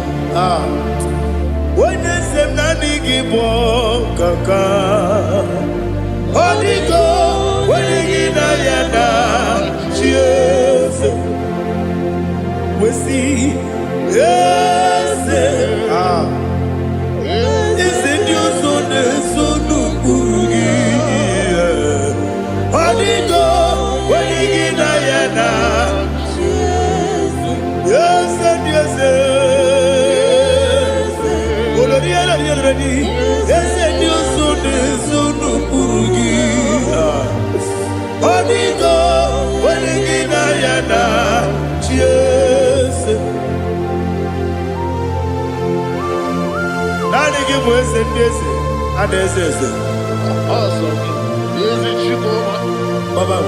when they say IGBO kaka. Onigo, Onigina yana, Jesus. We see, yes, is it your son, son of Burugi? Onigo, Onigina yana, yes, yes, yes, your son, son of Burugi. Onigo, Onigina yana, yes. Nani give us a yes, and yes, yes. Awesome. Is it Chico? Baba,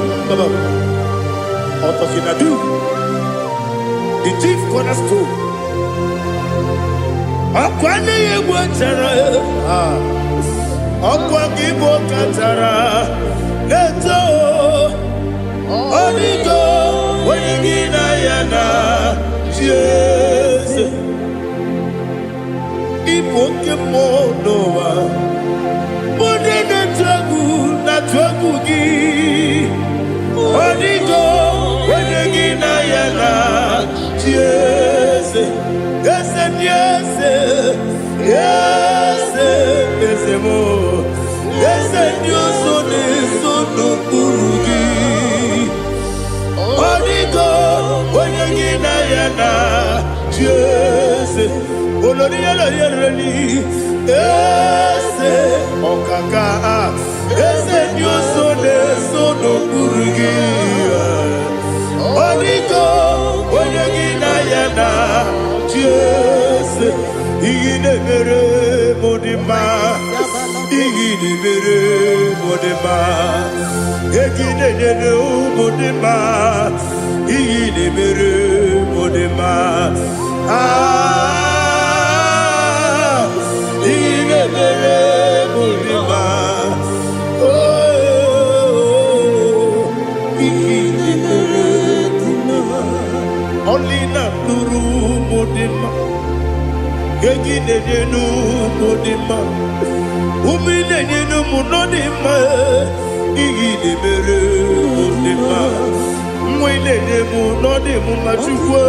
Otokinadu, the chief cornerstone. Akwane yegwachara, Akwagibo katara, Leto, Onigo, Onigina yana, Jesus. Ipokemonoa, Modena tragu, na tragu gi. Onigo, Onigina yana, Jesus. Yes, yes, yes, yes, more. Yes, you son is son of Burugi. Onigo, Onigina yana, Jesus. Oloria la yereli, ese okaka, ese Dios sono Burugi. Onigo, Onigina yana, Jesus. Igine mere modima, igine mere modima, igine nene modima, igine mere modima. Only na nuru modima, yegine nenu modima, umine nenu munodima, igine mere modima, mwine nemu nodimu machukwa,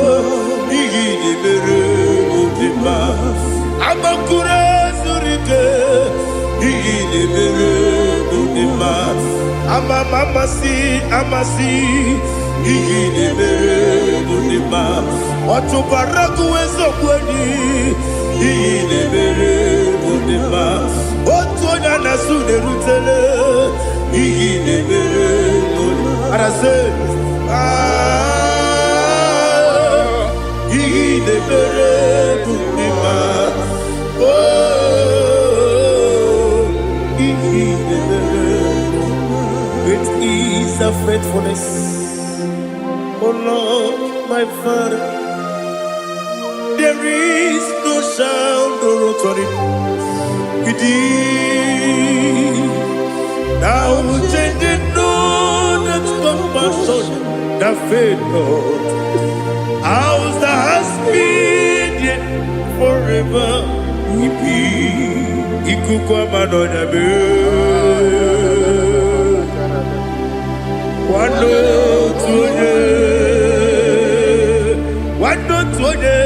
igine mere modima, amakure surike, igine mere modima, amasi, igine mere modima, otubaraku wezo kweni, igine mere modima, otonya nasune rutele, igine mere modima, arase, igine mere modima, igine mere modima, great is the faithfulness. Oh Lord, my Father, there is no sound or authority within. Now changing know that compassion, that faith, Lord. How's the has been yet forever we be. Ikukwa manonya be. Wano tuye. Wano tuye.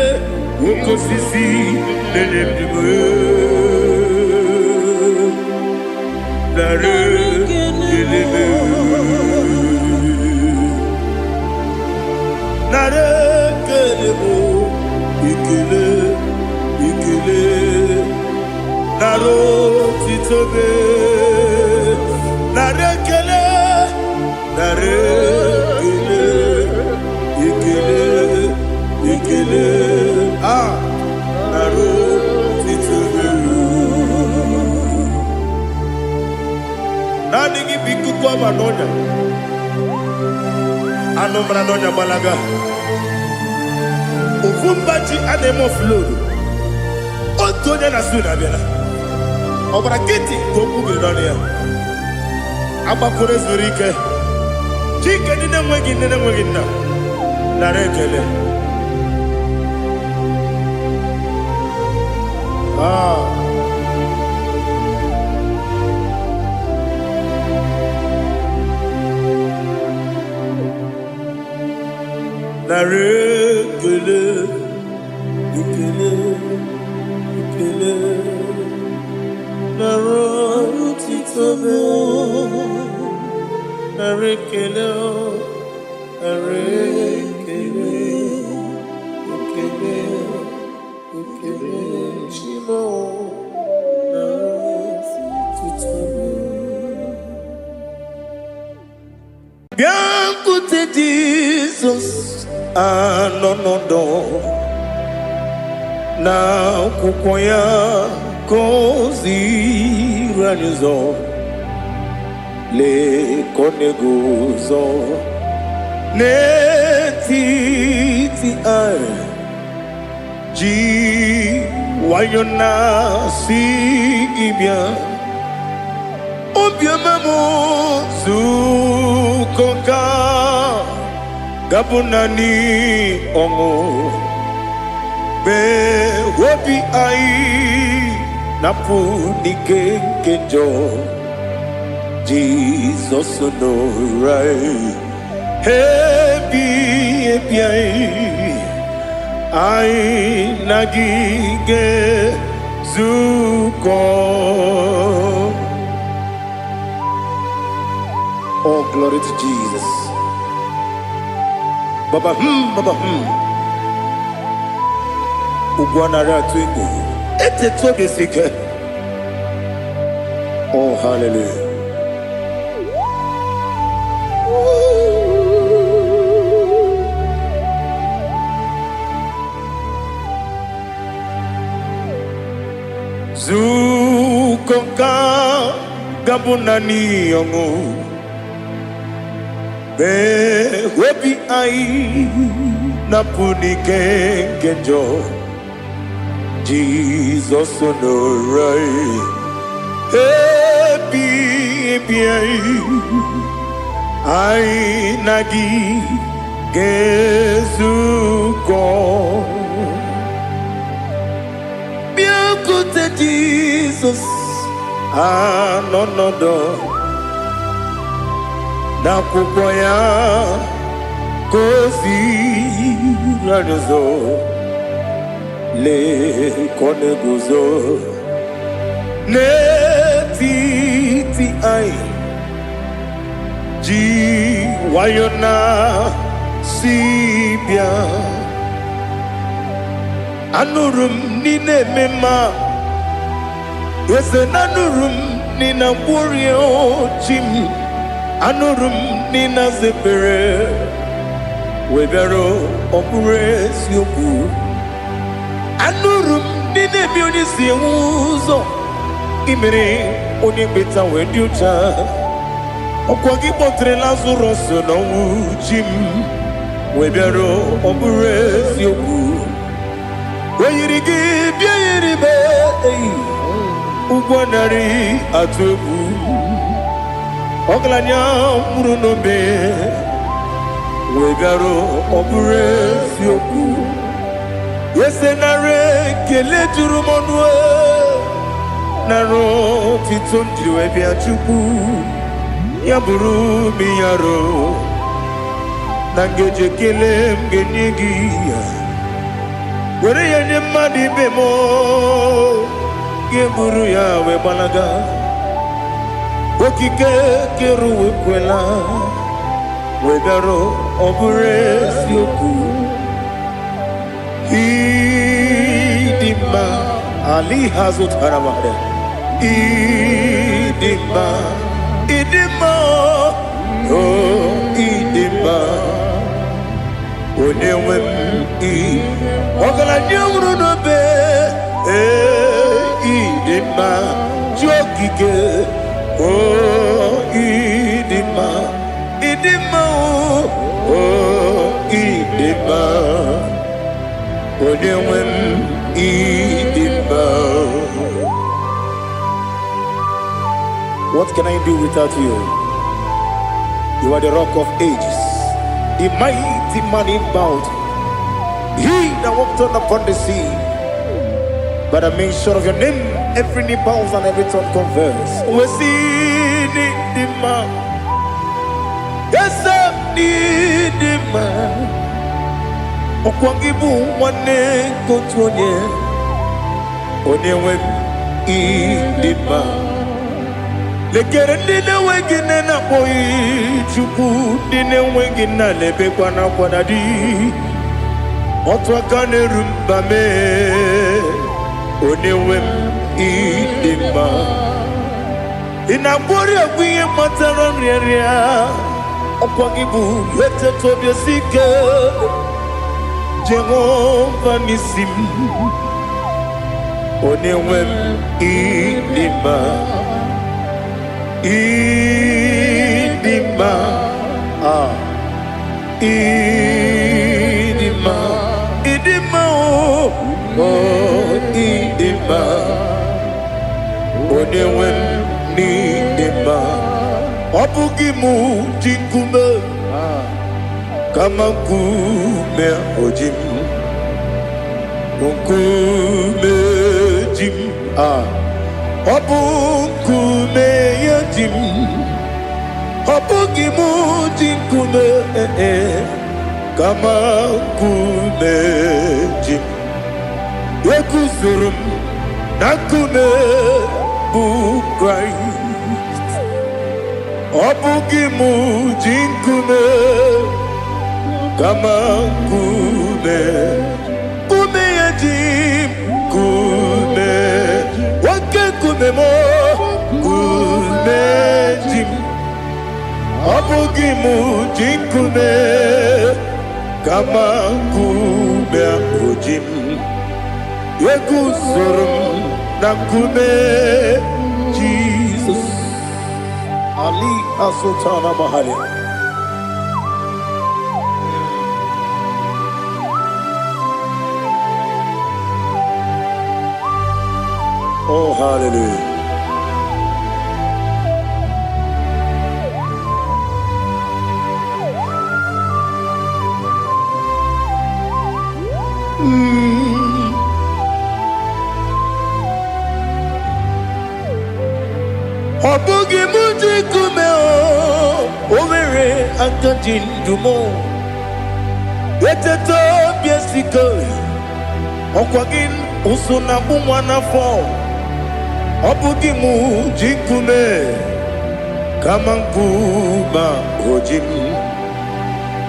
Woko sisi nenem diwe. Nare kelebe. Nare kelebo. Ikele. Naro titobe. Nare kele. Nare kele. Ikele. Naro titobe. Nani biku kwa manonya. Anomra nonya balaga. Ufumbaji anemo flodo. Otonya na suna bela. Obra kiti goku bedonia. Agbakore zuru ike. Chike dị na-enweghị nne na-enweghị nna. Nara ekele. Nara ekele. Ekele. Ekele. Nara otito mo. Nara ekele. Nara ekele. Ekele. Ekele. Chimo. Nara otito mo. Biancote Jesus. Anonodo. Na kukoya kozi ranizo le koneguzo ne titi ai ji wayona si ibia obiamamu zukoka gabunani ongo be wobi ai napu nike kenjo Jesus no right happy ai nagige zuko. Oh, glory to Jesus. Baba Baba Ugwanara twingu. Ete tobi sike. Oh, hallelujah. Zukonka gabunani yongu. Be webi ai napuni kenjo. Jesus no right happy ai nagi gezuko biakute Jesus anonodo na kukoya kozi ranizo le koneguzo ne titi ai ji wayona sibia anurum nine mema yese nanurum nina burio chim anurum nina zepere webero opure sioku anurum nine mioni siuzo imere oni beta wediucha okwagi potre Lazarus no jim webero opure sioku weyirigi biayiribe ugwanari atubu oglanya murunobe webero opure sioku yesenare kele turumonwe naro titondi webia chuku yaburu miyaro nangeje kele mgenigi were yenye madi bemo geburu ya webalaga okike keru wekwela webero obure sioku idima ali hazut haramade idima oh idima onewem ogala nyamru no be idima jokike oh idima oh idima onewem idima. What can I do without you? You are the rock of ages, the mighty man in battle. He that walked on upon the sea. By the mention of your name, every knee bows and every tongue converse. We see the man. Yes, I need the man. Okwangibu wane kotonye. Onyewe the man. Lekere ndine wengine na boyi chuku ndine wengine lebe kwa na kwanadi. Otwa kane rumba me. Onewem idima inabori agwiye matara nriaria okwagibu yete tobye sike Jehova nisim Onewem idima idima idima idima idima Onewem idima Obugimu jinkume Kama kume ojim Unkume jim Obukume yajim Obugimu jinkume Kama kume jim Yekuzurum nakume bu Christ Obugimu jinkume Kama kume Kume yajim Kume Wake kume mo Kume jim Obugimu jinkume Kama kume ojim Yekuzurum nakume Jesus Ali Asultana Mahali. Oh, hallelujah. Obugi muji kumeo Omere antajin dumo Yeteto biesiko Okwagin usuna bumwana fo Obugi muji kume Kamankuma ojim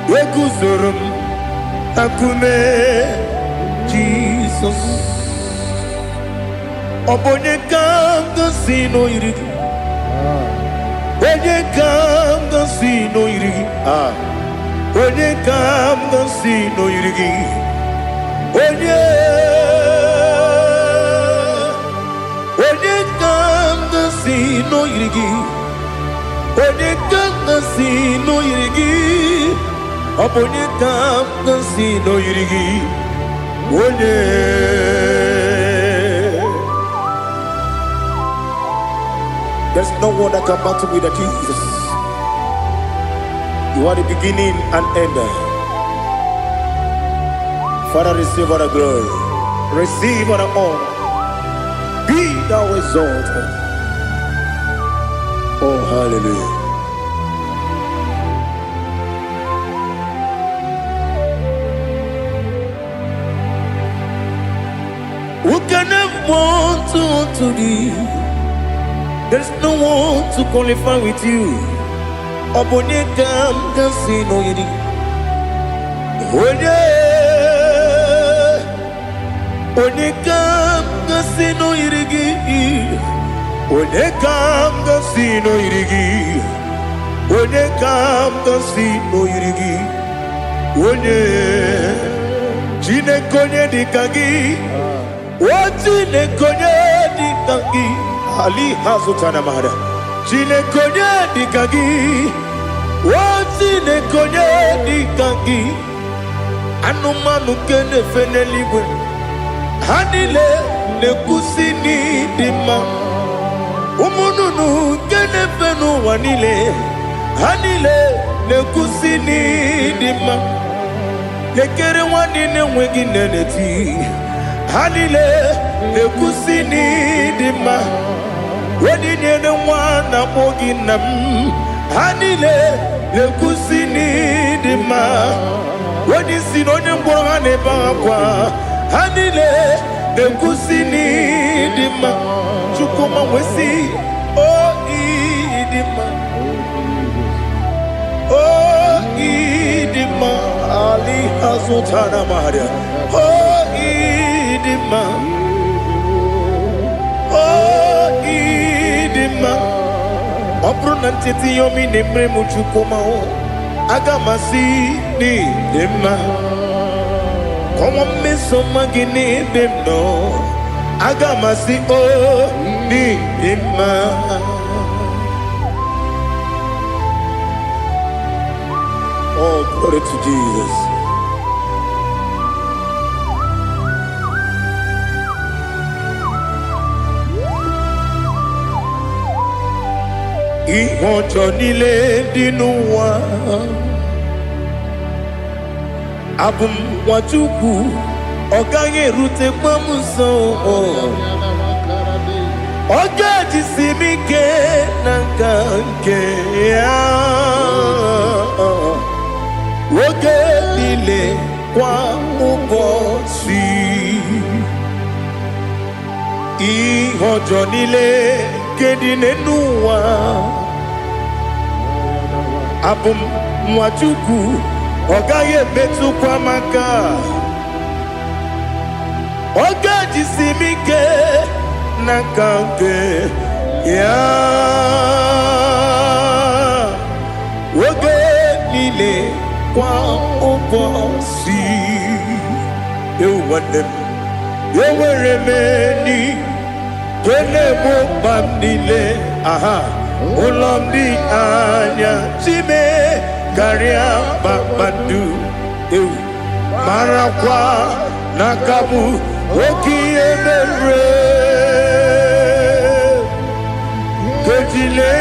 Yekuzurum akume Jesus Obonye kanga sino irigi Onye kam dan si no irigi Onye kam dan si no irigi Onye kam dan si no irigi Onye kam dan si no irigi Onye kam dan si no irigi Onye There's no one that can battle with Jesus. You are the beginning and end. Father, receive all the glory. Receive all the honor. Be thou exalted. Oh, hallelujah. Who can have one to thee? There's no one to qualify with you. Onyedika no yidi. Onyedika no yidi. Onyedika no yidi. Onyedika no yidi. Onyedika Ali Hazutana Mahada. Chile konye dikagi. Chile konye dikagi. Anumanu kene feneliwe. Hanile ne kusini dima. Umununu kene fenu wanile. Hanile nekusini dima nekere wani nenwegi neneti Hanile nekusini dima wadi nene wana mogi nam Hanile nekusini dima wadi sinone mborane bakwa Hanile nekusini dima chukuma wesi oh idima oh idima Ali Azutana Maria oh idima oh idima Obrunantiti yomi nemre muchukuma agamasi ni dima Como me soma gini demno agamasi oh ni dima Oh, glory to Jesus. Ihojo nile dinuwa Abum wajuku Oganye rute kwa muso Oga jisimike nankanke Woge nile kwa ubosi Ihojo nile kedine nuwa Abum mwachuku Ogaye betu kwa maka Oga jisimike nakanke ya Woge nile kwa ubosi Ewanem Eweremeni Twele bandile aha Ulomdi anya Chime Garia babadu Eu Marakwa Nakabu Oki emere Kejile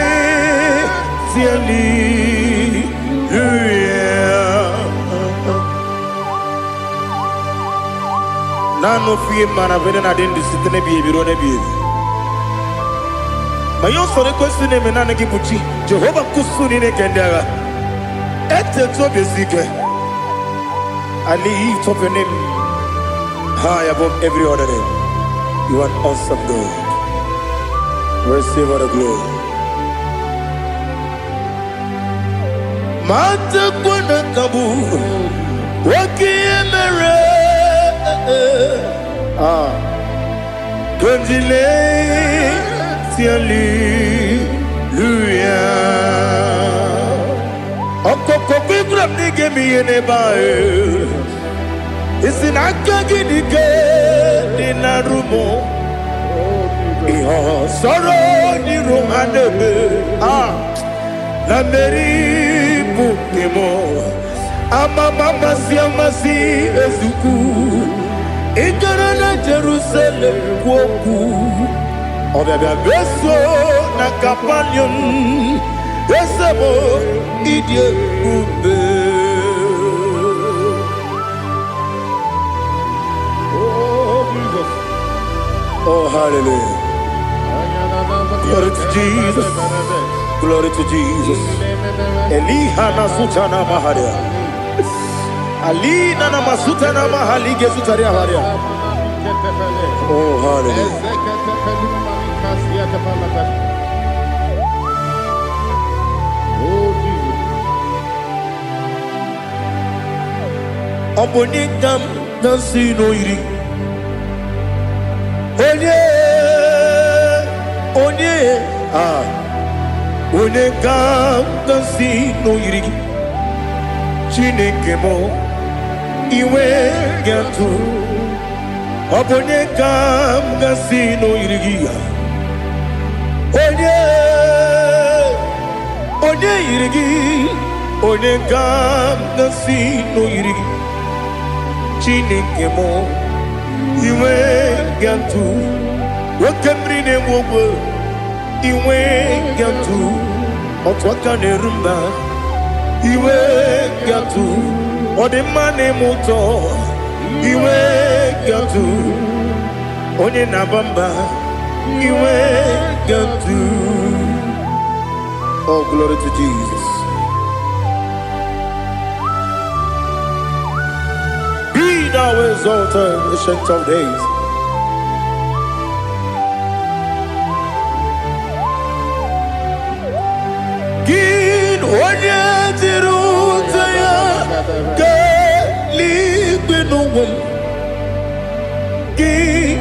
Tiali Nano fiye mana vene na dendi sitene biye birone biye. Mayon sore kusune menane kibuchi. Jehova kusuni ne kendaga. Ete to besike. I lift up your name high above every other name. You are awesome God. Receive all the glory. Mata kuna kabu. Waki emere. Konjile tiali luya Okoko kikram nige miyene bae Isinaka gidike dinarumo Iho soro ni romanebe La meri bukemo Ama mama siamasi ezuku Ikarana Jerusalem kwoku Obebe beso na kapanion Esebo idye ube Oh Jesus Oh hallelujah Glory to Jesus Glory to Jesus Elihana sutana maharia Ali nana masuta na mahali gesutaria haria. Oh hallelujah. Oh Jesus. Obonikam dansino iri. Onye Onekam dansino iri. Chineke mo Iwe gatu Obonye kam gasino irigia Onye irigi Onye kam gasino irigi Chineke mo Iwe gatu Wakemrine wogo Iwe gatu Otwaka nerumba iwe gatu odimane muto iwe gatu onye nabamba iwe gatu. Oh, glory to Jesus. Be thou exalted, ancient of days. Gin onye tirutaya ke ligbinum. Gin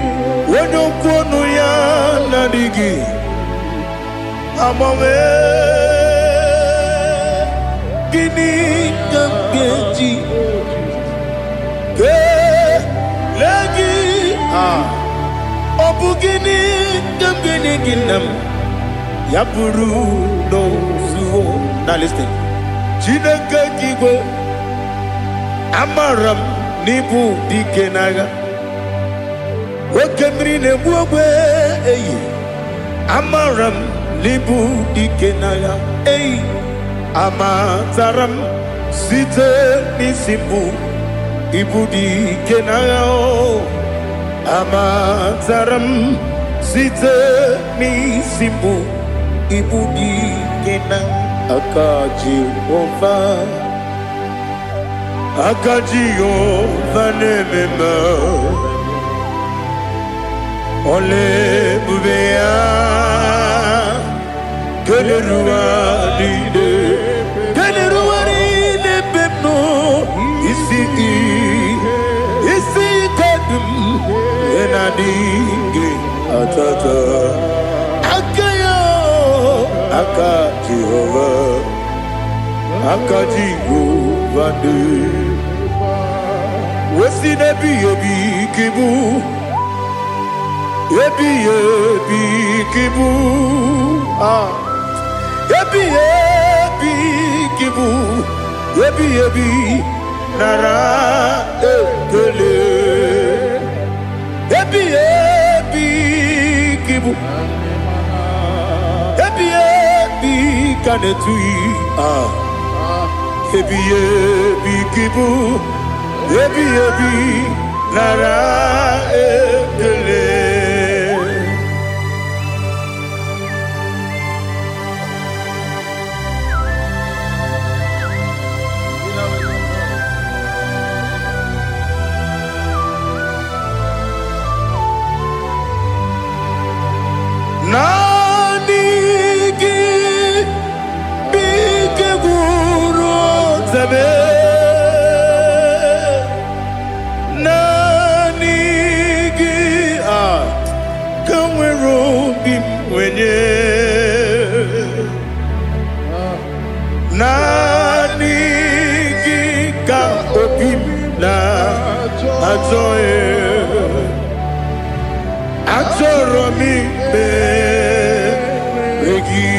onye kwonu ya nadigi amame gini kamgeji ke lagi obu gini kamgini ginam yapuru no suho. Now listen. Chineke kigwe amaram nibu dikenaga wakemri ne buogwe eyi amaram nibu dikenaga eyi amataram site nisimbu ibu dikenaga o amataram site nisimbu ibu dikenaga. Akajihova nemema ole bubea keleruari bebno isi kadum enadinge atata Akajihova de Wesi nebi yebi kibu Yebi kibu Yebi kibu Yebi nara ekele Yebi kibu Kanetui Ebi kibu Ebi nara ekele. Nanigi kamwero bimwenye nanigi ka obim na atoye mi be regi.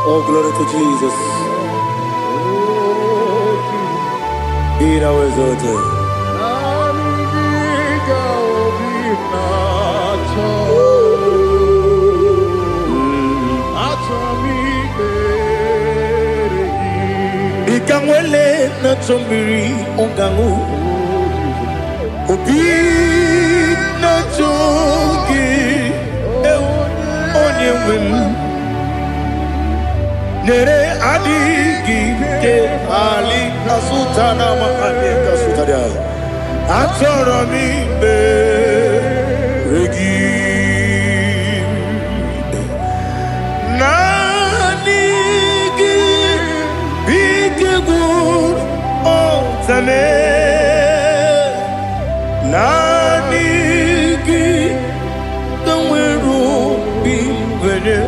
Oh, glory to Jesus. Be thou exalted. Ikangwele na chombiri ongangu Obi na chogi onye wim Nere adigi ke ali asutana mahane kasutaria atoro mi be regi nanigi bige gur otame nanigi kamweru bimwene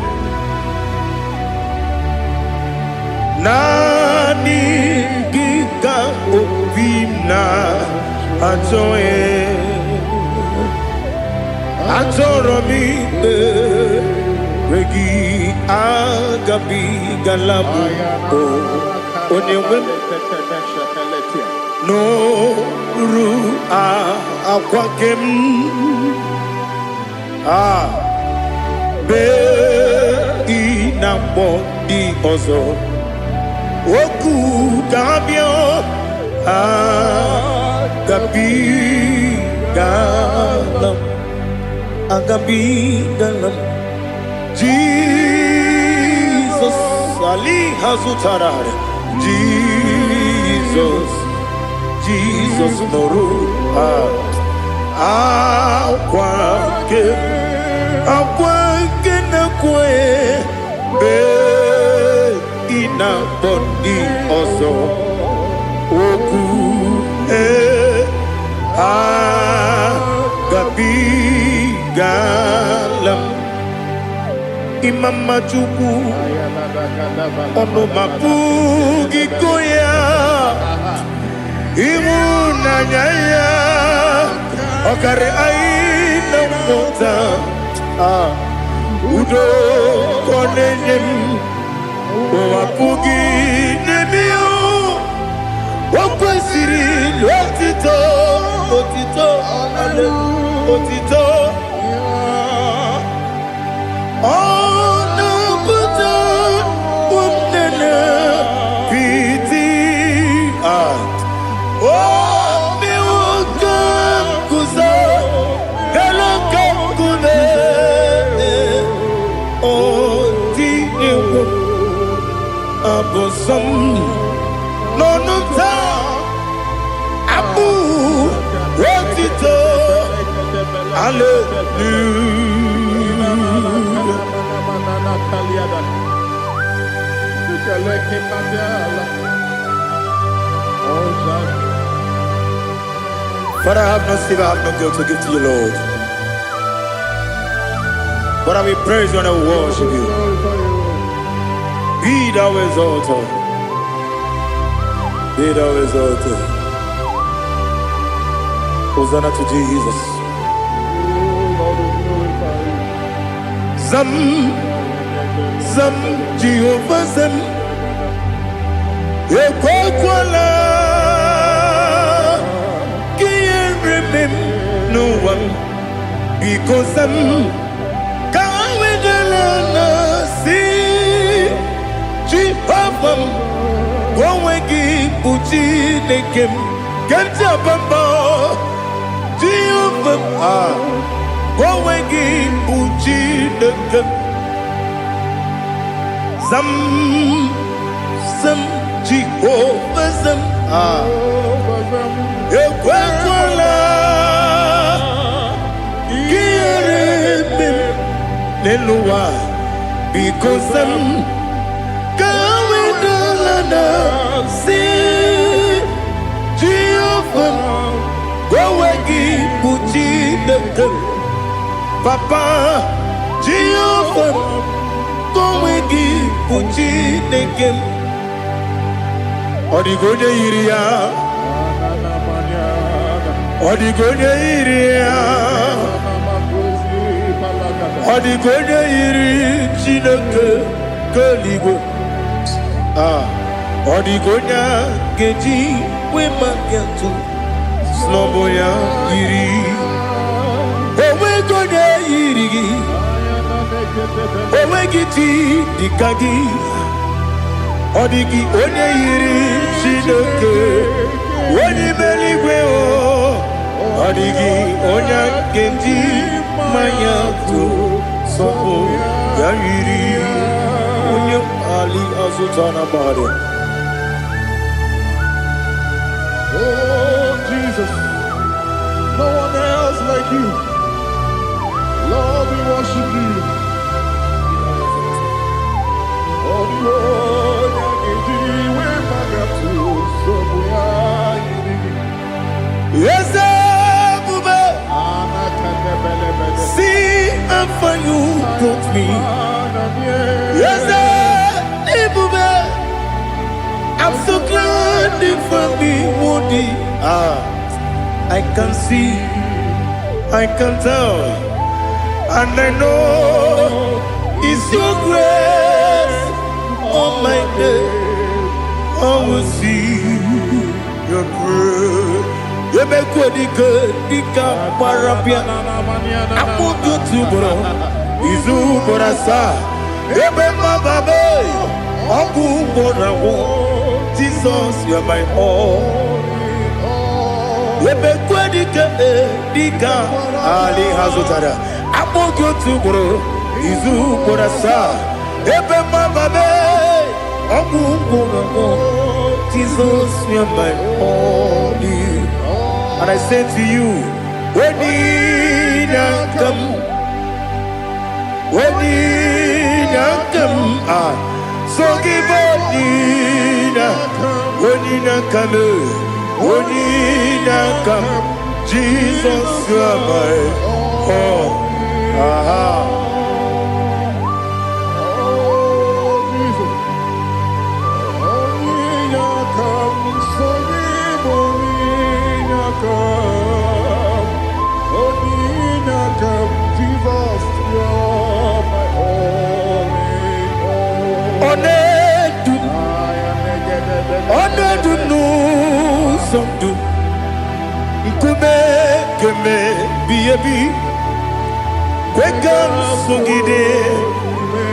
Nani giga obimna atoye atoro mi Regi agabi galabu o onewem no ru akwakem be inambo di ozo oku gabio agabi galam agabi galam Jesus Ali Hazutarare Jesus Noru Akwake na kwe be ina bondi ozo oku gabi galam Imam Majuku ono mapugi koya imuna nyaya okare aina mota udo konenem mapugi nemio wakwesiri otito no ta abu wotito But I have no silver, I have no gold to give to you, Lord. But I will praise you and I will worship you. Be thou exalted. Be thou exalted. Hosanna to Jesus. Zam Jehovah Zam Ekwakwala Can't remember no one because Zam Kawedalana see Jehovah Gwawegi Buchi Nekem Kenta Bamba Jehovah Gwawegi Buchi Nekem Zam Jehovah Zam Ekwakwala Kieremem Neluwa because Zam Kawedalana See Jehovah Gwawegi Buchi Nekem Papa Jehovah Gwawegi Buchi Nekem Odigonya iria Odigonya iri Chineke Keligwe Odigonya Geji Wemaketu Sloboya iri Owegonya iri Owegiti Dikagi Odigi onye yiri Chineke onye meligwe Odigi onye genji manya to sopo ya yiri onye ali azutana bade. Oh Jesus, no one else like you. Lord, we worship you. Oh Lord, yes, see how far you brought me. Yes, I'm so glad you found me worthy. I can see, I can tell, and I know It's your grace on my day. I will see your grace. Onyedika, Dika, Parapia. Apo YouTube, Izu Borasa. Ebe Mababe. Abu Borawo. Jesus, you are my all. Onyedika, Dika, Ali Hazutara. Apo YouTube, Izu Borasa. Ebe Mababe. Abu Borawo. Jesus, you are my all. And I say to you, when you come, so give up, when you come, Jesus, you are my all.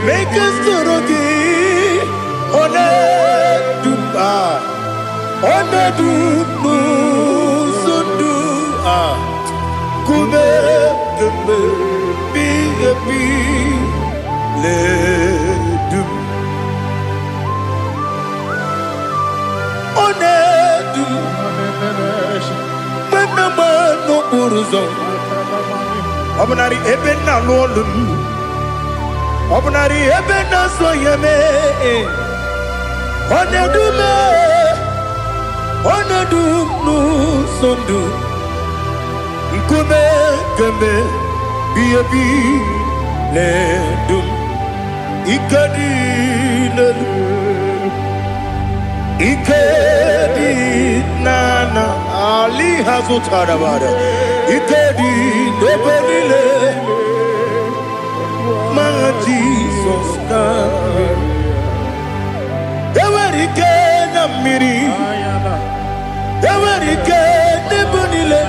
Make us Obnari ebena lolum Obnari ebena soyeme Onedu nu sondu Nkume keme Biebi ledum Ikedi nana Ali Hazutarabada Ikedi Nebelile Ma Jesus come Ewerike na miri Ewerike Nebelile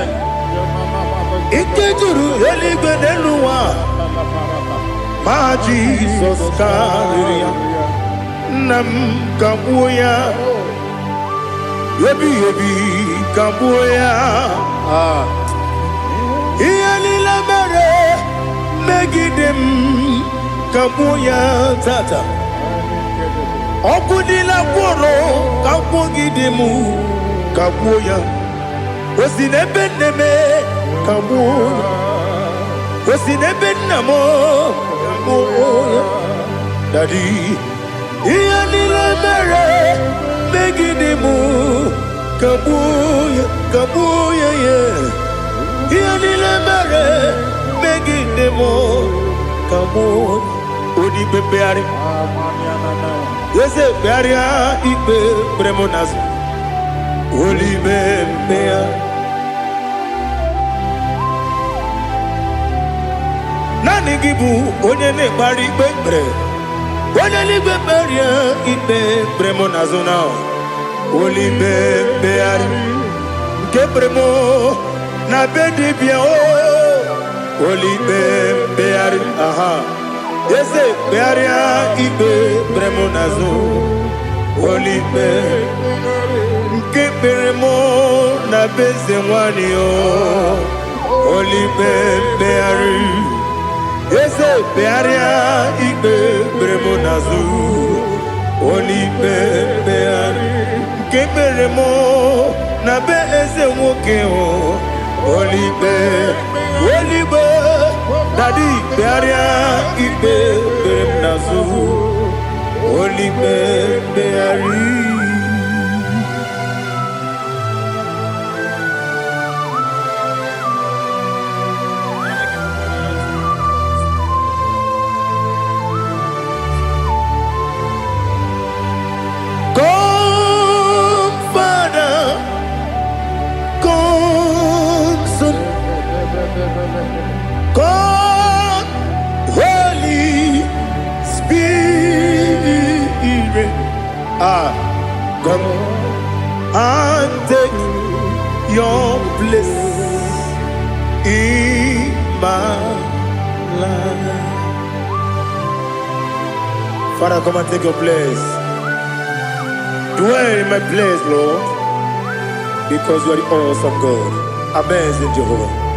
Ikejuru Eligwe neluwa Ma Jesus come Nam kabuya Yebi kabuya Iyalila mere Megidem kabuya tata Okudila kworo kabugidemu kabuya Osinebeneme kabuya Osinebenamo kabuya Daddy Iyalila mere Megidemu kabuya yeah Iyalila mere Megidemu kabuya Odi bebeari Yese bearia ibe bremonas Oli bebea Nani gibu onyene bari bebre Onyene beberia ibe bremonazona Oli bebeari Kebremo na bedi bia Oli bebeari aha Yese bearia ibe bremonazo Olibe Kebremo na beze wanio Olibe beari Yese bearia ibe bremonazo Olibe beari Kebremo na beze wokeo Olibe Daddy bearia ibe bremonazo Olibe beari Come Father Come Son Come Holy Come and take your place in my life. Father, come and take your place. Dwell in my place, Lord, because you are the awesome God. Amazing Jehovah.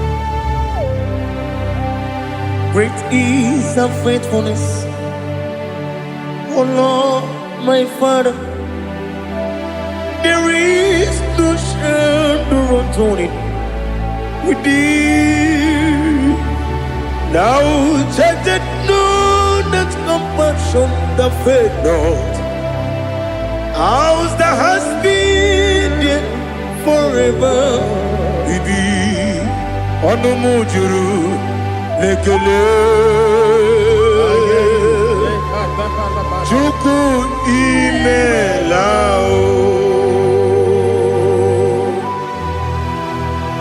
Great is thy faithfulness, oh Lord, my Father. There is no shadow of turning with thee. Now check that no, that compassion that faith not. Ours that has been there forever. We be on the mujuru lekele. Chuku imelao.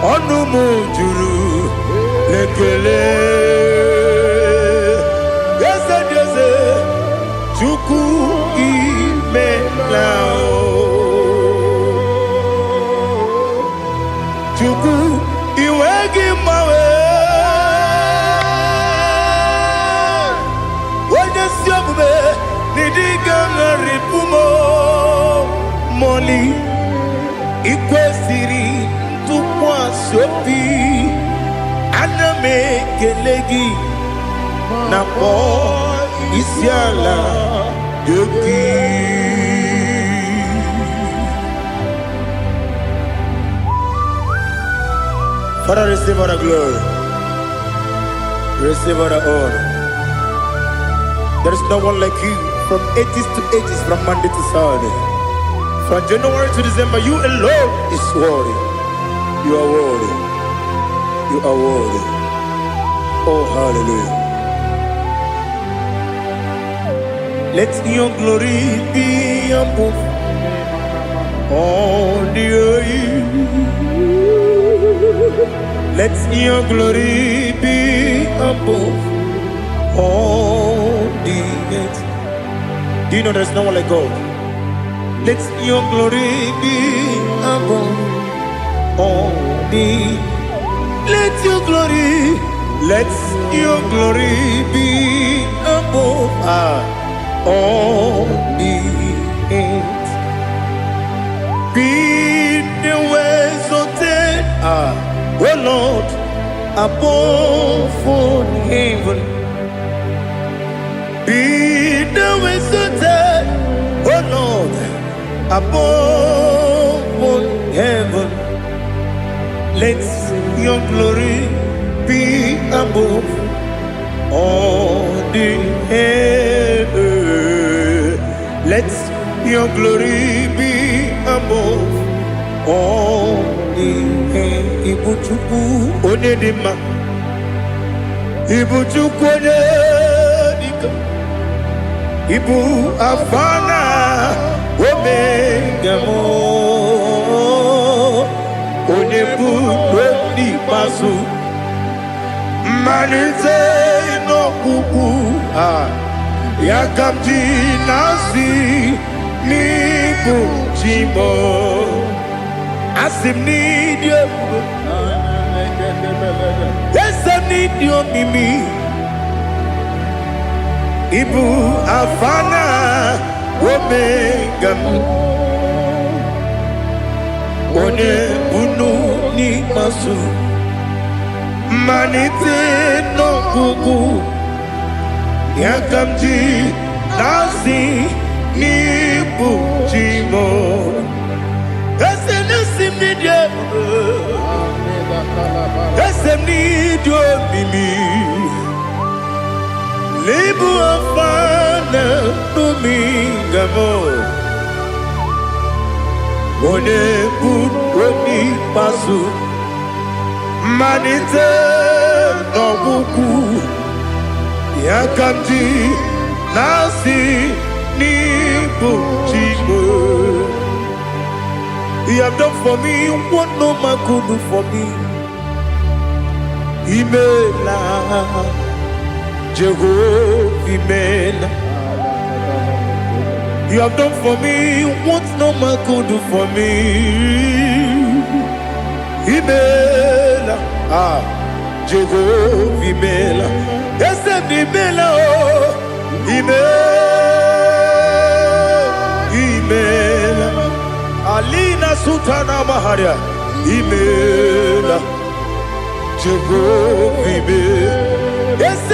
Onu mujuru lekele. Yese yese. Chuku imelao. Chuku iwegi mawe. Wanya siyabume nidiga ngaripumo. Moli ikwesiri tukwa sopi. Aname kelegi na po isiala yoki. Father, receive all the glory. Receive all the honor. There is no one like you from ages to ages, from Monday to Saturday. From January to December, you alone is worthy. You are worthy. You are worthy. Oh, hallelujah. Let your glory be above all the earth. Let your glory be above all the earth. Do you know there's no one like God? Let your glory be above all the earth. Let your glory be above all the earth. Be the ways of death, oh Lord, above all heaven. Be the ways of death, oh Lord, above all heaven. Let your glory be above all the earth. Let your glory be above all the earth. Ibuchuku Onyedika, Ibuchuku Onyedika, Ibu Afana Omega Mo, Onebu Doni Masu, Manite no Kuku, Yakamji Nasi, Nibu Chimo, Asim need you, yes I need you, Mimi, Ibu Afana, Omega, One Bunu Ni Masu, Manite no Kuku, Yakamji Nasi, Nibu Chimo. Esem need you, Mimi. Lebu afana numingamo. One budoni pasu. Manite no buku. Yakamji nasi nibu chimo. You have done for me what no man could do for me. Imela, Jehovah, Imela. You have done for me what no man could do for me. Imela, Jehovah Imela, yes, Imela, Imela, Alina Sutana Maharia, Imela, Jehovah Imela, yes,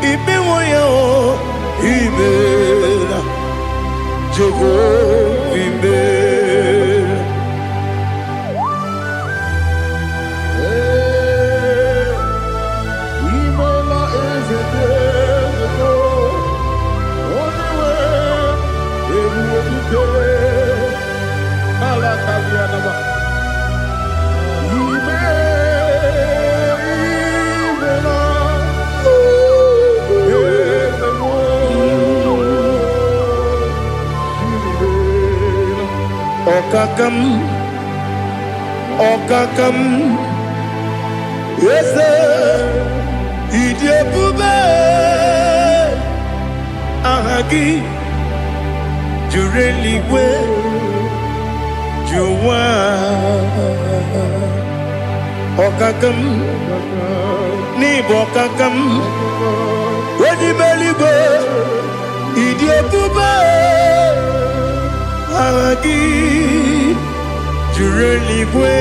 Imela, Imela, Jehovah Imela. Imela is a day, only way, every day. Alakalianaba. Okakam, yes, Idiabube, Ahagi, Jureli, Juwa, Okakam, Nibokakam, Wedi Beligo, Idiabube, Ahagi. Jureligwe,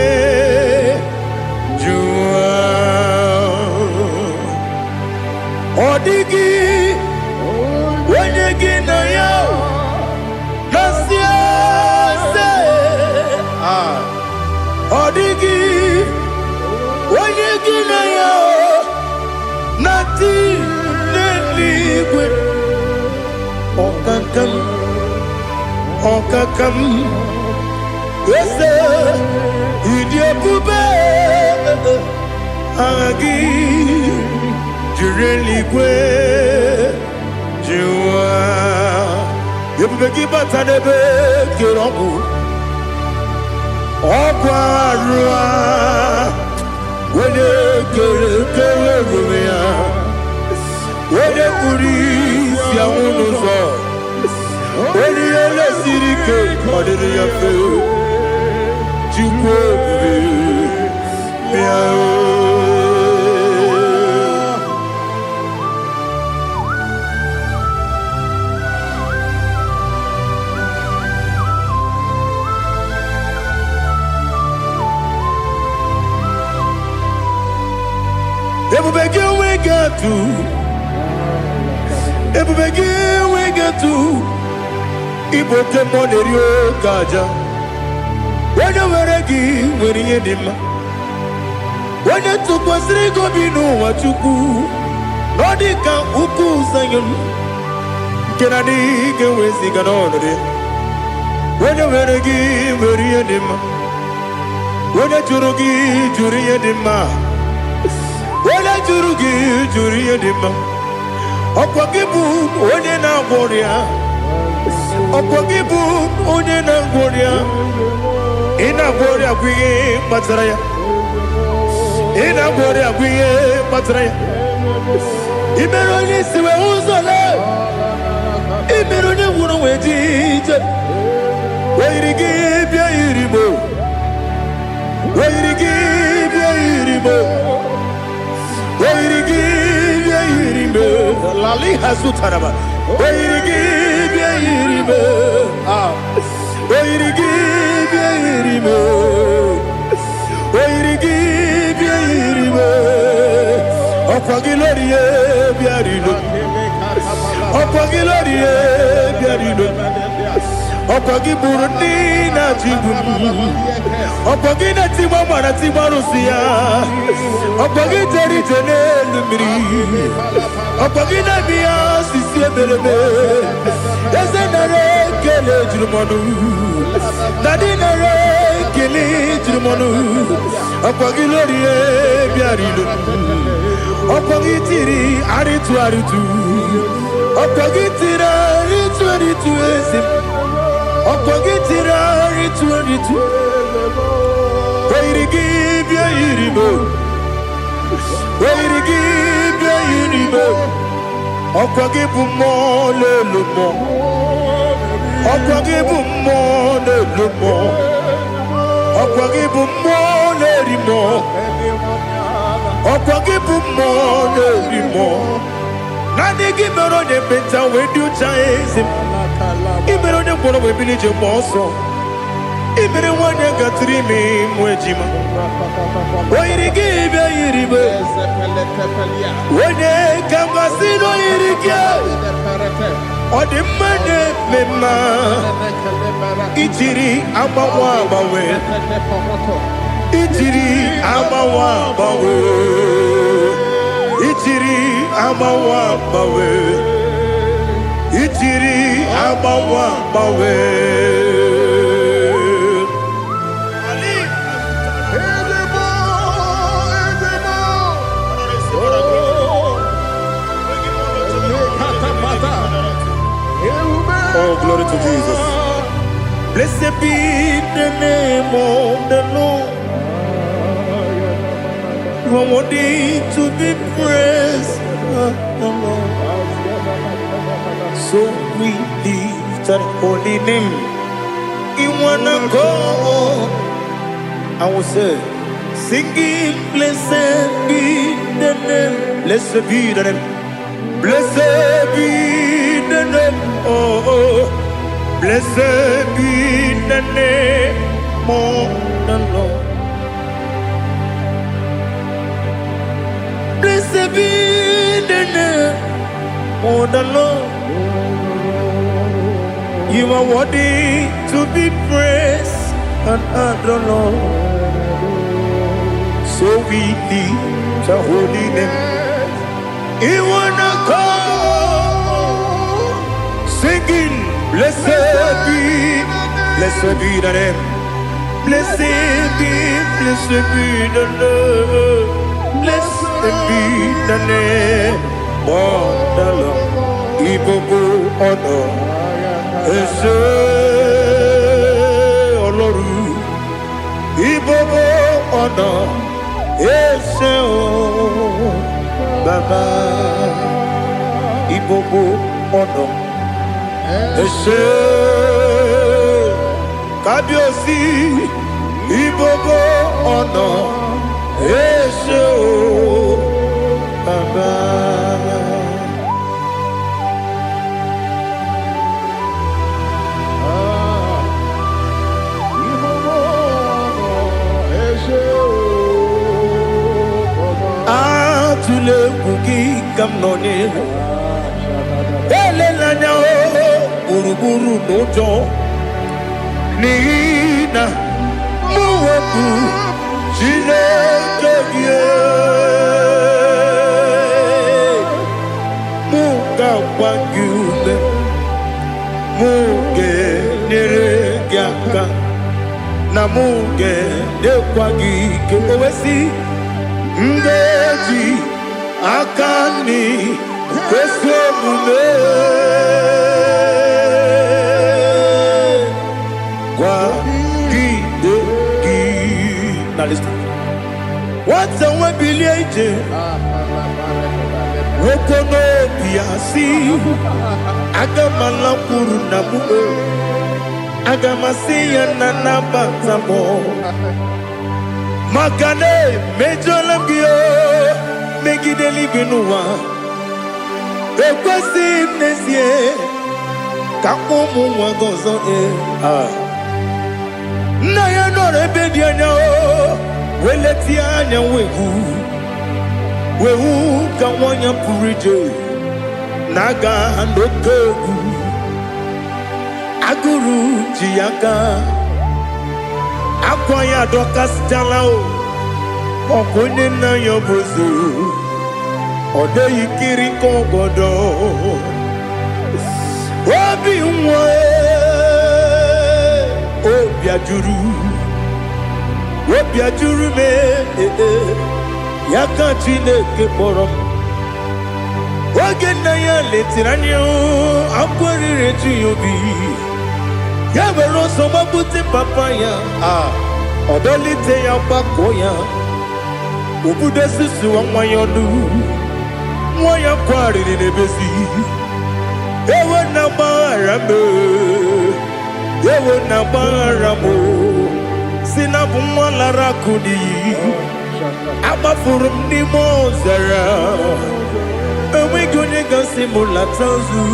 Jua, Odigi, Wenyegina yo, Nasia se, Odigi, Wenyegina yo, Nati Neligwe, Okakam. Yes, Idiabube, Agi, Jureligwe, Jua, Yabegi Batanebe, Kiroku, Okwarua, when you when you Kuris, Yamuno, when you let Sirike, or did you feel? we get to Ibote Monerio Gaja. When you were a gay, when you did when you took was Rico Bino, what you do, Onyedika Uku Sayon, Kennedy, get with the order. When you were a gay, when you did when you Jurugi, Juria Dima, when you Jurugi, Juria Dima, Opagibu, Onyena Warrior, Opagibu, Onyena Warrior. Ina Boria Guye Matraya. Ina Boria Guye Matraya. Imeroni siwe uzole. Imeroni wunu wejije. Wairigi bia iribo. Wairigi bia iribo. Wairigi bia iribo. Lali hasutaraba. Wairigi bia iribo. Wairigi bia iribo. Wairigi bia iribo. Okwagilorie bia iribo. Okwagilorie bia iribo. Okwagiburundi na jibun. Okwagina timama na timarusia. Okwagiteri jene lumiri. Okwagina biya sisi ebelebe. Ezenare kele jurumonu. Nadinare kele jurumonu. Okwagilorie bia iribo. Okwagitiri aritu aritu. Okwagitira aritu aritu esim. Okwagitira aritu aritu. Wairigi bia iribo. Oirigi yiribe. Okwagibu mo lelumo. Okwagibu mo lelumo. Okwagibu mo lerimo. Okwagibu mo lerimo. Nani gibero de beta we do chaizim. Ibero de kono we bilije moso. Ibere wanya gatrimi mwejima. Oirigi yiribe. Wene kamasino yirige. Odimane mema. Ichiri amawa bawe. Ichiri amawa bawe. Ichiri amawa bawe. Ichiri amawa bawe. Oh, glory to Jesus. Blessed be the name of the Lord. You are worthy to be praised. So we lift that holy name. You wanna go? I will say, singing, blessed be the name. Blessed be the name. Blessed be the name. Oh, blessed be the name of the Lord. Blessed be the name of the Lord. You are worthy to be praised and adored. So we lift the holy name. You wanna call, singing, blessed be the name. Blessed be the Lord. Blessed be the name of the Lord. Ibobo ono ese Oloru. Ibobo ono ese o Baba. Ibobo ono ese Kabiosi. Ibobo ono ese o Baba. Atule kuki kamnoni. Ele lanya o uruburu nojo. Nina muwaku chile kebye. Muga wangule. Muge nere gyaka. Na muge dekwagi ke owesi. Ndeji akani kwesomume kwa gidegi. Now listen. What's the one billion? Wokono biasi agamala kuru namu agamasiya nanabatamo. Makane mejolambio megideli binua ekwesi nesie kakomu wagozo na ya no rebedi anya weleti anya wehu kawanya purije naga ndokogu aguru jiyaka akwanya dokas jalao okonye na yobozo ode yikiri kogodo obi nwa obi ajuru me yaka Chineke kpọrọ oge na ya letiri anya akwarire chi obi ya were ọsọ gbapute papa ya ọdọlite ya gbakọ ya Ubudesisu wa mwayonu Mwaya kwari ni nebezi Ewe na marame Ewe na maramo Sinabu mwala rakudi Abafurum ni mozara Ewe gonye gasi mulatanzu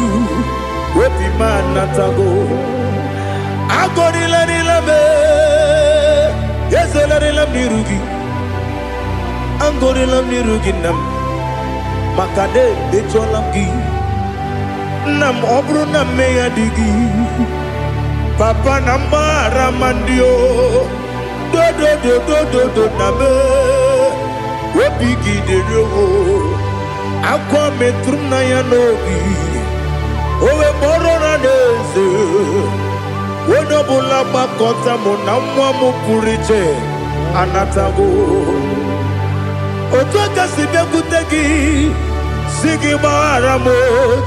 Wepi manatago Agorila nilabe Yezela nilam nirugi Angorila nirugi nam Makade becholamgi Nam obru nam meya digi Papa namara mandio Do do do do do do nabe Wepigi de roho Aqua metrum na yanogi Owe borona neze Wodobula bakota monamwa mupuriche Anatago Otoka sibe kutegi Sigi maramo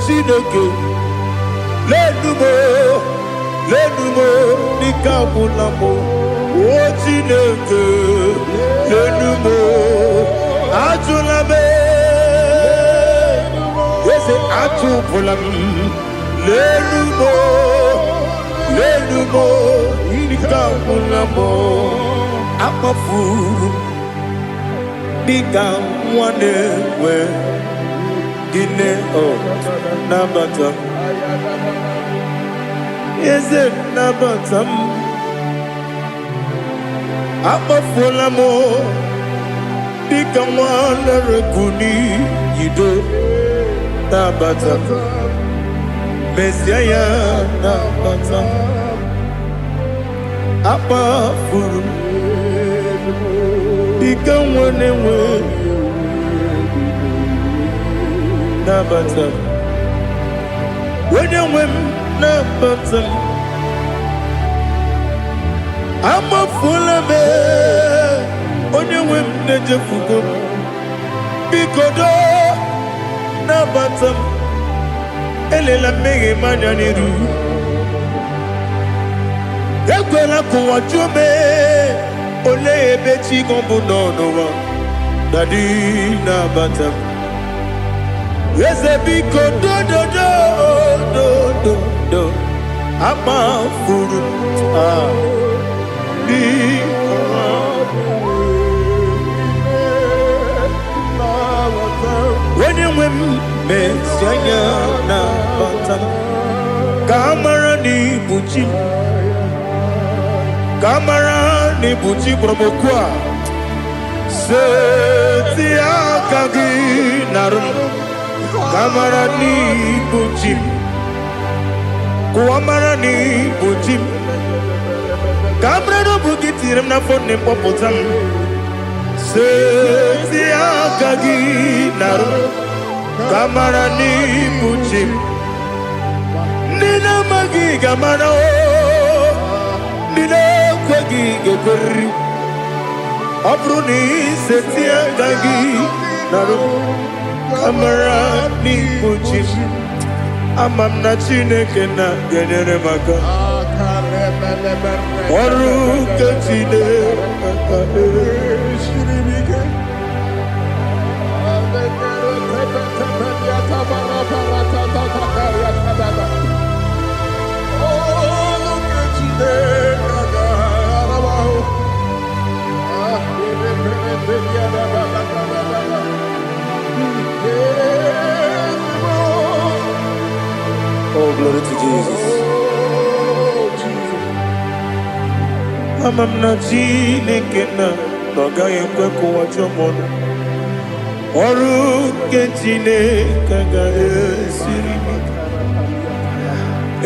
Chineke Lenumo Nikabulamo O Chineke Lenumo Ajulame Yese Ajupulam Lenumo Nikabulamo Akafuru Bika mwane we Gine nabata Yeze nabata Akafula mo Bika mwane rekuni Yido nabata Mesiaya nabata Akafuru Bika mwane we Nabata When you win Nabata I'm a full of it When you win Nejafuko Bikodo Nabata Elela mege manjaniru Ekwela kuwa chume Ole ebechi kombu nonowa Dadi Nabata Yes, a big do I'm a fool. When you win, Messiah, Kamara ni Buchi, Kamara ni Buchi Promokwa, Setia Kagi Narum. Kamara ni Buchim Kuamara ni Buchim Kamara no Bukitiram na phone popotam Setia Kagi Naru Kamara ni Buchim Nina Magi Kamara Nina Kwagi Gekuri Abruni Setia Kagi Naru Kamara ni Buchim Amamna Chineke na genere maka Oru kachide Shiribike Oh, glory to Jesus. Amamna Chineke na noga yekwe kuwa chomono. Oru ke Chineke ga esiri.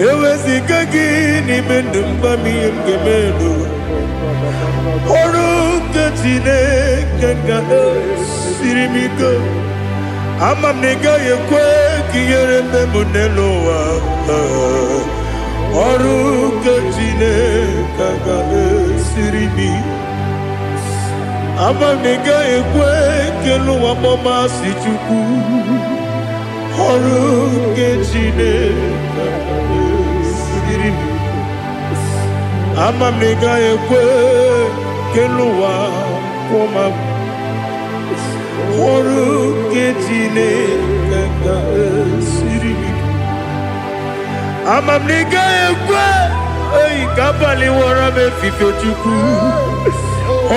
Ewezi kagi ni mendumba miyemge menu. Oru ke Chineke ga esiri miko. Amamnega yekwe kiyere memuneloa Oru kachine kaga esirimi Amamnega yekwe keluwa mama sichuku Oru kachine kaga esirimi Amamnega yekwe keluwa mama ọrụ nke Chineke ga-esiri m ike. Ama m na ị gaghị ekwe oyi ka abalị wara m efife Chukwu.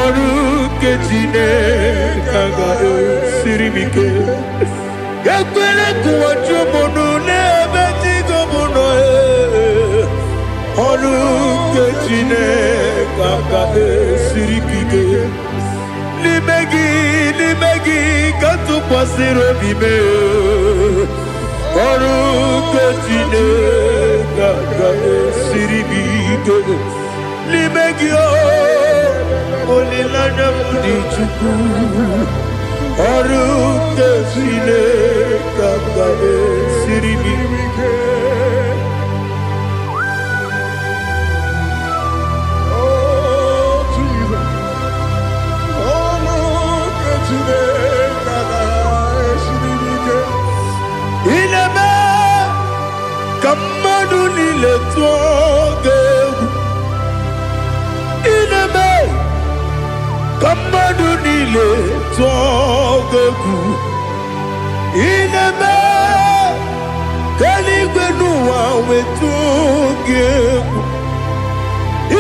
Ọrụ nke Chineke ga-esiri m ike. Ekwere ka ụwa jụọ m ọnụ n'ebe Chigo m nọ. Ọrụ nke Chineke ga-esiri m ike. N'ime gị ka tụkwasịrị obi m. Ọrụ nke Chineke ga-esiri m ike. N'ime gị olileanya m dị Chukwu. Ọrụ nke Chineke ga-esiri m ike. Ineme ka mmadụ niile tụọ gị egwu. Ineme ka mmadụ niile tụọ gị egwu. Ineme ka eluigwe n'ụwa wee tụọ gị egwu.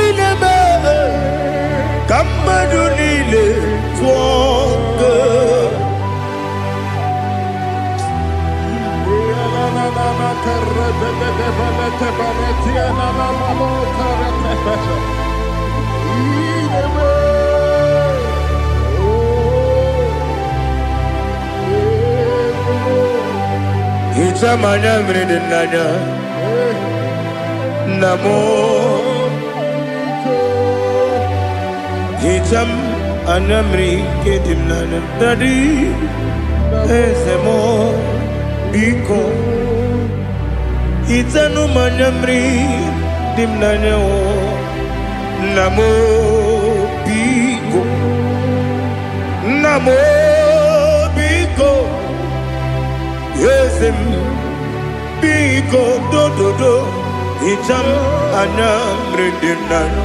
Ineme ka mmadụ niile tụọ gị egwu. Hicham anya mmiri dị n'anya nna m. Hicham anya mmiri nke dị m n'anya Daddy eze m biko. Hitanụ m anya mmiri dị m n'anya nna m biko. Nna m biko. Eze m biko dododo. Hicham anya mmiri dị m n'anya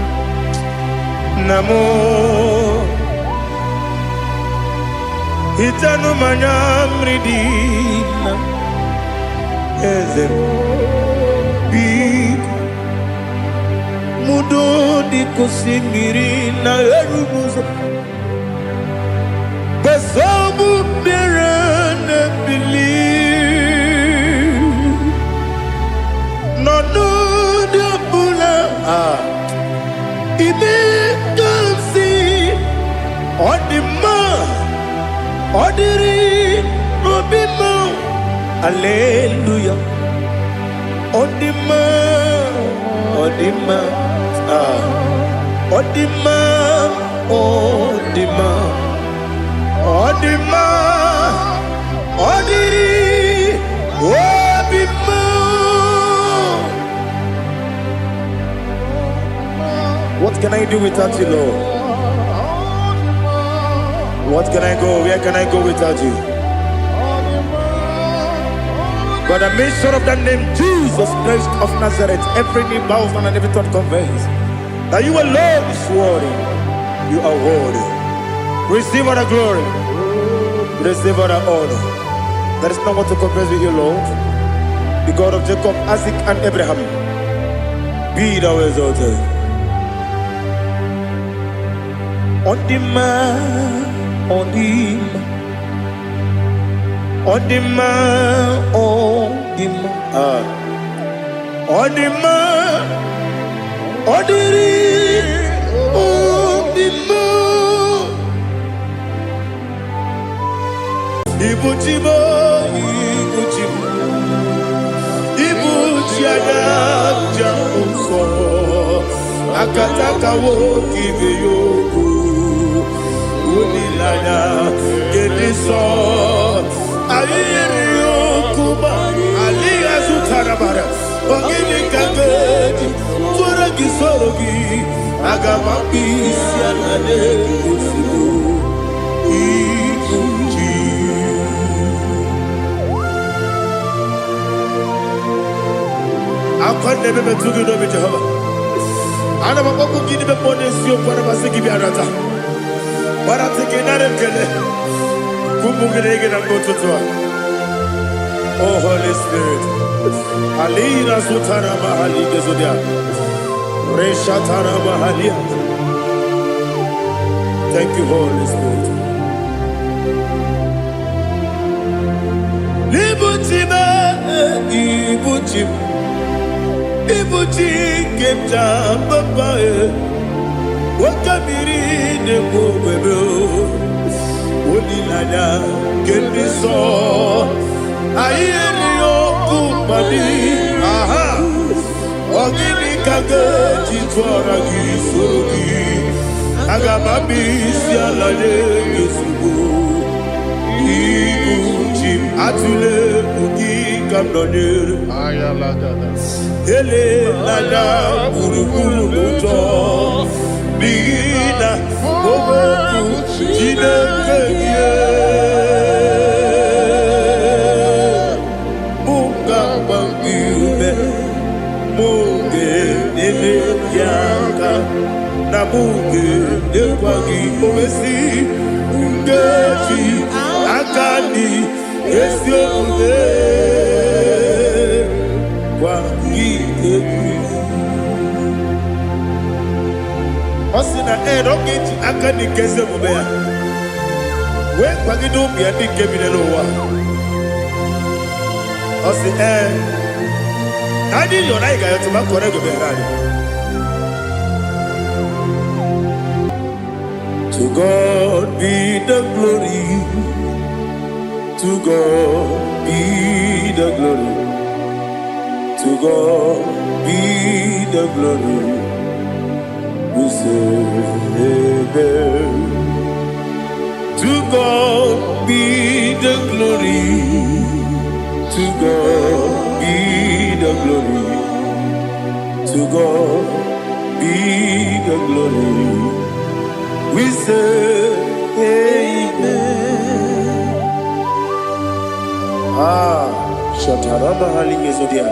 nna m. Hitanụ m anya mmiri dị na eze m biko. Mudo di kosimiri na erubuzo. Besobu bere ne bili. Nono de bula. Ibe dansi. Odima. Odiri. Obima. Hallelujah. Odima. Odima. Odima. Odima. Odima. Odiri. Obima. What can I do without you, Lord? What can I go? Where can I go without you? By the mention of that name, Jesus Christ of Nazareth, every knee bows down and every tongue confesses that you alone is worthy. You are worthy. Receive all the glory. Receive all the honor. There is no one to compare with you, Lord. The God of Jacob, Isaac, and Abraham. Be thou exalted. On the man, on the man. Odima, Odima, Odima, Odiri, Odima. Ibuchibo, Ibuchibo, Ibuchiada, Jamuso, Akataka woki beyoku, Unilaya, Gediso. Aliyokuba, Aliyazutarabara, Ogini Kageti, Turagi Sorogi, Agamapi, Sianade, Ibuchi. I can't never be too good over Jehovah. I never go to give the bonus you for the Masiki Biarata. But I'm thinking that I'm Kumugirege na mototwa. Oh Holy Spirit. Alira sutana mahali gezodia. Reshatana mahalia. Thank you, Holy Spirit. Ibuchima, ibuchim, ibuchim kemja papa. Wakamiri ne kubebe. Olilada kendiso. Ayeri okupadi. Aha. Onyedika chitwara gisogi. Agamabi sialade gesugo. Ibuchim atule ugi kamdonir. Ayalagada. Ele lada buruburu moto. Bigina oboku chineke. Munga bangiume. Munge nene yaka. Na munge nekwagi omesi. Ngeji akani esiobe. Kwagi ebi. Osina rogeji akani keze mubea. We kwagi dumbi adi kebine lowa. Osi Nadi yona iga yotu makore go berani. To God be the glory. To God be the glory. To God be the glory. We say amen. To God be the glory. To God be the glory. To God be the glory. We say amen. Shataraba halinge zodia.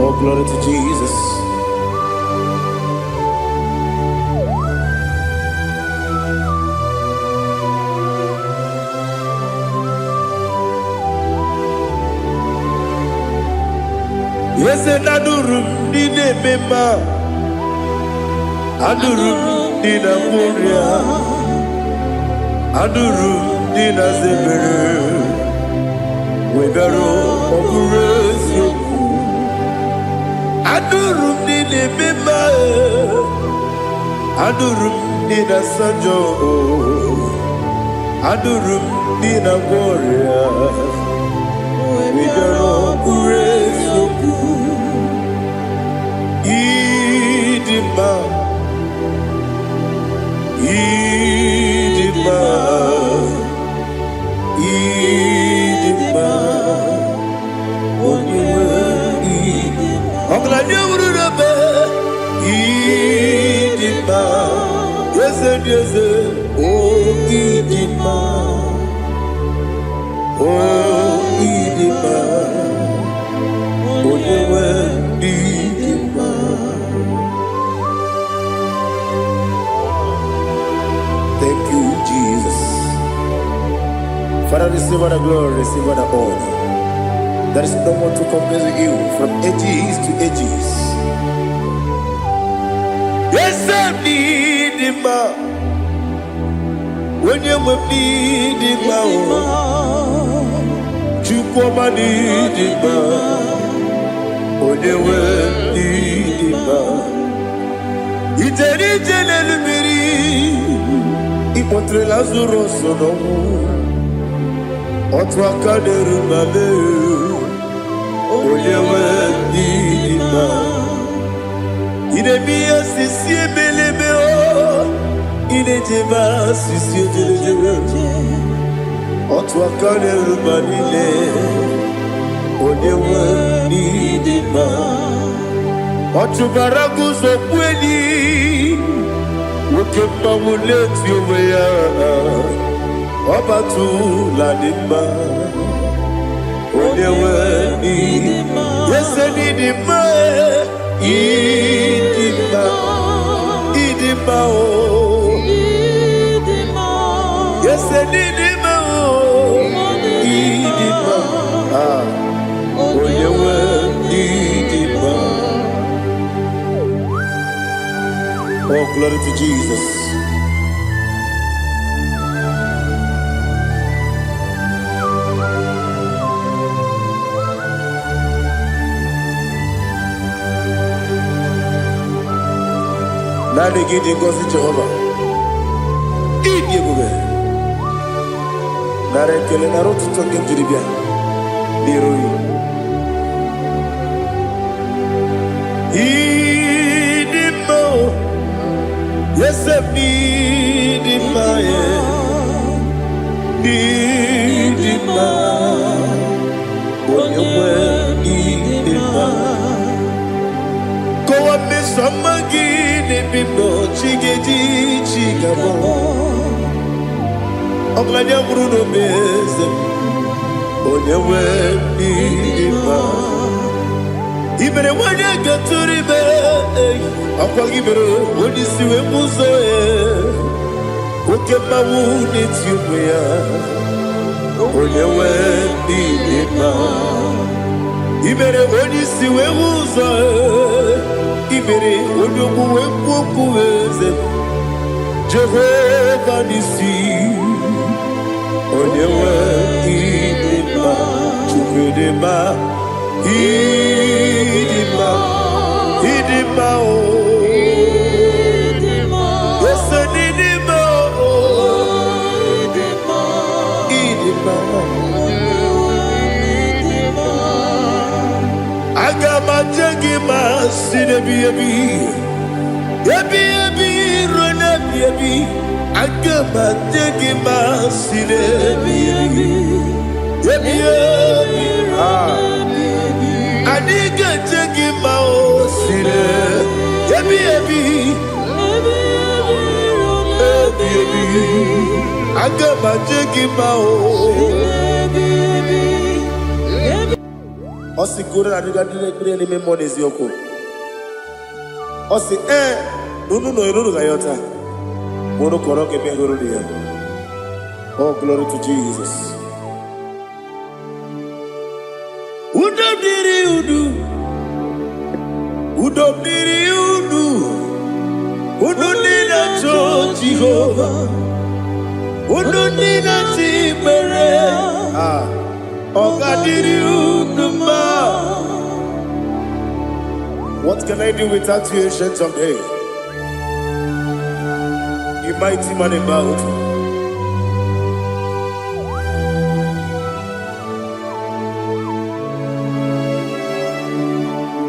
Oh, glory to Jesus. Yes, adurum dine mema, adurum dina muria, adurum dina zebere, wegaro okurezio, adurum dine mema, adurum dina sanjo, adurum dina muria, wegaro okurezio. Idima, Idima, Idima, Onyedika, Idima, Idima, yes, yes, oh Idima, oh Idima, Onyedika. Thank you, Jesus. Father, receive all the glory, receive all the honor. There is no one to compare with you from ages to ages. Yes, I need him. When you need him, you come and need him. When you need him, it's a little Ipotre Lazaro sono Otwa kaderu mame Olewe dima Ine miya sisi ebelebe o Ine jeba sisi ejelejele Otwa kaderu manile Olewe dima Otubaragu sopweni Wokemba muleti oweya Obatu la dimba Olewe ni Yes, Idima, Idima, Idima, yes, Idima, Idima, oh, you were Idima. Oh, glory to Jesus. Nani gidi ngozi Jehovah. Idi ebube. Nare kele naro tutonge njiribia. Niroi. Idi mo. Yesem idi maye. Idi ma. Onyewe idi ma. Kowa mesamagi. Bimbo chigeji chigabo Oglanya Bruno Beze Onyewe Bidima Ibere wanya gaturibe Akwa gibere Odisiwe muzoe Oke mawuni tiumya Onyewe Bidima Ibere Odisiwe muzoe Ibere odogu wekuku weze Jehovah nisi Onyewe idima Chukwedema Idima Idima o Yese nidima o Idima Agama jengima sinebi ebi rona ebi Agama jengima sinebi ebi Adiga jengima o sine ebi Agama jengima o Osi kura na diga dire ni memoni zioko. Osi nunu no iruru gayota. Mono koroke me iruru dia. Oh, glory to Jesus. Udom diri udu. Udu nina cho Jehovah. Udu nina tibere. What can I do without you, ancient of days? You mighty man about.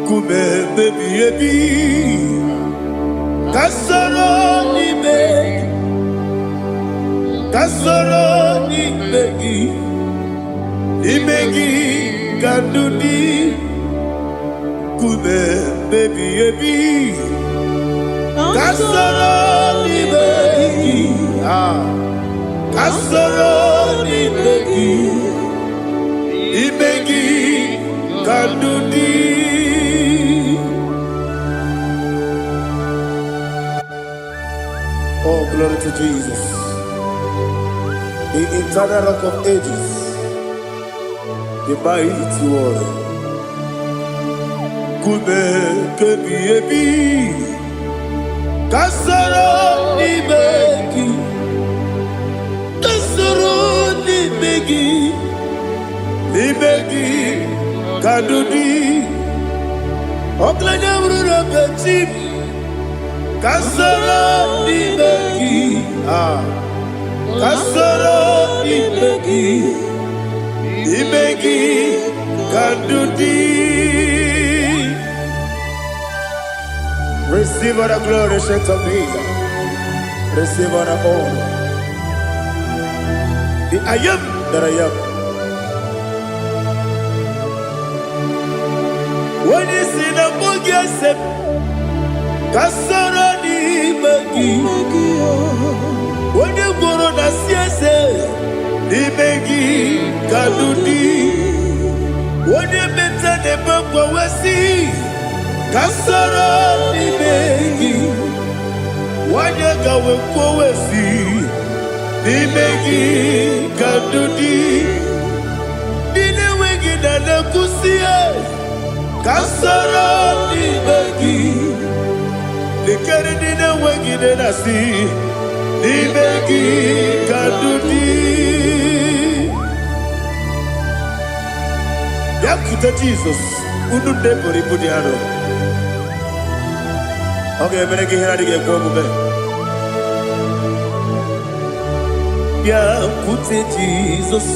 Kume baby Kasoro ni begi Imegi kandudi Kume baby Kasoro ni begi Kasoro ni begi Imegi kandudi Oh, glory to Jesus, the eternal rock of ages, the mighty one. Kume kebi kasoro ni begi kadudi oklanya urura beti kasoro ni begi kasoro ni begi kadudi. Receive all the glory, strength of Jesus. Receive all the honor. The I am that I am. When you see the book, you say, Kasara ni begi. When you go on the siese, ni begi kadudi. Onye meta n'ebe mgbanwesi ka soro n'ime gị. Onye gawe mgbanwesi n'ime gị ka ndụ dị. Ndị na-enweghị na na-ekwusi ka soro n'ime gị. Lekere ndị na-enweghị na na-asị n'ime gị ka ndụ dị. Yakute Jesus, unu nebori ibu di ano. Okay, mene ki hira dige kwa mube. Yakute Jesus,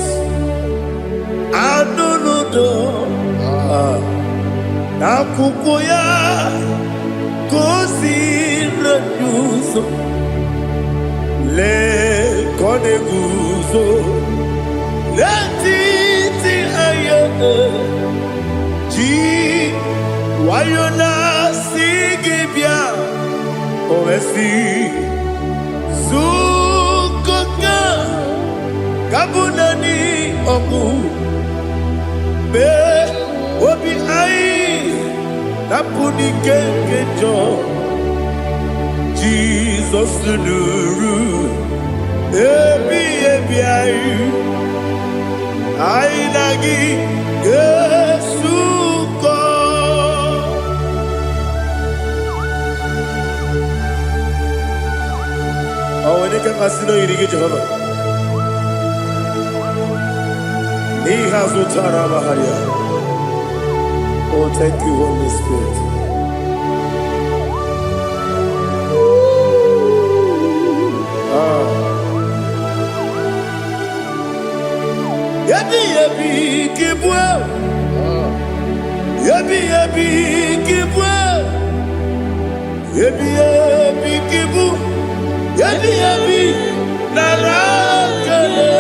ano nudo. Nakukoya kosi renyuso. Le kone guzo. Le titi ayane. Ji wayona sigibia oesi sukoka kabunani oku be obi ai napuni kenkejo Jesus nuru ebi ai ai nagi Yesuko. Onyedika kasino yirigi Jehovah. He has utara baharia. Oh, thank you, Holy Spirit. Yabi kibwa. Yabi kibwa. Yabi kibu. Yabi narakale.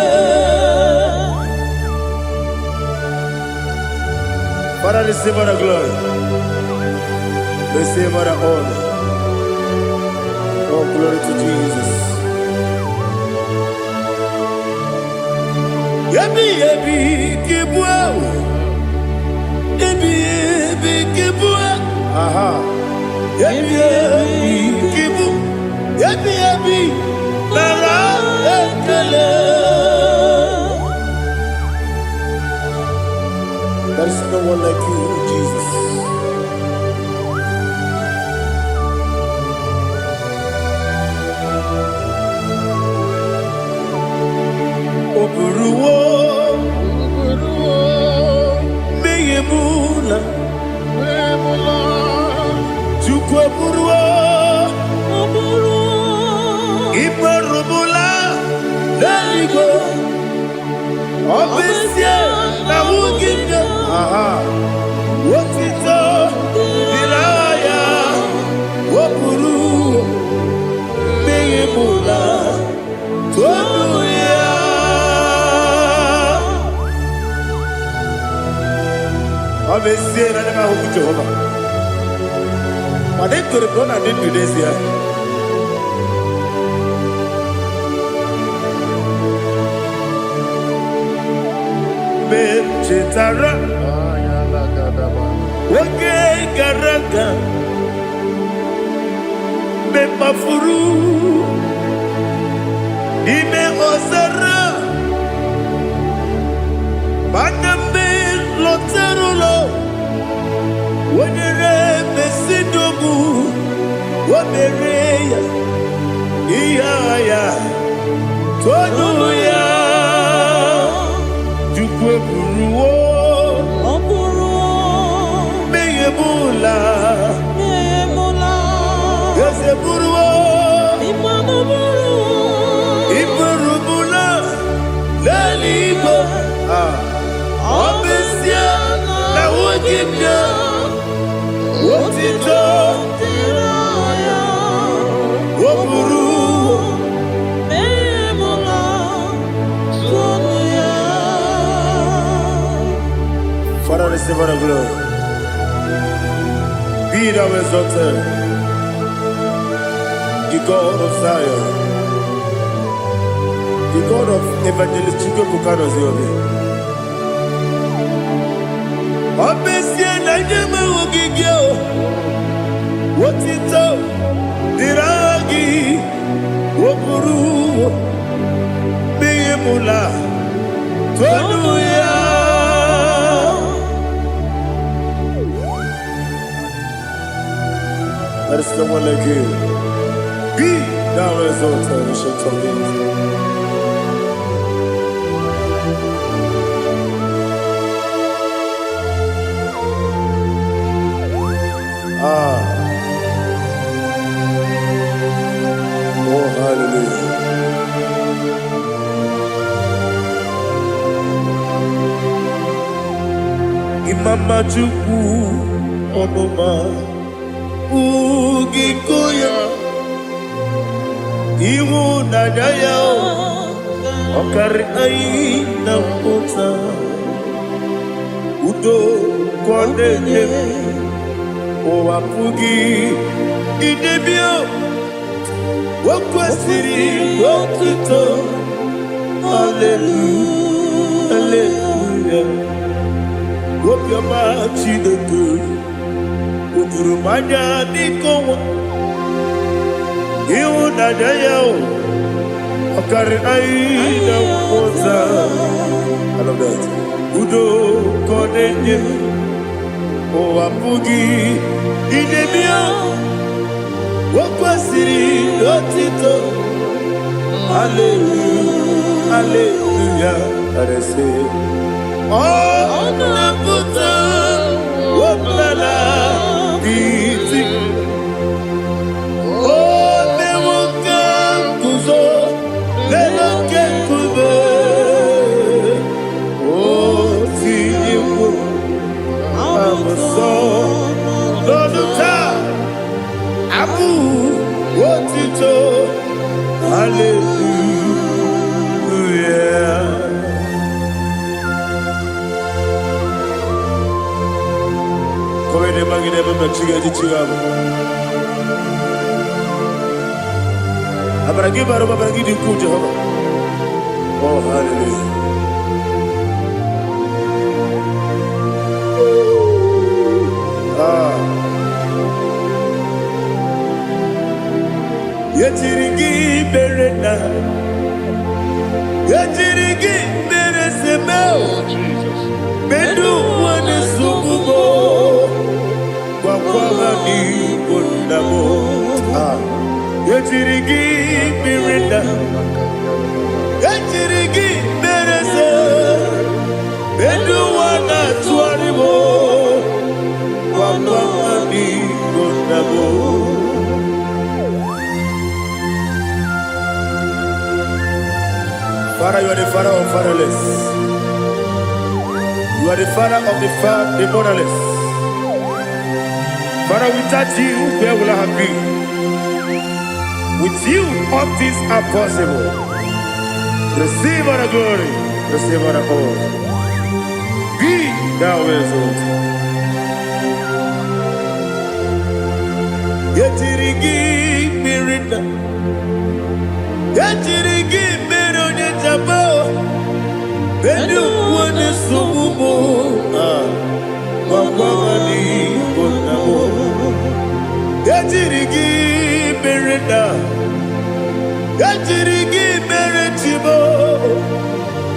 Father, receive our glory. Receive our honor. Oh, glory to Jesus. Yabi kibwa. Yabi kibwa. Aha. Yabi kibu. Yabi narakale. There is no one like you, Jesus. Oburuwo, meyemula, chukwu oburuwo, iberubula, leligo, obesie na wugide. Aha, wotito, diraya, oburuwo, meyemula, tonuya. Obesie na nema huku Jehovah. But they could have done I did today here. Chetara, wake garaka, me mafuru, ime osara, baname loterulo, wenere mesidobu, wamereya, iya tonuya. Buruwo, meyemula, yese buruwo, iburubula, leligo, obesia na wugibya, wotito, woburuwo, Father, receive our glory. Be thou exalted, the God of Zion, the God of Evangelist Chico Bukano's Yobi. Obesia na nyama ogigio. Wotito diragi wokuru biyemula tonuya. There is no one like you. Be thou exalted, ancient of days. Oh, hallelujah. Imama Chukwu Onoma Ugikoya Iwu Nadaya Okari Aina Kota Udo Kondene Owapugi Idebio Wakwasiri Wakito Hallelujah Hallelujah Wopiama Chineku Udurumanya Nikowa Iwu Nadaya Okari Aina Kota I love that Udo Kondene Owapugi Idebio Wakwasiri Otito Hallelujah Hallelujah I say Oh Naputa Wapala Biti Oh Newoka Kuzo Leloke Kube Oh Tiyiwo Amoso Loduta Abu Wotito Hallelujah Komene magine baba chiga chiga Abaragi baro babaragi di ku Jehovah Oh hallelujah Yetirigi berena Yetirigi beresemo Bedu wane sububo Wakwama ni kondamo Yetirigi berena Yetirigi berese Bedu wana tuaribo Wakwama ni kondamo Father, you are the father of fatherless. You are the father of the motherless. Father, without you, where will I have been? With you, all things are possible. Receive all the glory, receive all the honor. Be thou exalted. Yetirigi mirina, yetirigi mironye jabo, bedu wane subumo, wawani bonamo. Yetirigi mirina, yetirigi miretibo,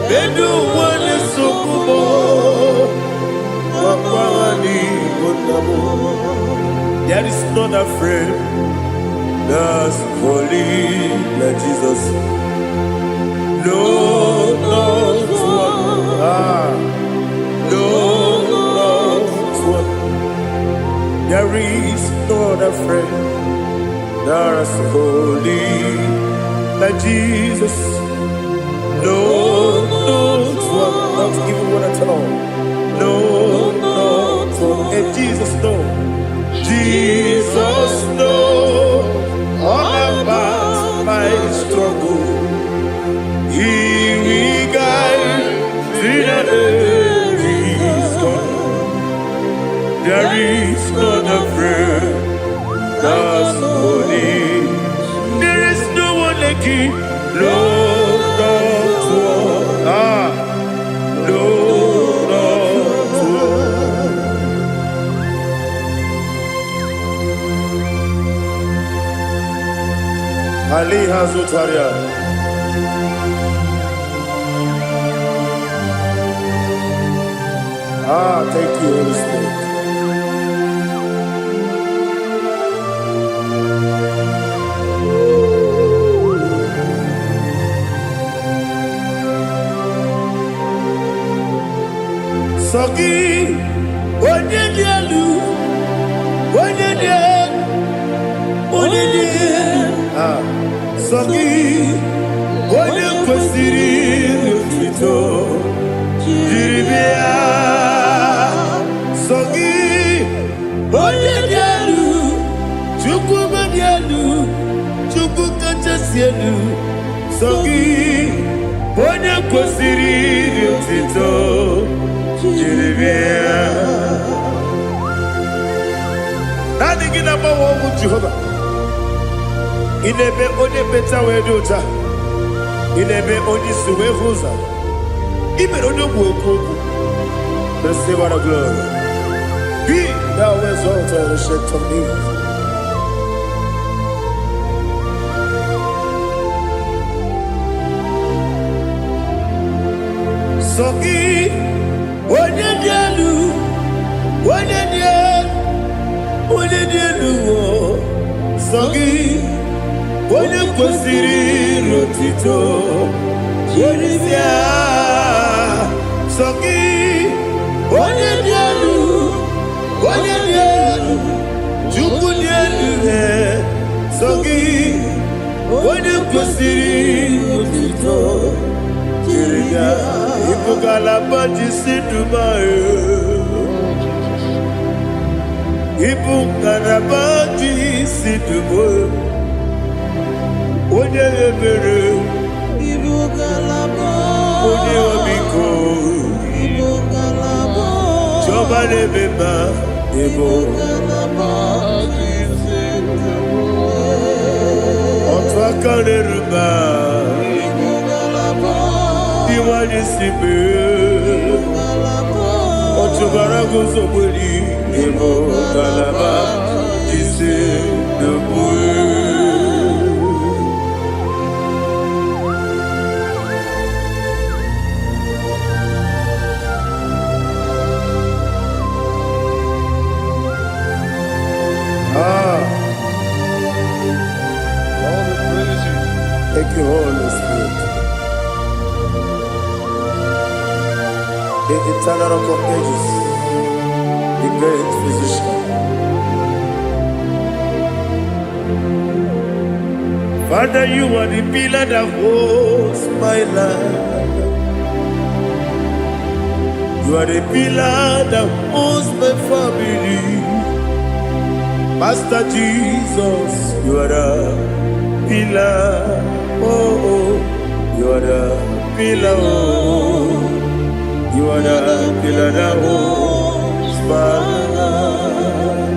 bedu wane subumo, wawani bonamo. There is not a friend that's holy like Jesus. No, not one. No, not one. There is no other friend that's holy like Jesus. No, not one. Not even one at all. No, not one. And Jesus, no. Jesus knows all about my struggle. He will guide me there is gone. There is not a friend that's holy. There is no one like him. No, not one. No, not one. Ali Hazutaria. Thank you, Holy Spirit. Sogi, Onyedika, Onyedika, Sogi, Onyedika, Jiribia, Sogi, Onyedika, Chukubadialu, Chukukachasialu, Sogi, Onyedika, Jiribia. Nothing in about what Jehovah. In a bit only better way to ta. In a bit only Suwe Hosa. Even on the work. The Savor of glory. Be thou exalted and shed on me. Sogi, Onyedika, Sogi, Onyedika, Rotito, Jiribia, Sogi, Onyedika, Chukudialu, Sogi, Onyedika, Rotito, Jiribia, Ipukalabati Sidubae. Ipukalabati Sidubae. Onyedebere, Onyediko, Chobalebeba, Otwakalerba, Iwanisibe, Otubaragosoboli, Ipukalaba, Isidubue. All the praise you. Thank you, Holy Spirit. The eternal rock of ages, the great physician. Father, you are the pillar that holds my life. You are the pillar that holds my family. Master Jesus, you are the pillar. Oh, you are the pillar. Oh, you are the pillar that holds my life.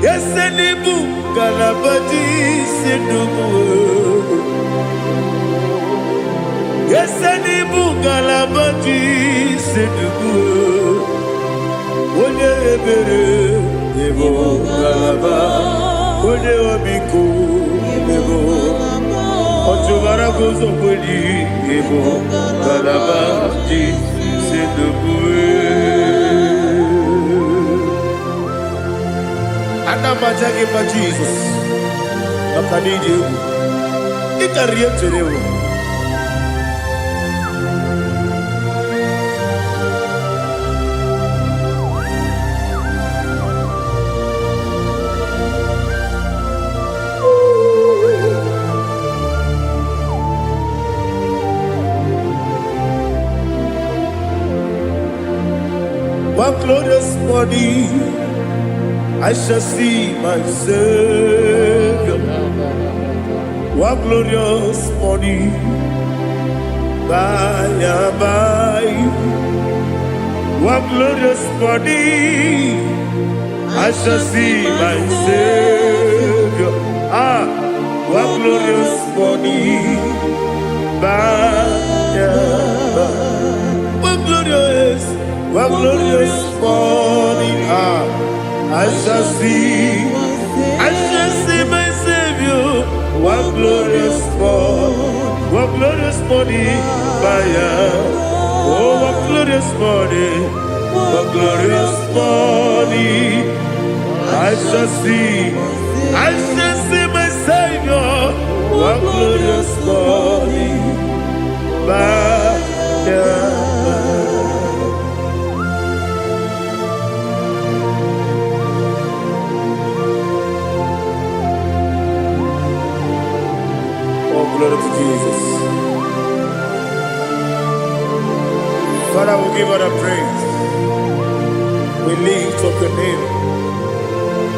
Yes, any book, Galabati, Sidubu. Yes, any book, Galabati, Sidubu. Onyedebere, Ebo Galaba, Onyediko, Ebo Otubaragosoboli, Ebo Galaba, Sidubu. Anamajagi ma Jesus, Makanidi, Ikariyeterewo. One glorious morning, I shall see my Savior. One glorious morning, by and by. One glorious morning, I shall see my Savior. One glorious morning, by and by. One glorious morning, I shall see my Savior. One glorious morning, what glorious morning, oh, what glorious morning, what glorious morning. I shall see my Savior, what glorious morning, Oh, glory to Jesus. Father, we give all the praise. We lift up your name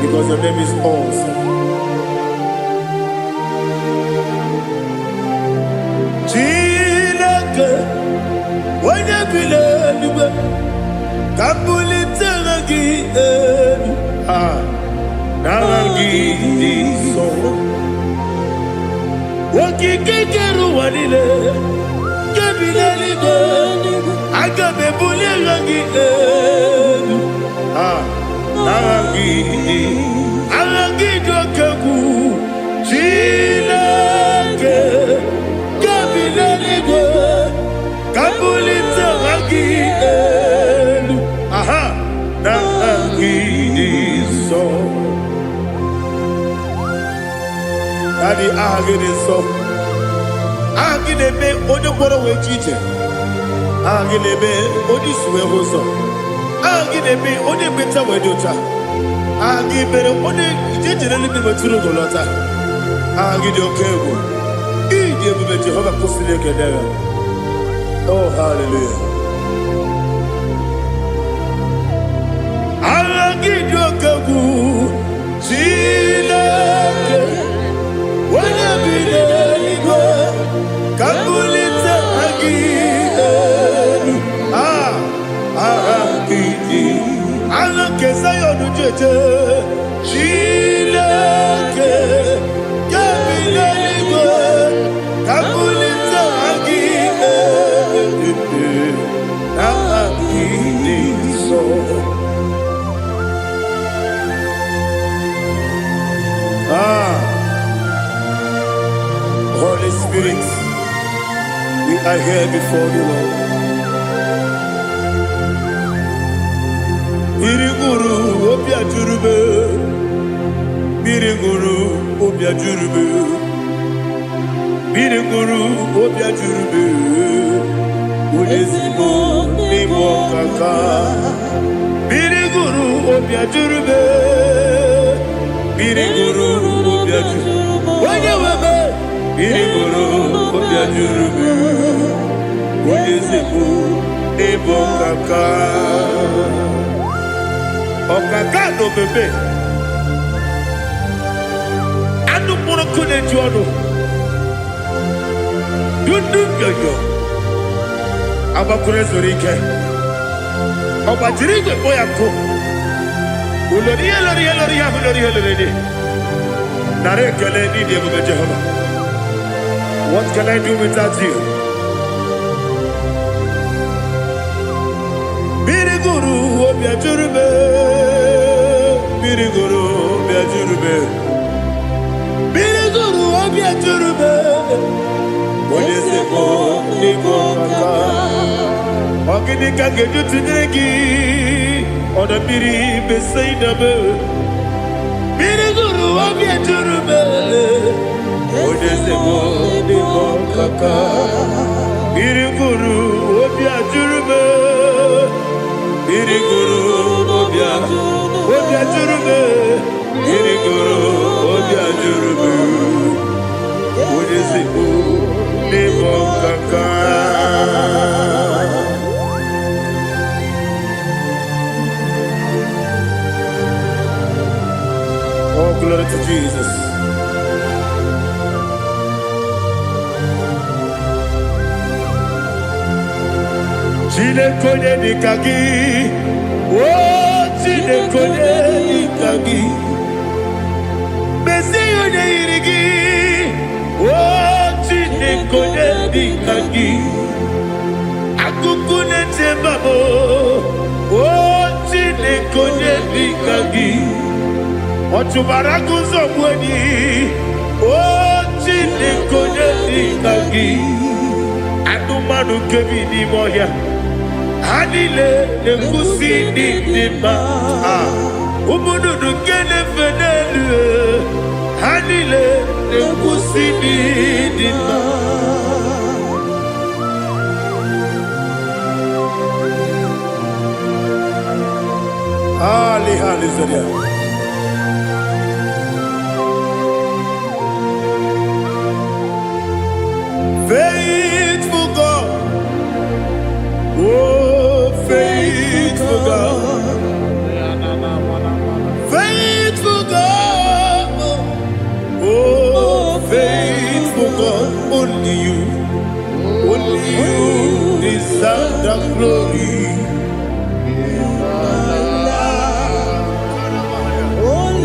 because your name is awesome. Chilake, when you believe, Kabulitagi, Naragi, so. Wakikeru wanile, Kabilaligo, Agabe Bulelagi, Naragi, Alagi Dokagu, Chilake, Kabilaligo, Kabulita Ragi, Naragi, so. Daddy, agide so. Agide be odokoro we chiche. Agide be odisuwe hoso. Agide be ode beta we dota. Agide be ode jejere libi beturu golota. Agide okego. Ide be Jehovah kusile kedera. Oh, hallelujah. Agide okego. Chilake. When be the Kabulita again, Alakesayo Jeje, Chilake, Kabilaligo, Kabulita again, so. Holy Spirit, we are here before you, Lord. Biriguru obia jurube, Biriguru obia jurube, Biriguru obia jurube, Ulezimo nimo kaka, Biriguru obia jurube, Biriguru obia jurube, Wanyawame. Biriguru obia jurube, Ulezimo nimo kaka. Okaka no bebe. Anu mono kone juano. Dundu yoyo. Abakure zorike. Obajirige boyako. Uloria. Nare kele ni diye Jehovah. What can I do without you? Biriguru obia jurube, Biriguru obia jurube, Biriguru obia jurube. Onyedika niko kaka, Onyedika geju tinegi, ona biri besainabe. Biriguru obia jurube, Onyedika niko kaka, Biriguru obia jurube. Biriguru obia jurube, Biriguru obia jurube, Onyedika niko kaka. Oh, glory to Jesus. Onyedika gi, oh Onyedika gi, Besi Onyedika, oh Onyedika gi, Akukune tembabo, oh Onyedika gi, Otubaraku zobweni, oh Kagi, Adumanu Kevini Moya, Hanile, the Pussy Nima, Umudu Gene Fenelu, Hanile, the Pussy Nima. Hallelujah. Faithful God, oh faithful God, faithful God, oh faithful God, only you deserve the glory.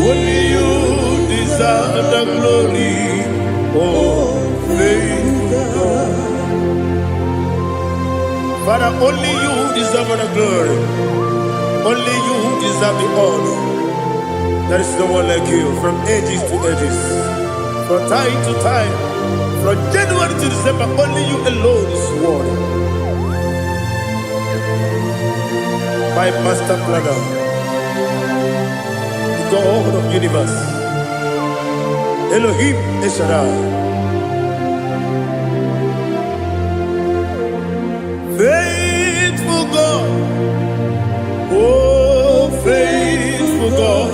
Only you deserve the glory, oh faithful God. Father, only you deserve the glory. Only you deserve the honor. There is no one like you, from ages to ages, from time to time, from January to December. Only you alone is worthy. My master planner, God of universe, Elohim Eshadai, faithful God, oh faithful God,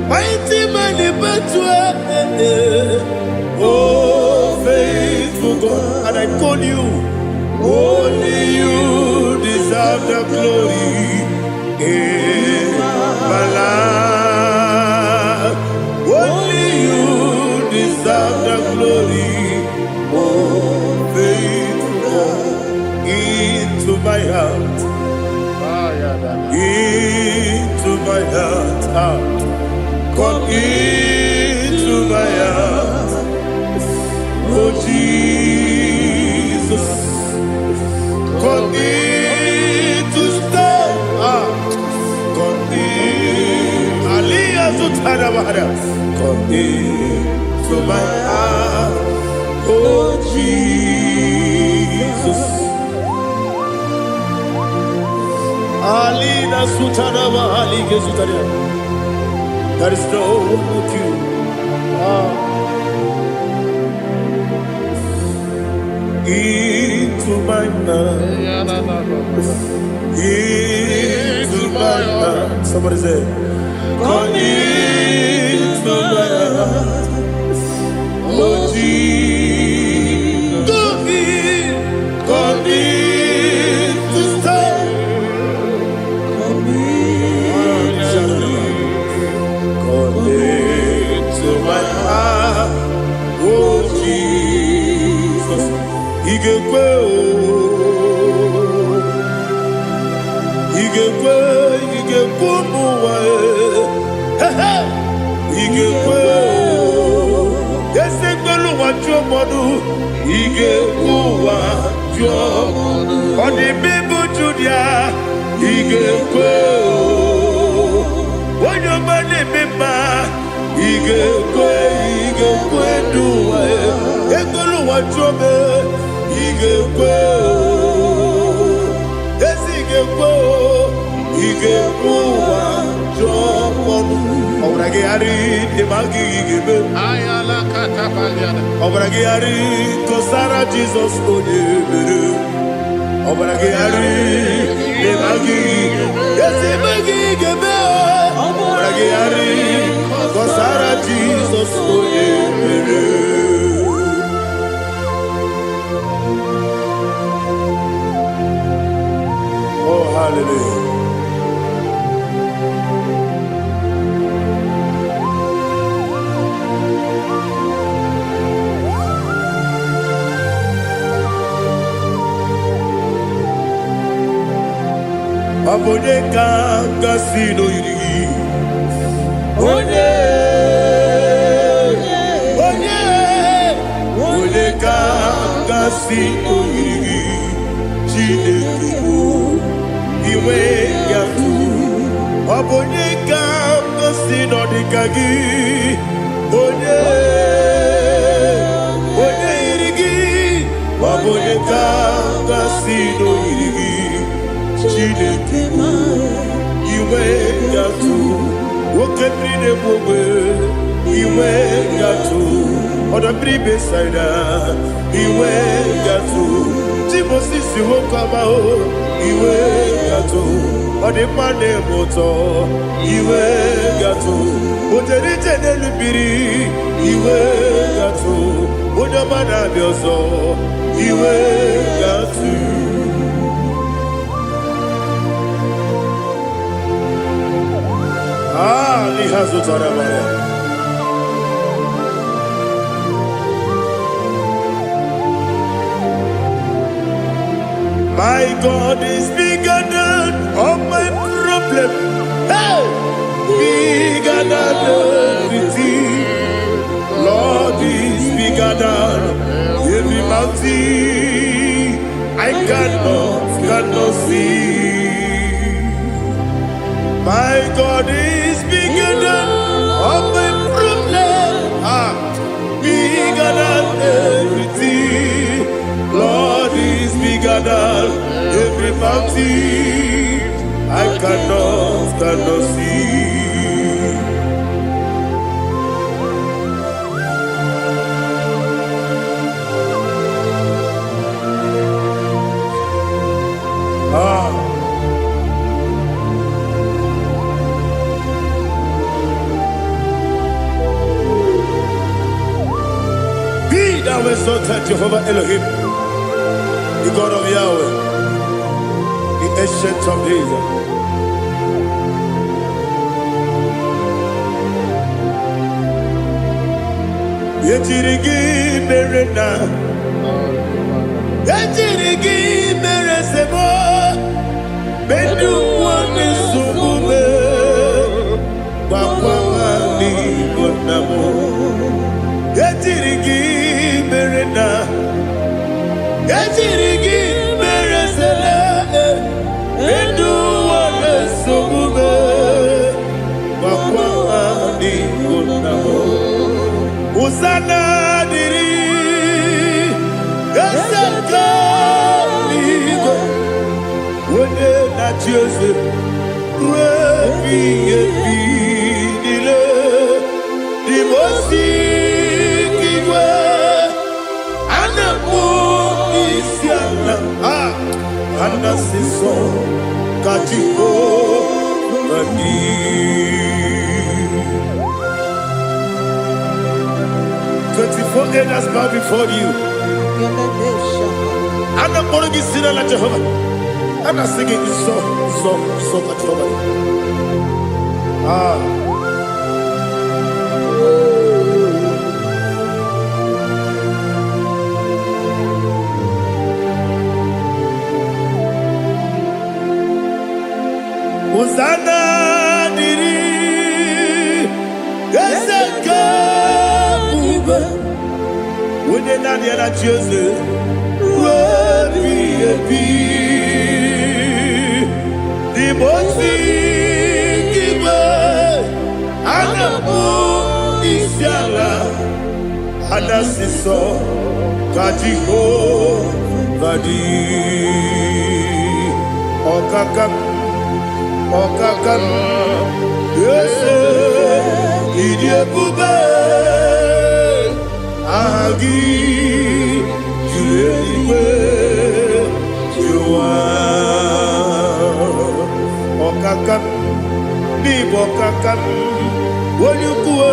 mighty man in battle, oh faithful God, and I call you, only you deserve the glory. My life, only you deserve the glory, oh faithful God, into my heart, into my heart, come into my heart, oh Jesus, come in to stay, come into my heart, oh Jesus. Alina Sutanaba Ali Gesutaria. There is no one like you. Into my heart, into my heart. Somebody say, come into my heart, oh Jesus, come in to stay, come into my heart, oh Jesus, Jesus, oh, hallelujah. Onyedika kasino yiri. Onyedika kasino yiri. Chineke iwe yatu. Onyedika kasino dikagi. Oneka sino iri Chineke iwe gatu Woke brine mwe iwe gatu Oda bribe saida iwe gatu Timosisi wokama o iwe gatu Ode mane moto iwe gatu Oderite nelubiri iwe gatu Oda mana biozo iwe gatu Lihazo tarabaya My God is bigger than all my problem. Hey! Bigger than everything. Lord is bigger than every mountain. I cannot see. My God is bigger than all my problem. Bigger than everything. Lord is bigger than every mountain. I cannot see. Be thou exalted, Jehovah Elohim, the God of Yahweh, the ancient of days. Yetirigi merena, yetirigi meresemo, bedu wane sumume, wakwamani bonamo. Yetirigi merena, yetirigi meresele, bedu wane sumume, wakwamani bonamo. Usana diri, esaka ligo, wone na Jose, webi ebi dile, dimosi kiwe, anamu isiana, anasiso kachiko mani. 24 elders bow before you. And I'm going to sing like Jehovah. And I'm singing this song like Jehovah. Hosanna diri, Yeseka. When you're not yet at Jose, the most giver, and the moon is yalla, and that's the song, Kajiho, Vadi, Okakam, yes, Idiabube. Agi julewe juwa okakam ni bokakam wonyukwe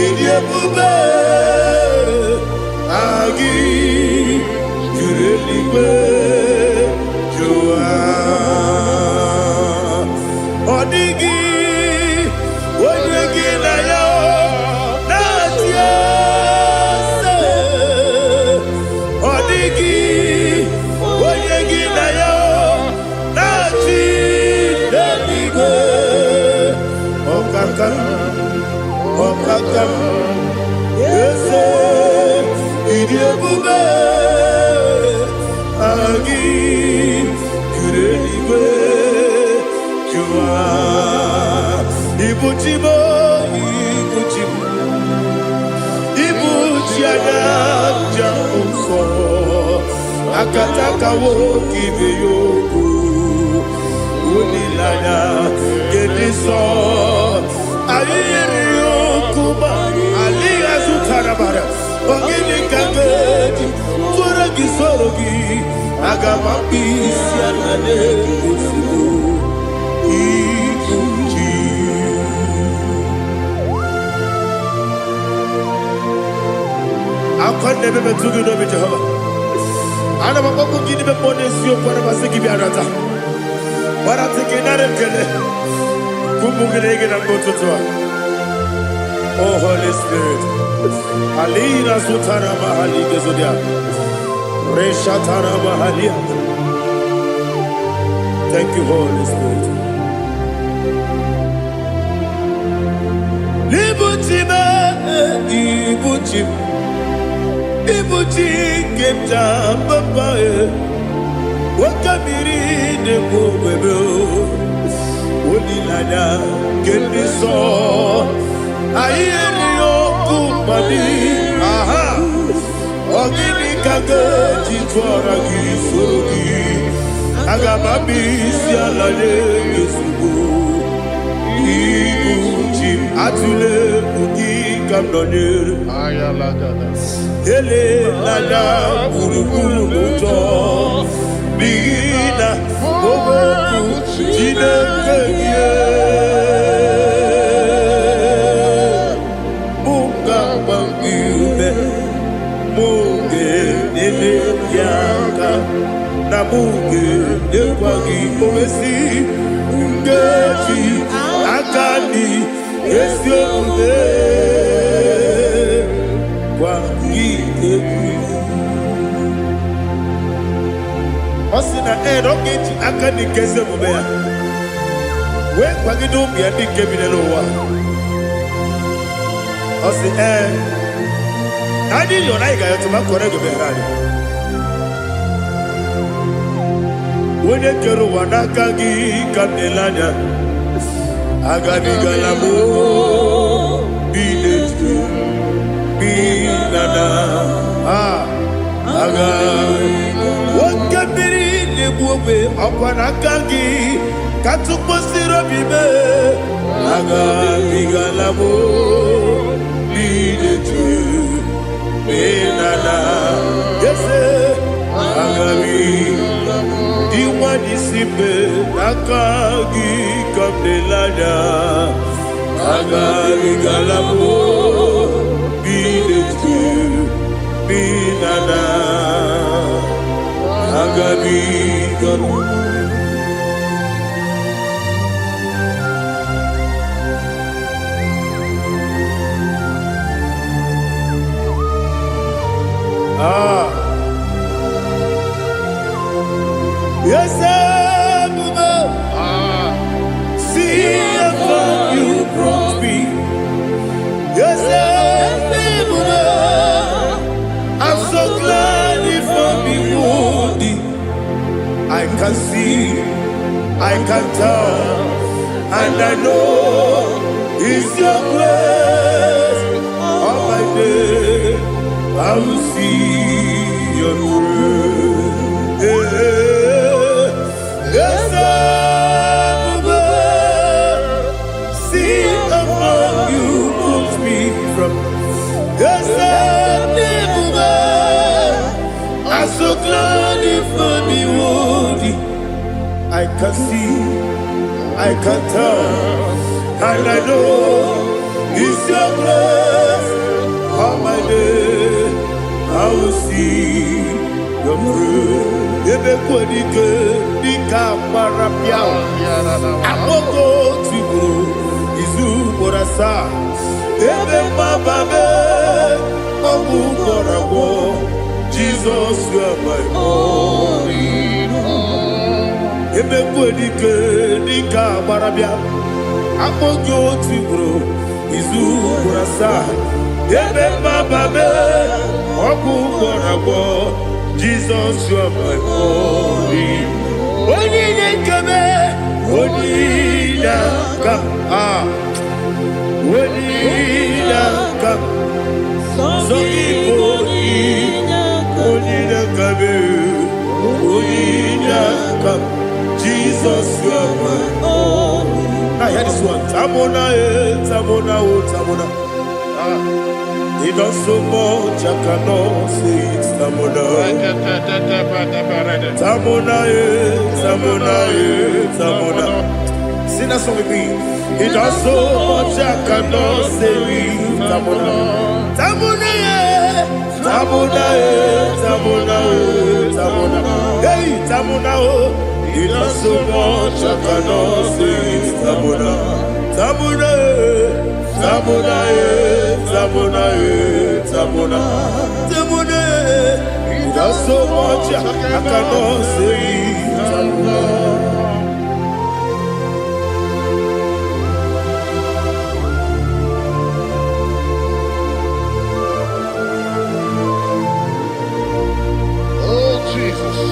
idiebube agi julewe juwa odigi wonyegi na yo natia Okakam, yes, Idiabube, Agi, Kureliwe, Jua, Ibuchibo, Ibuchiana, Jamuso, akataka woki beyoku unilaya gediso ayiri yokuba aliya zutarabara ogini kangeti tura gisorogi agamapisi anane kusiku ikuji akonde bebe tugi no bi Jehova ana maboko gini be ponesio kwa basiki bi arata bara tekenare kele kumugirege na mototwa. Oh Holy Spirit alina sutara mahali gezodia resha tara mahali. Thank you Holy Spirit. Libutime ibutim ibuti kemta papa wakamiri de bobebe onilada keniso ayeri okupani aha ogini kage jitwara gisogi agamabisi alale yesugo ibuti atule ugi kamdonir ayalagada ele lala buruburu moto bina oboku jinekeye munga bangiume munge nene yaka na munge nekwagi owesi ngeji akani esiode Osina rogeji akani keze mubea we kwagido bia di kebinelo wa osi nadi yo na iga yo tuma kore go behari wone kero wanaka gi kanelanya agani galamo binetu binana aga wakabiri nebuwe akwanakagi katuposiro bibe aga bigalamo binetu binana yese aga diwani simbe nakagi kamdelada aga bigalamo binetu binana agabi galu yes see how you brought me. Yes I'm so glad if me woody. I can see, I can tell, and I know it's your grace. All my day I will see your grace. Yes, see among you moves me from. Yes, I'm so glad if me woody. I can see, I can tell, and I know it's your grace. All my day I will see your grace. Ebe kwenike dika marapia. Amoko tibu izu borasa. Ebe mababe obu korabo. Jesus, you are my only home. Ebe kwenike dika marapia. Amoko tibu izu borasa. Ebe mababe obu korabo. Jesus, you are my only. Onyedika, Onyedika, Onyedika, so Onyedika, Onyedika, Jesus, you are my own. Now hear this one. Tamona, Tamona, Tamona. He does so much, I cannot say it. Tamona. Tamona, Tamona, Tamona. Sing that song with me. He does so much, I cannot say it. Tamona. Tamona, Tamona, Tamona, Tamona. Hey, Tamona, he does so much, I cannot say it. Tamona. Tamona, Tamona, Tamona, Tamona, Tamona. He does so much, I cannot say it. Tamona.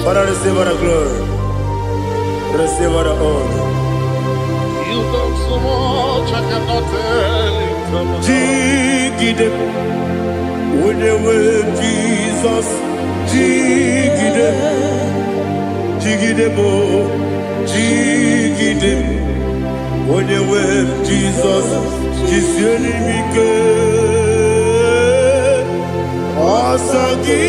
Father, receive all the glory. Receive all the honor. You've done so much, I cannot tell it. Jigide, with the way Jesus. Jigide, jigide mo, jigide, with the way Jesus. Jisieni mike, asagi.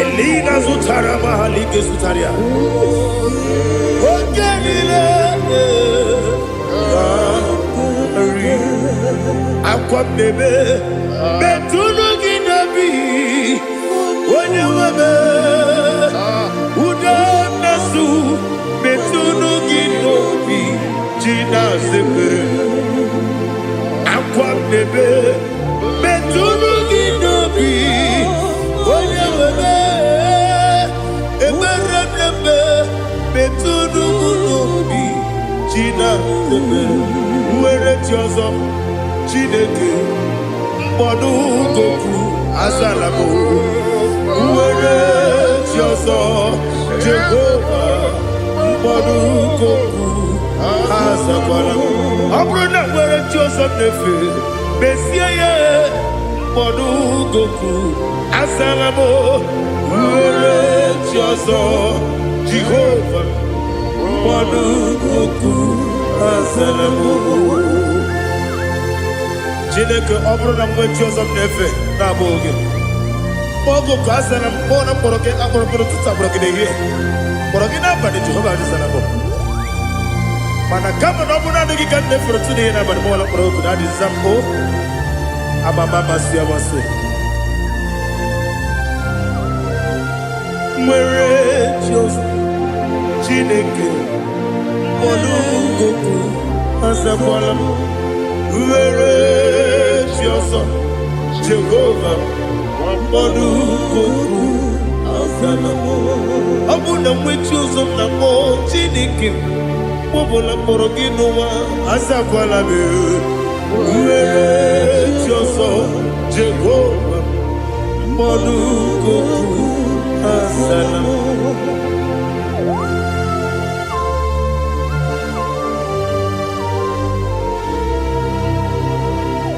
Elina Zutara Mahalike Zutaria. Aqua bebe, Betuno Ginabi, when you were Udanasu, Betuno Ginobi, Gina Zebe, Aqua bebe, Betuno Ginobi, when you were Betuno Ginobi, Gina Zebe, where it yours up. Chineke mbodu goku azalamo uwere tioso Jehovah mbodu goku azakwalamo abrona uwere tioso nefe besiye mbodu goku azalamo uwere tioso Jehovah mbodu goku azalamo. Chineke ọbụrụ na mgbe chi ọzọ m na-efe na-abụ oge ogo ka a sara m kpọọ na mkpọrọ gị akpọrọ mkpọrọ tutu akpọrọ gị n'ehihie kpọrọ gị n'abalị Jehova adịzara m mana kama na ọ bụrụ na adịghị ka m na-efere otu n'ihe n'abalị m ọla mkpọrọ ogu na adịza m o amama amasị amasị nwere chi ọzọ Chineke mkpọrọ ogu azakwala m were chi ọzọ Jehova mkpọrọ ogu azala m ọ bụ na nwe chi ọzọ m na mmụọ Chineke mkpọbụla mkpọrọ gị n'ụwa azakwala m were chi ọzọ Jehova mkpọrọ ogu azala m.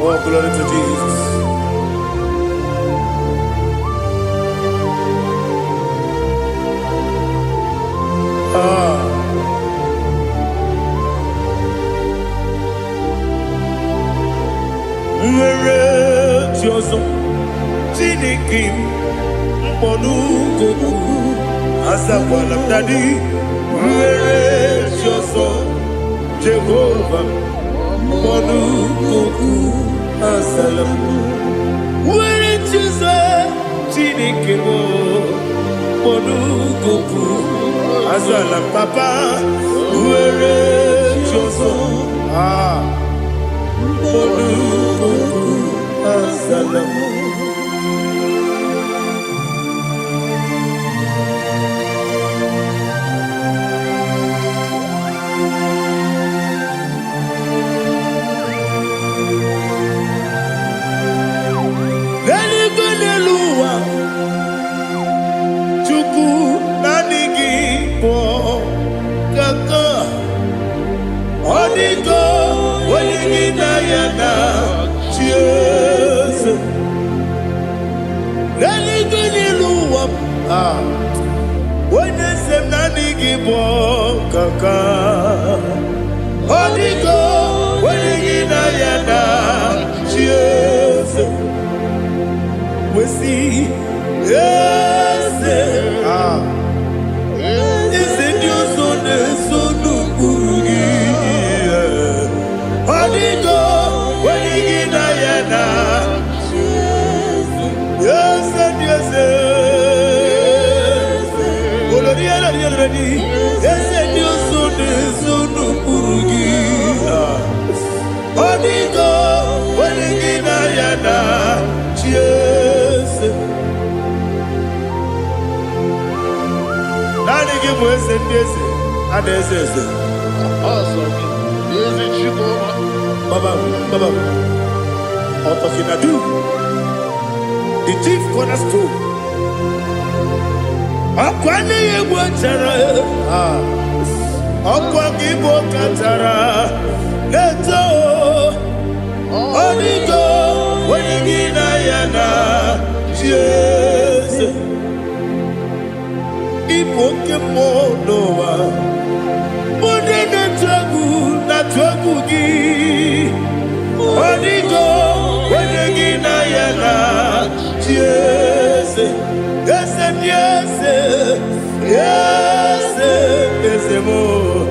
Oh, glory to Jesus. Nwere chi ọzọ Chineke mkpọrọ ogu azakwala m dadi nwere chi ọzọ Jehova mkpọrọ ogu azala m nwere chi ọzọ Chineke mkpọrọ ogu Asalam papa, uere choso. Asalam. When they say nani gibo kaka, Onyedika, when you na yana, cheers. We see, yes, is it your son, son Urugi? Onyedika, when you na yana, yes, yes. Onyedika, when you na yana, cheers. Nani gibo esendese, adesese. Baba, Otokinadu, the chief cornerstone. Akwani yebo chara, akwani yebo chara. Leto, Onyedika, when you na yana, cheers. Ipokemonoa, Mone na tragu gi. Onyedika, when you na yana, cheers. Yes, yes, yes, yes, more.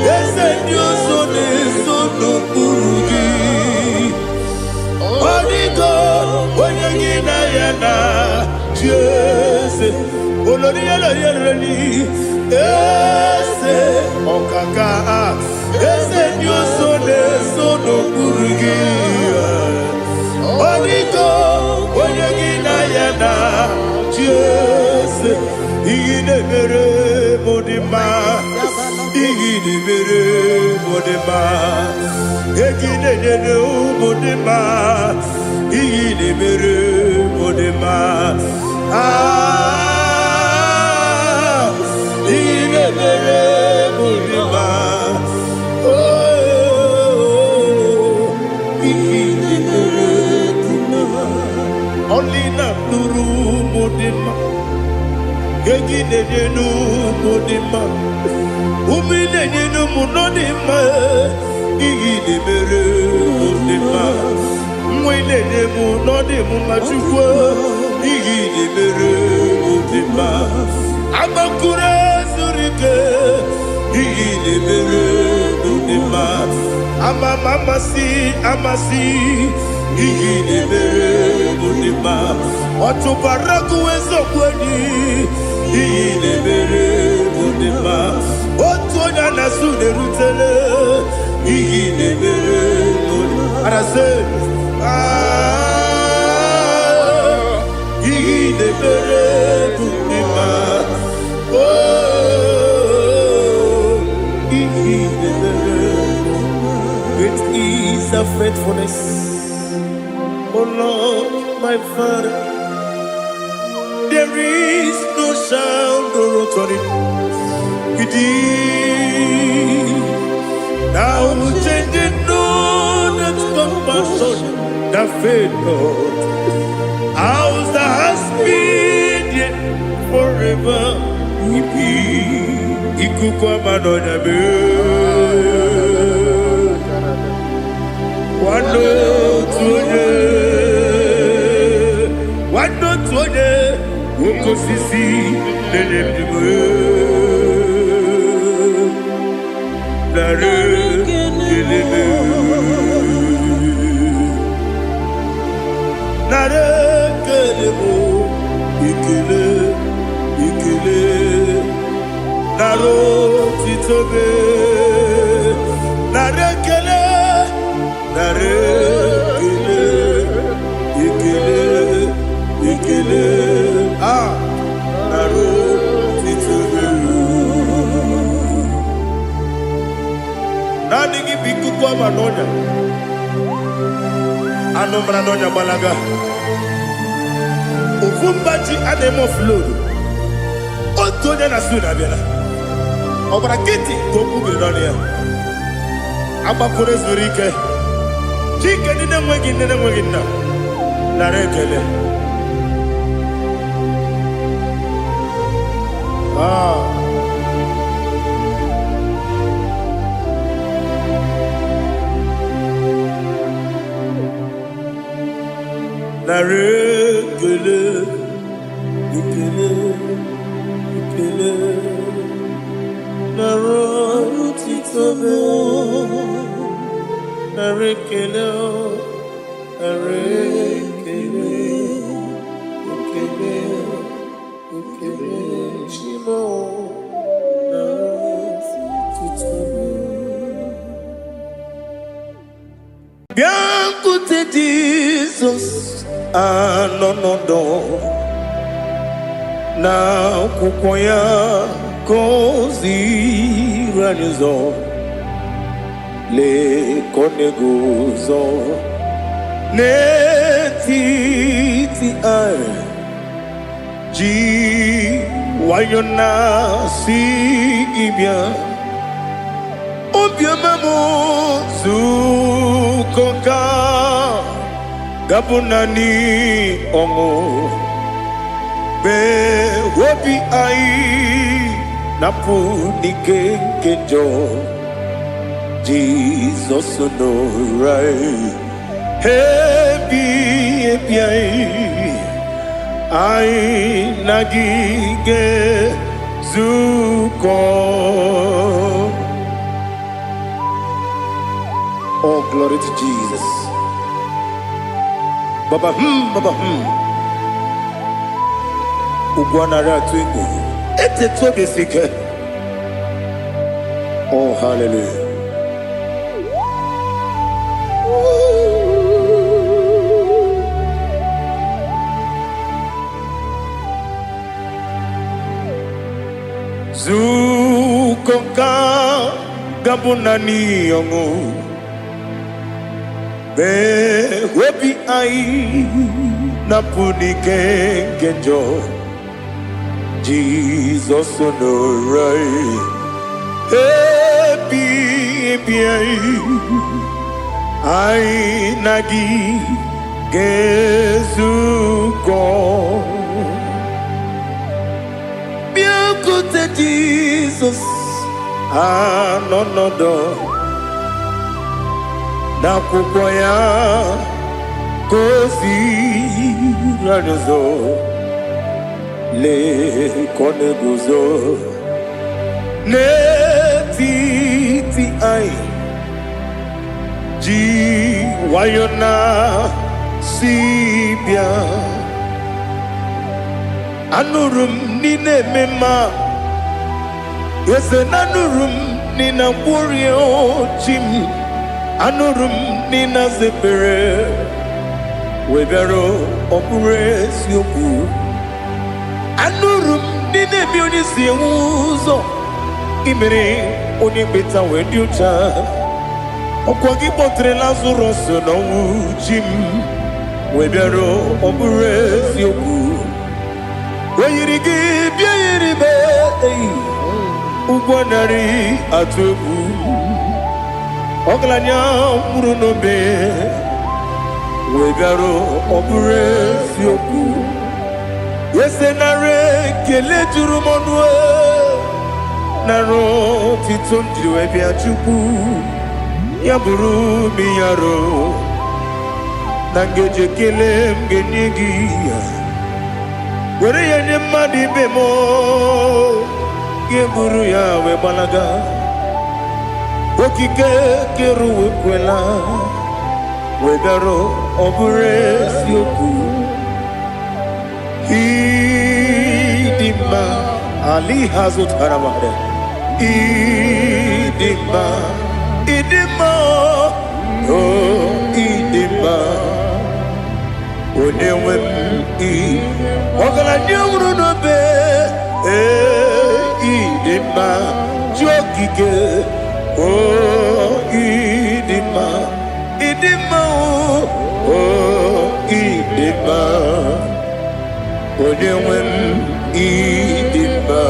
Yes, you son is so Urugi. Onyedika, when you na yana, yes, yes, Okaka, yes, you son is so Urugi. Onyedika, when you na yana, yes, Igidebere modima, Igidebere modima, Igidebere modima, Igidebere modima, Igidebere modima, oh, Igidebere modima, only na nuru modima. Yegidenu modima, umidenu munodima, igidebere modima, mwidenu munodimu machukwa, igidebere modima, amakure zurike, igidebere modima, amasi, igidebere modima, otubaraku ezokweni. Igidebere modima, otonya na sude rutele. Igidebere modima, arase, igidebere modima, oh, igidebere. Great is thy faithfulness, oh Lord, my Father. There is no sound or authority. Now changing no that compassion, the faith God. Ours that has been yet forever we be. Ikukwa manonya be. Wano tuone. Woko sisi nelemdiwe Nare keleme Nare kelemo Ikele naro titobe narekele ikele naro titobe nani gibiku kwa manonya anomra nonya balaga ufumbaji anemo flood otonya na suna biela obra kiti toku bironia abakure zurike chike nine mwegi na narekele narekele ikele narotitobe narekele ikele shimo narotitobe biankute Jesus anonodo na kukoya kozi ranizo le koneguzo ne titi ai ji wayona si ibia obiamamu zukoka gabunani omo be wobi ai napu nikenjo Jesus no right hebi ai nagige zuko. Oh, glory to Jesus. Baba Ugwanara twingu ete tobe sike. Oh, hallelujah. Zukonka gabunani yongu be webi ai napuni kenjo Jesus no right happy ai nagi gezuko biakute Jesus no na kukoya kozi ranizo le koneguzo ne titi ai ji wayona sibia anurum nine mema yese nanurum nina kurio chim anurum nina zepere webero opure sioku anurum nine bioni siuzo imere oni beta wediucha okwagi potre lazarus no jim webero opure sioku weyirigi biayiribe ugwanari atubu oglanya murunobe wegaro obure sioku yesenare kele jurumonwe naro titondriwe biachuku yaburu miyaro nangeje kele mgenigi were yenye madi bemo geburu ya we balaga okike keru kwela wegaro obure sioku hidima ali hazut haramare Idima, Idima, oh Idima, Onewem I, Ogala nyamuru no be, Idima, Jokike, oh Idima, Idima, oh Idima, Onewem Idima.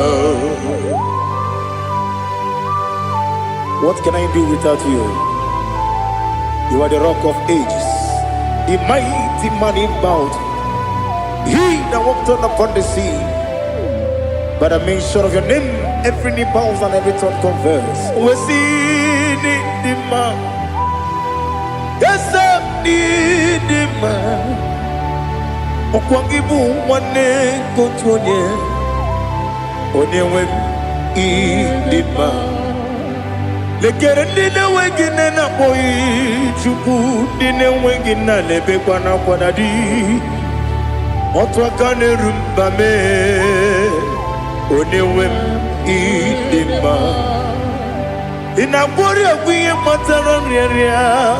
What can I do without you? You are the rock of ages, the mighty man in mountain. He that walked on upon the sea. By the mention of your name, every knee bows and every tongue confesses. We see the man. Yes, I need the man. Okwangibu wane kotonye. Onyewe the man. Lekere ndine wengine na boyi chuku ndine wengine lebe kwa na kwadadi otwakane rumba me onewe idima inabori agwiye matara nriaria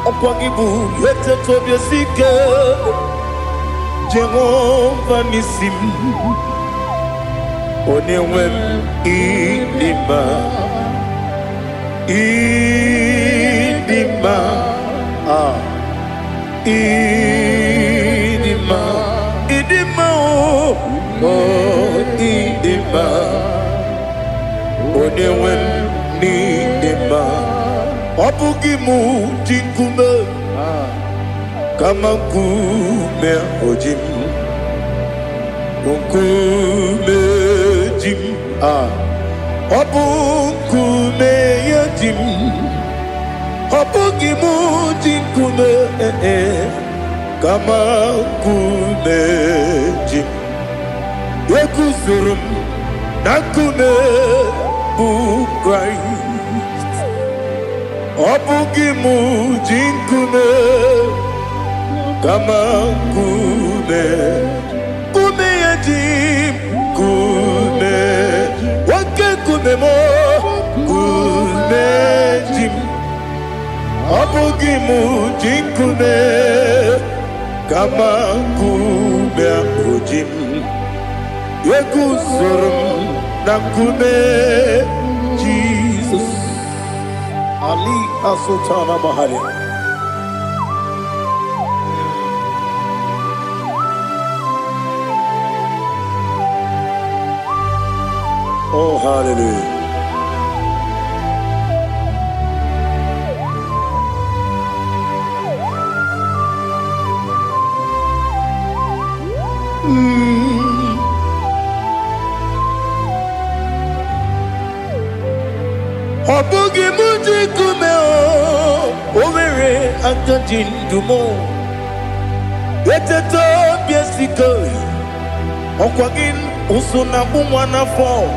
okwagibu yete tobye sike Jehova nisim onewe idima Idima, Idima, Idima, oh, Idima, Onewem Idima, Obugimu Jinkume, Kamakume Ojim, Unkume Jim, Obukume Yajim, Obugimu Jinkume, Kamakume Jim, Yakusurum, Nakume Christ, Obugimu Jinkume, Kamakume, Kume Yajim, Kume. Kumemo, kumejim, abugimu jinkume, kama kume ujim, yekusurum na kume Jesus. Ali Asultana Mahali. Oh, hallelujah. Obugi muji kumeo, overe antajin dumo. Yeteto biesiko, okwagin usuna bumwana fo.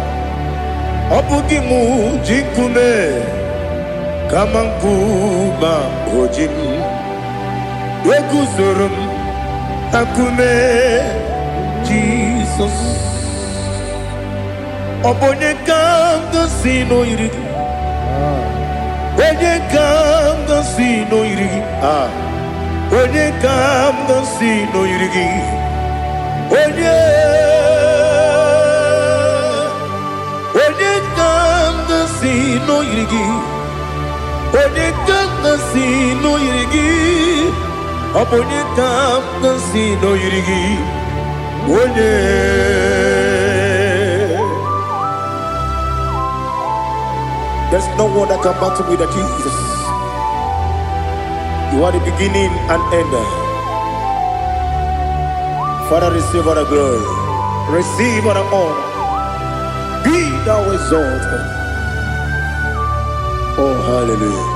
Obugimu jikume Kamankuma ojim Yeguzurum Akume Jesus Obonye kanga sino irigi Onye kanga sino irigi Onye kanga sino irigi Onye no yirigi, onye kanga si no yirigi, onye kanga si no yirigi, onye. There's no one that can battle with Jesus. You are the beginning and end. Father, receive all the glory, receive all the honor. Be thou exalted. Oh, hallelujah.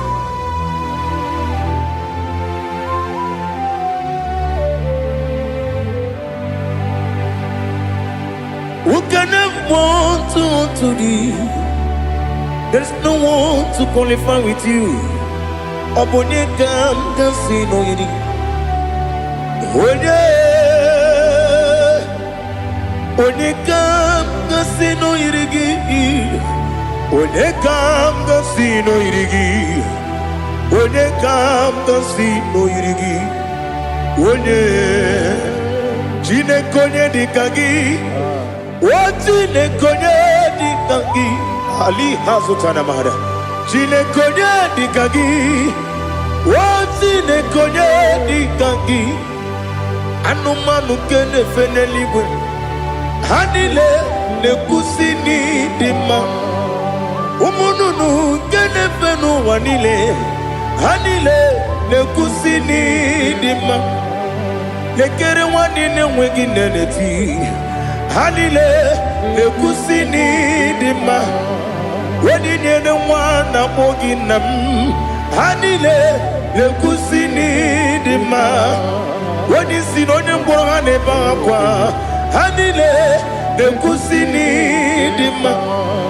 Who can have one to thee? There's no one to qualify with you. Onyedika, no yidi. Onyedika, no yidi. Onyekam the sino irigi. Onyekam the sino irigi. Onye Jinekonye dikagi. Jinekonye dikagi. Ali Hazutana Mahara. Jinekonye dikagi. Jinekonye dikagi. Anumanu kene feneliwe. Hanile nekusini dima. Umununu kene fenu wanile. Hanile nekusini dima. Nekere wanine wengi neneti. Hanile nekusini dima. Wenine ne wana moginam. Hanile nekusini dima. Wadi sinonye mbora neba kwa Hanile nekusini dima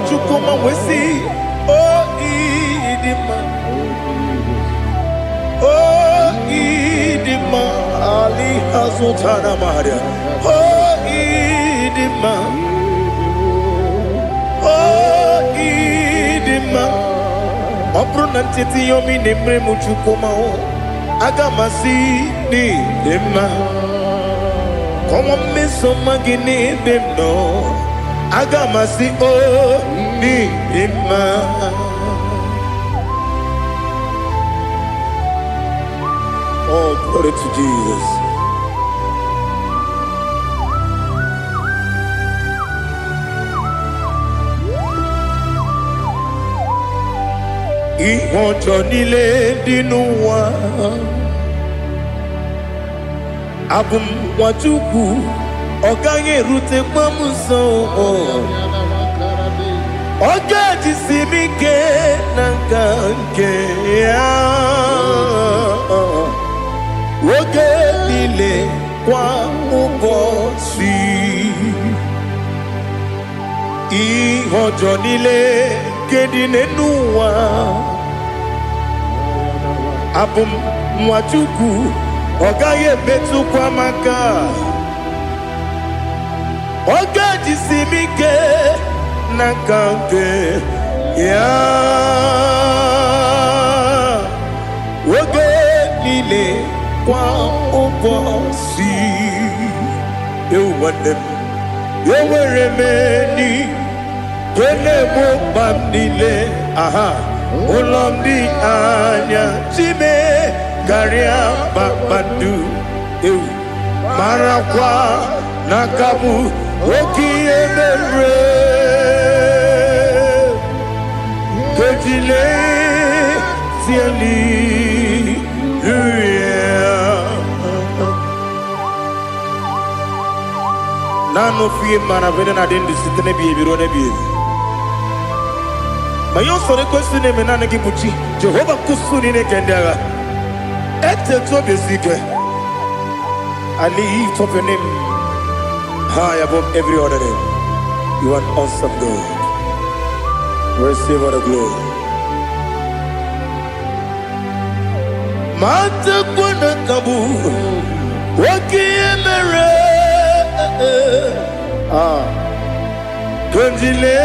Chukuma wesi Oh idima Oh idima Ali Hazutana Maria Oh idima Oh idima Opronantiti yomi nemre muchukuma Agamasi ni dema Como me somagini demno Agamasi o ni dema Oh, glory to Jesus. Ihonjo nile dinuwa Abum wajuku Oganye rute kwamuso Oga jisimike nangange Oge nile kwa ubosi Ihonjo nile kedinenuwa Abum wajuku Ogaye betu kwa maka Oga jisimike nakange ya Oge nile kwa ubosi Ewanem Eweremeni Kene mobam nile Aha Olomdi anya Chime Garia Babandu Marakwa Nakabu Oki Emere Kejile Siali Nano fiye manavene na dendi sitene biye birone biye Mayon sore kusune menane kibuchi Jehova kusuni ne kendaga Ete tobe sike I lift up your name high above every other name. You are awesome God. Receive all the glory. Mata kuna kabu Waki emere Kunjile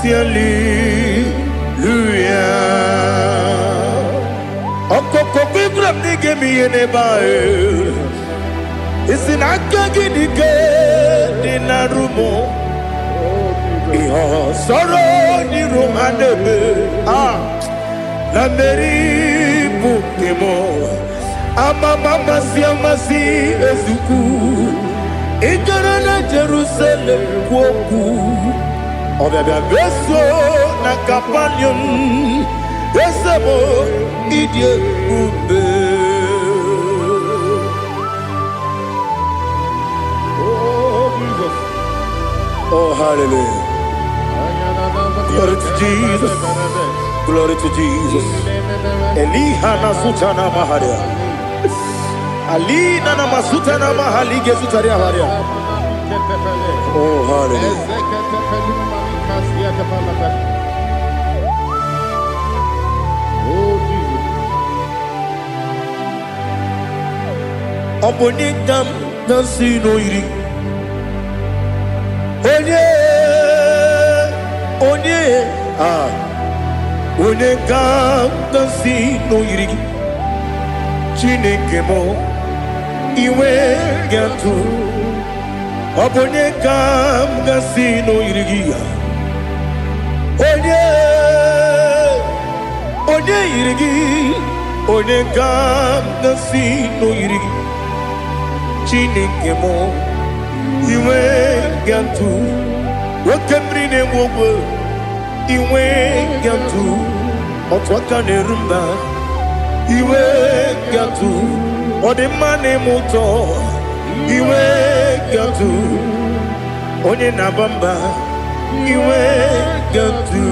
Siali Luya Okoko bigram nige mi enebae Isin akagi nige dinarumo Iho soro ni romanebe La meri bukemo Ama mama siamasi ezuku Ikarana Jerusalem kwoku Obebe beso na kapanium Esemo idye ube Oh Jesus Oh hallelujah Glory to Jesus Glory to Jesus Elihana sutana maharia Alina na masutana mahali gesutaria haria Oh hallelujah Obonikam dansino iri Onye onye onye ga-asị n'oyiri gị Chineke m iwe ga-atụ ọ bụ onye ga-asị n'oyiri gị onye yiri gị onye ga-asị n'oyiri gị Chineke m iwe ga-atụ nwoke mmiri na-enwe ogwe iwe ga-atụ otu aka na-eru mba iwe ga-atụ ọ dị mma na-eme ụtọ iwe ga-atụ onye na-aba mba iwe ga-atụ.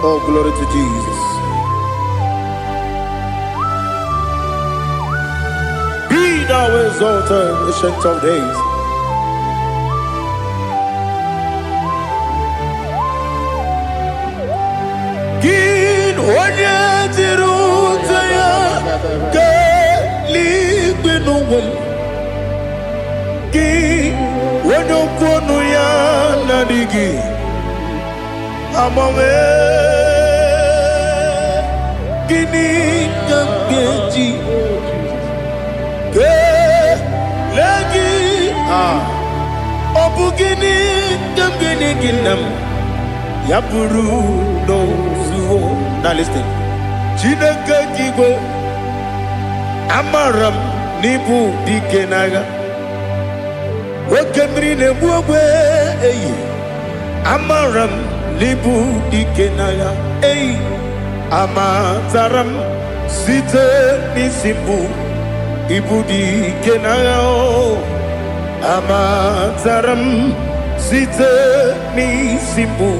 Oh, glory to Jesus. Be thou exalted, ancient of days. Gin onye dịrị ụzọ ya ka eluigwe n'ụwa gị onye okwu ọnụ ya na-adịghị agbanwe gịnị ka m ga-eji kelee gị ọ bụ gịnị ka m ga-enye gị nna m ya bụrụ n'ozuo na listen Chineke gị igwe amara m n'ibu dike n'agha nwoke mmiri na-egbu ogwe eyi amara m n'ibu dike n'agha eyi amatara m site n'isi mbụ ibu dike n'agha amatara m site n'isi mbụ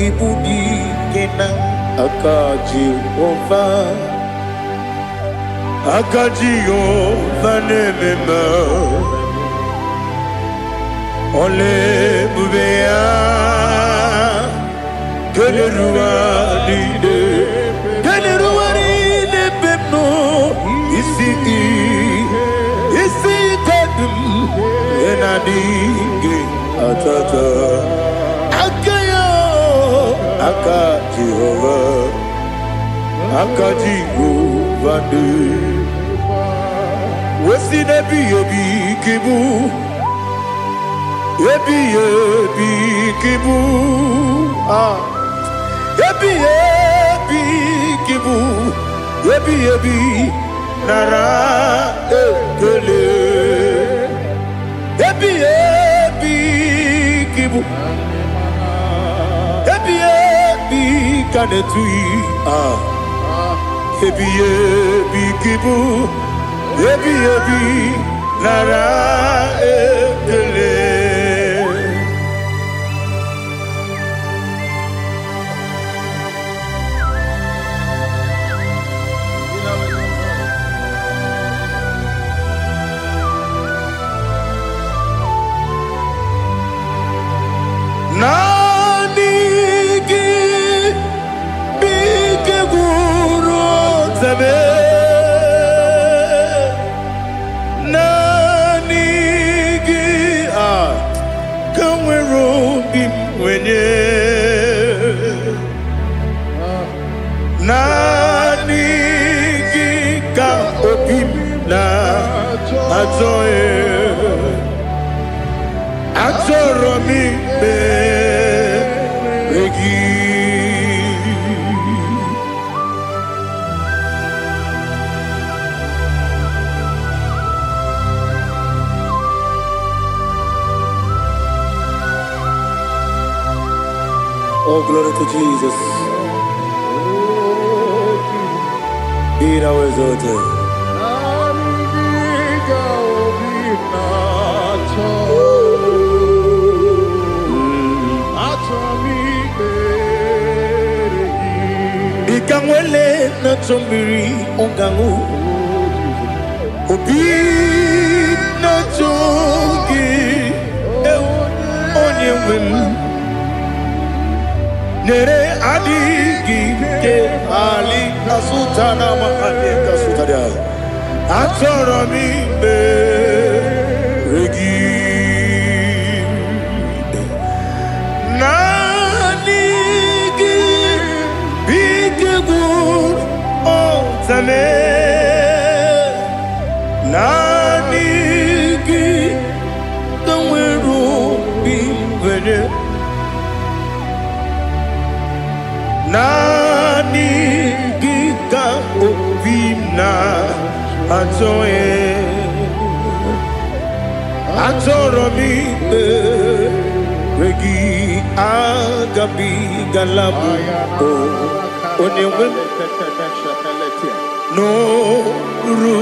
ibu dike n'agha aka Jehova na-eme mma ọla ebube ya keleruwa niile ebe m nọ isi kodum na-adịghị atata aka ya aka Jehova dị wesi n'ebighị ebi kibu ebighị ebi kibu ebighị ebi kibu ebighị ebi nara ekele ebighị ebi kibu ebighị ebi ka na-etughị ebighị ebi kibu ebighị ebi nara ekele. Nani gị bike gwuru zebe nani gị ka nwere obi m wenye nani gị ka obi m na-achọ achọrọ m ikpere gị Oh, glory to Jesus. Be thou exalted. Ikanwele na chombiri ongangu obi na chogi onye wem nere adigi ke ali asutana mahali kasutaria achoro mi beregi na Atoe Atoromi Regi Agabi Galabu Onewem No Ru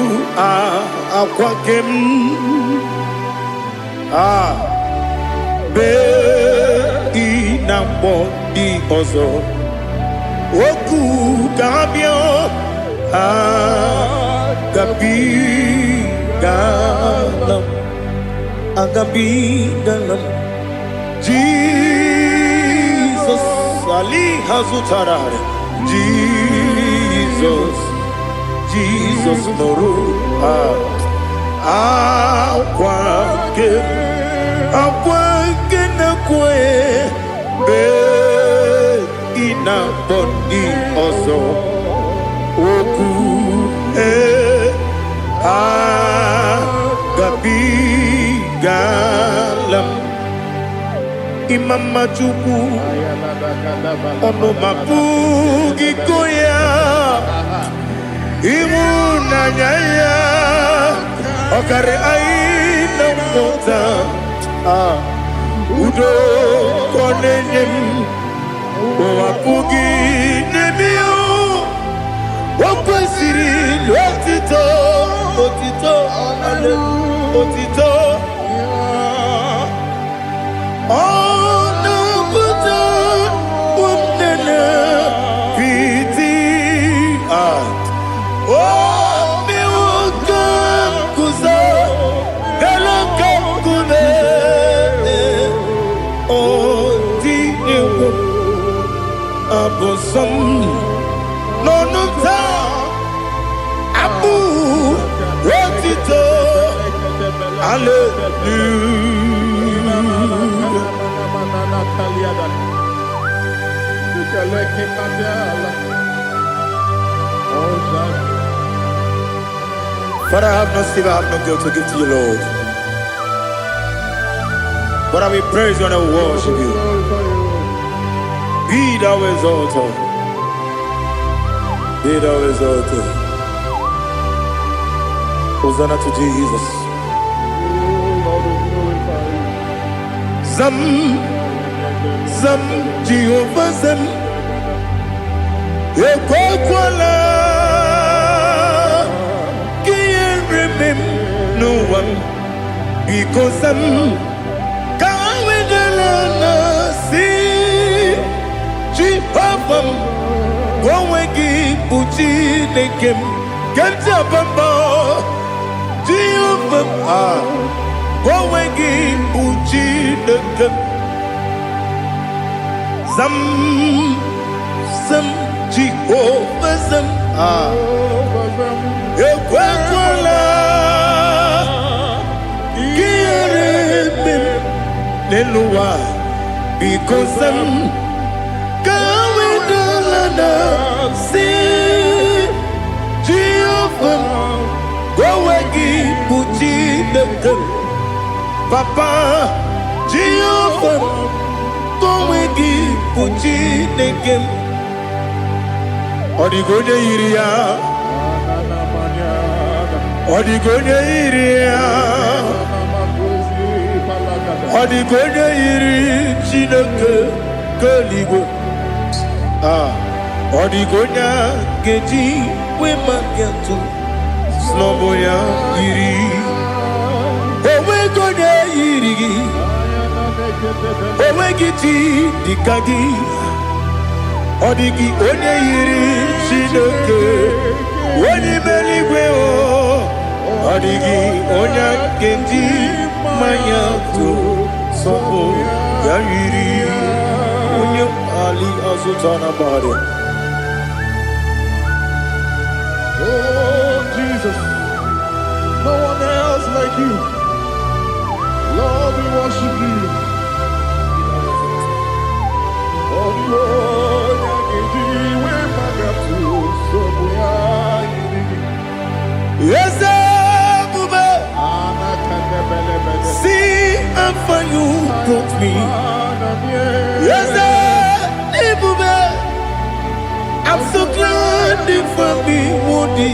Aquakem Be Inambo Di Ozo Oku Gabio Agabi Galam Agabi Galam Jesus Ali Hazutarare Jesus Noru Aquake Nakwe Be Ina Bondi Ozo Oku Agabi Galam Imam Majuku Ono Mapugi Koya Imuna Nyaya Okare Aina Mota Udo Konenyem Mapugi Nebio Wakwasiri Lotito Otito Otito But I have no silver, I have no gold to give to you, Lord. But I will praise you and I will worship you. Be thou exalted. Be thou exalted. Hosanna to Jesus. Zam Jehovah Zam Ekwakwala Can't remember no one because I'm Kawedalana see Jehovah Gwawegi Puchi Nekem Ganja Bamba Jehovah Gwawegi Puchi Nekem Zam Jehovah Zam Ekwakwala Kieremem Nelua because I'm Kawedalana see Jehovah Gwawegi Puchi Nekem Papa Jehovah Gwawegi Puchi Nekem Odigonya Iria Odigonya Iria Odigonya Iri Chineke Kaligo Odigonya Geji Wemagentu Sloboya Iri Owegonya Iri Owegiti Dikagi Odigi onye yiri Chineke onye meligwe o Odigi onye kenji manya to sopo ya yiri onye ali azutana bari. Oh Jesus, no one else like you. Lord, we worship you. Yes, see how far you brought me. Yes, I'm so glad you found me, Woody.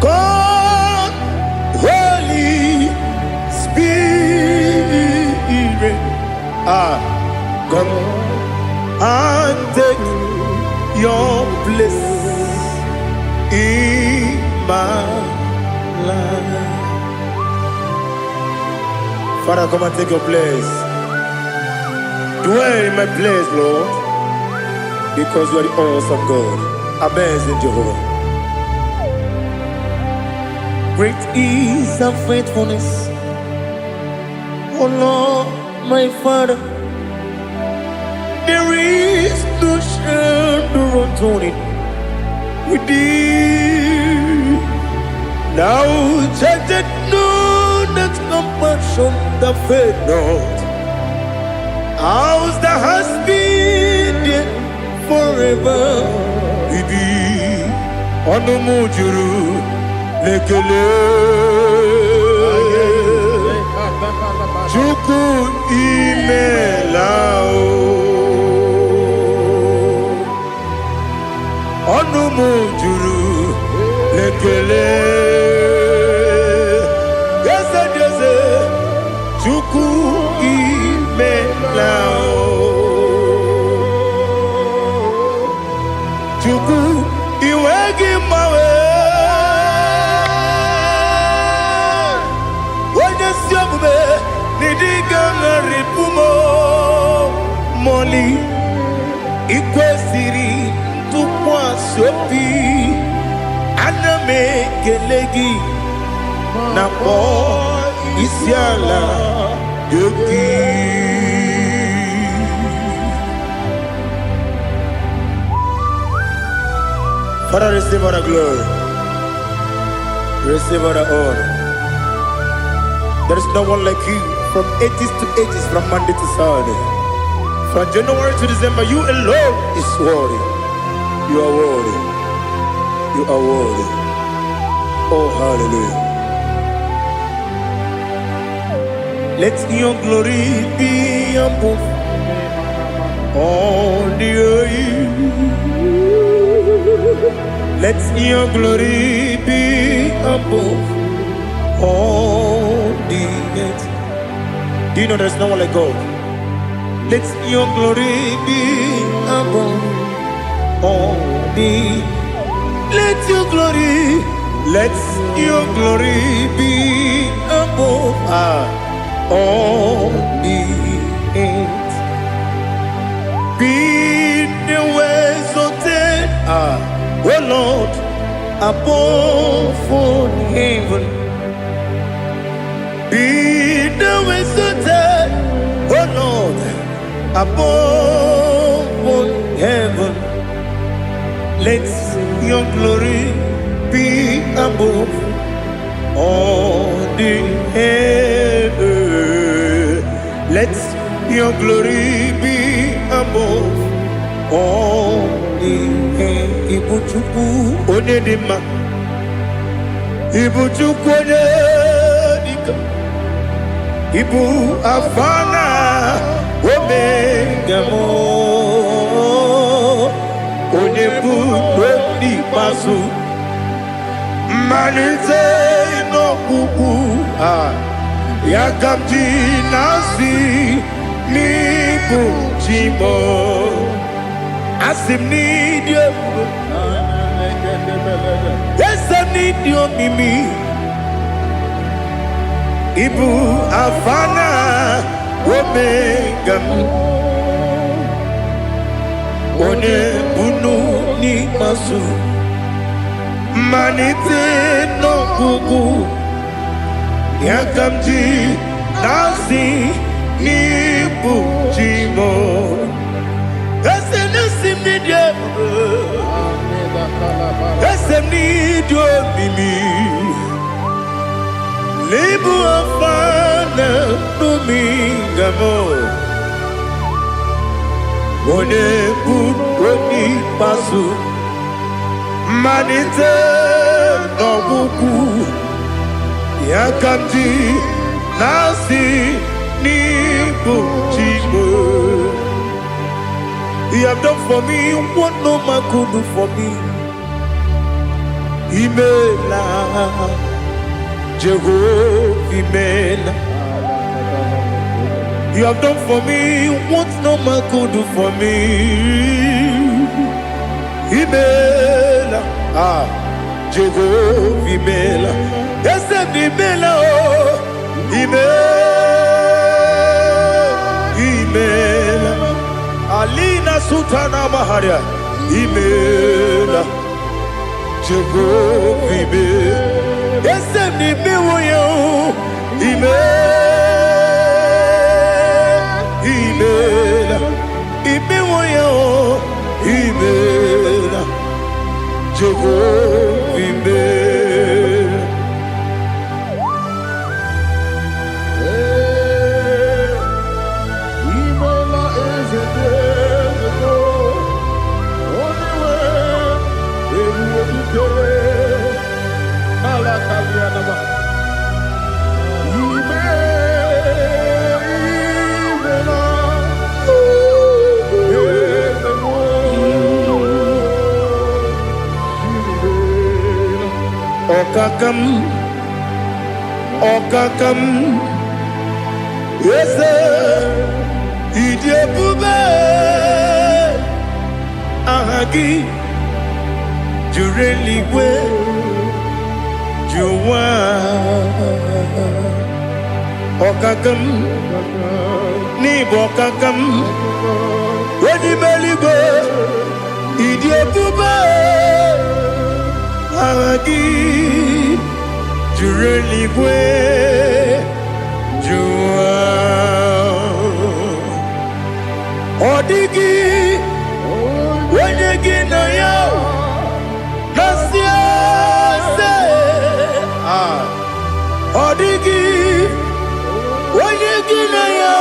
God, Holy Spirit, come and take your place in my life. Father, come and take your place. Dwell in my place, Lord, because you are the awesome God. Amazing Jehovah. Great is thy faithfulness, oh Lord, my Father. There is no shadow on it with thee. Now check that no, that compassion that faith not. Ours that has been there forever with thee. On the mujuru lekele Chuku imelao Onu mujuru lekele Yese yese Chuku imelao Chuku iwegi mawe Moli ikwesiri tukwasopi aname kelegi na po isiala yoki. Father, receive all the glory, receive all the honor. There is no one like you. From ages to ages, from Monday to Saturday, from January to December, you alone is worthy. You are worthy. You are worthy. Oh, hallelujah. Let your glory be above all the earth. Let your glory be above all the earth. Do you know there's no one like God? Let your glory be above all the. Let your glory be above all the earth. Be the ways of death, oh Lord, above all heaven. Be the visited, oh Lord, above all heaven. Let your glory be above all the earth. Let your glory be above all the earth. Ibuchuku Onyedika, Ibuchuku Onyedika. Ibu afana omega mo Onebu di pasu Manite no kuku Yakamji nasi Nibu jimo Asim nidio Yesem nidio mimi Ibu afana omega One bunu ni masu Manite no kuku Yakamji nasi nibu jimo Ese nasi nidio Ese nidio mimi Libu afana dominga mo One buoni pasu Manite no buku Yakamji nasi ni bujibo. You have done for me what no man could do for me. Imela, Jehovah, Imela. You have done for me what no man could do for me. Imela, Jehovah, Imela. Yes, Imela, Imela, Alina Sutana Maharia, Imela, Jehovah, Imela. Yes, Imela, Imela, Imela, Jehovah, Imela. Imela is a day, only way, every day. Alakalianaba. Okakam, Okakam, yes, Idiabube, Ahagi, Jureliwe, Juwa, Okakam, Nibokakam, Wedimelibe, Idiabube, Ahagi, Jureliwe, Juwa, Odigi, Wenyegi na yo, Nasiase, Odigi, Wenyegi na yo,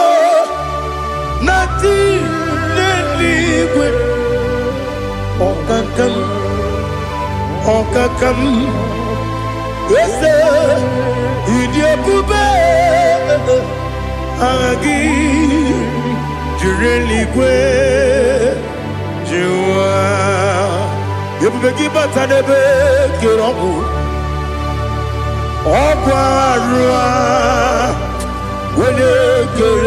Nati, Neligwe, Okakam, Okakam, yes, Idiabube, Agi, Jureligwe, Jua, Yabubeki Batanebe, Kiroku, Okwarua, when you get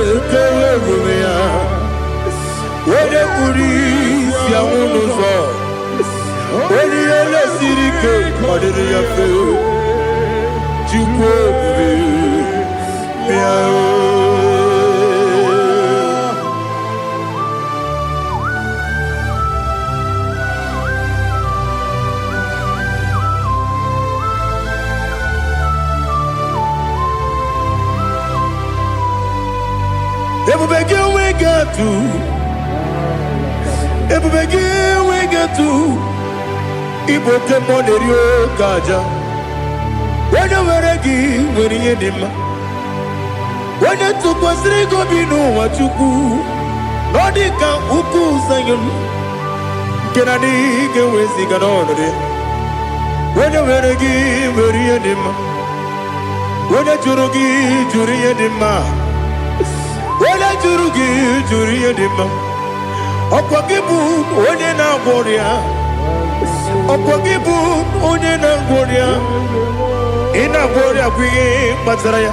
when you police, Yamunozo. When you let City Cake, what did you feel? You we get to. We get to. Ibote monerio kaja. When you were when you did. When you took was Rico Bino, what you do. Onyedika uku Zion. Kenani get with the Ganone. When you were when you did. When you Jurugi, Juriadima. When you Jurugi, Juriadima. Okwagibu, Onena Warrior. Okwagibu, Onena Warrior. Ina Warrior, we Matraya.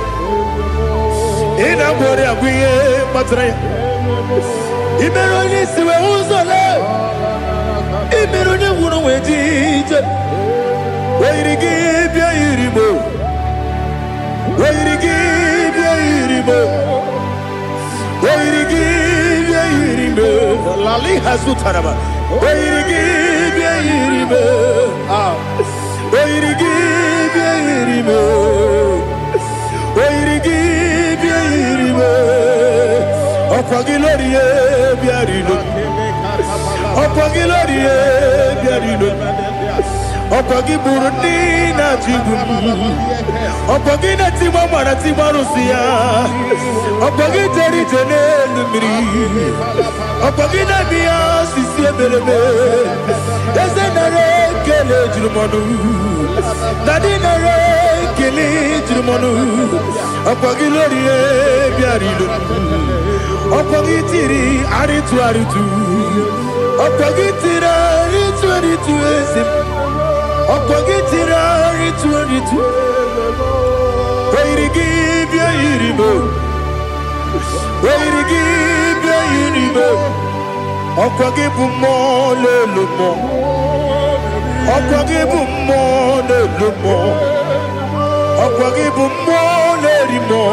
Ina Warrior, we Matraya. Imeroni, Siwe Uzole. Imeroni, Wuno, Wedge. Where you give your Iribo. Where you give your Iribo. Where you give your Iribo. Lali Hasutaraba. Where you give your Iribo. Where you give your Iribo. Where you give your Iribo. Opagilorie Biarino. Opagilorie Biarino. Opagi Burundi na Jibu. Opagi na Timama na Timarusia. Opagi Teri Tenelumri. Opagi na Bia Sisi Belebe. Ezenare Kele Jumanu. Nadinare Kele Jumanu. Opagi Lorie Biarino. Opagi Tiri Aritu. Opagi Tira Aritu Esim. Okwagitirari 22. Wait give ya iribo. Wait give ya iribo. Okwagibu mo lelumo. Okwagibu mo lelumo. Okwagibu mo lerimo.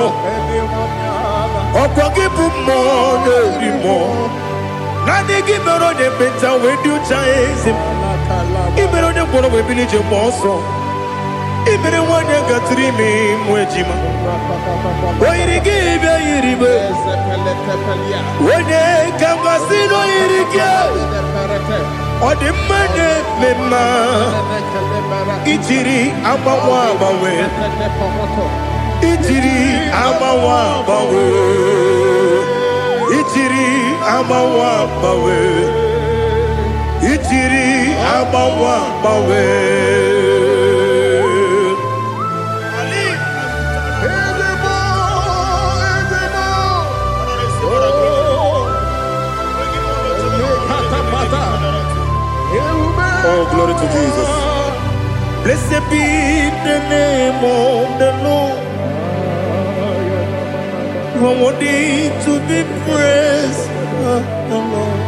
Okwagibu mo lerimo. Nani gimero de beta we do chaise. Ibero de kono we bilije moso. Ibere wanya gatrimi mwejima. Oiri gibe iribe. Wene kambasino irikia. Ode mane mema. Ichiri amawa bawe. Ichiri amawa bawe. Ichiri amawa bawe. Ichiri amawa bawe. Oh, glory to Jesus. Blessed be the name of the Lord. You are worthy to be praised, the Lord.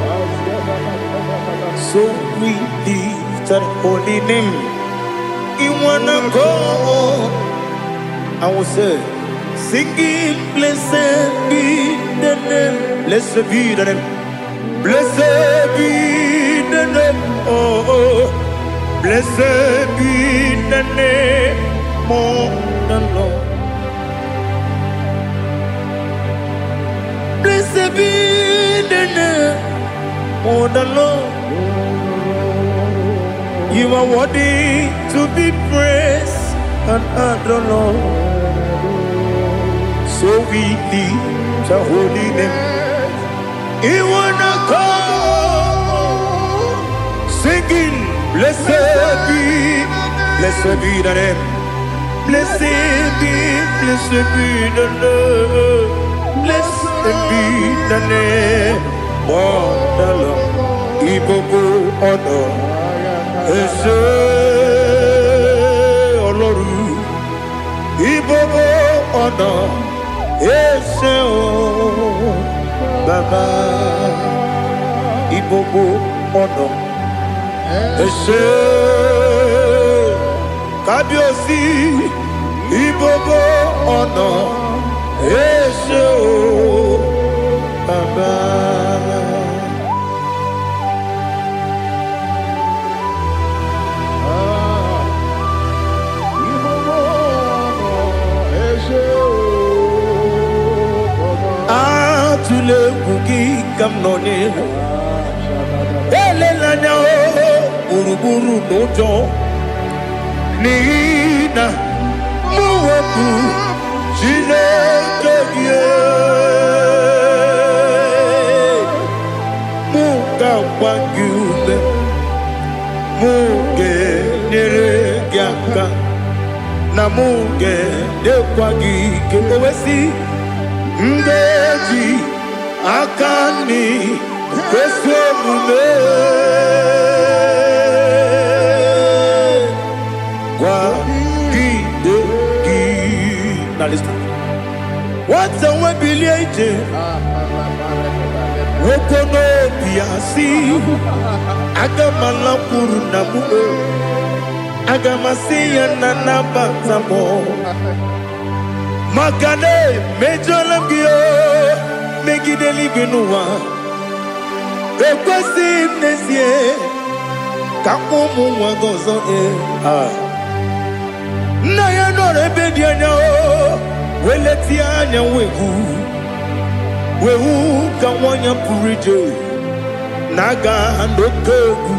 So we lift that holy name. You wanna go? I will say, singing, blessed be the name. Blessed be the name. Blessed be the name. Oh, blessed be the name of the Lord. Blessed be the name of the Lord. You are worthy to be praised and adored, Lord. So we lift the holy name. You wanna call, singing, blessed be the name. Blessed be the Lord. Blessed be the name of the Lord. IGBO honor. Ese Oloru. IGBO honor. Ese Baba. IGBO honor. Ese Kabiosi. IGBO honor. Ese Baba. Atule kuki kamnone. Elelanya buruburu nojo. Nina muweku Chineke Muga wangule Muge neregiaka Na muge dekwagike Owesi Ndeji Akani Kweso mume Now listen. What's the way biliate? Wokono biasi. Agamala kurunamu. Agamasiya nanabatamo. Makane mejolamgio. Megideli benua. Ekwasi nesie. Kakomu wagozo na ya no rebedi anya o weleti anya wehu ka wanya purije naga ndokogu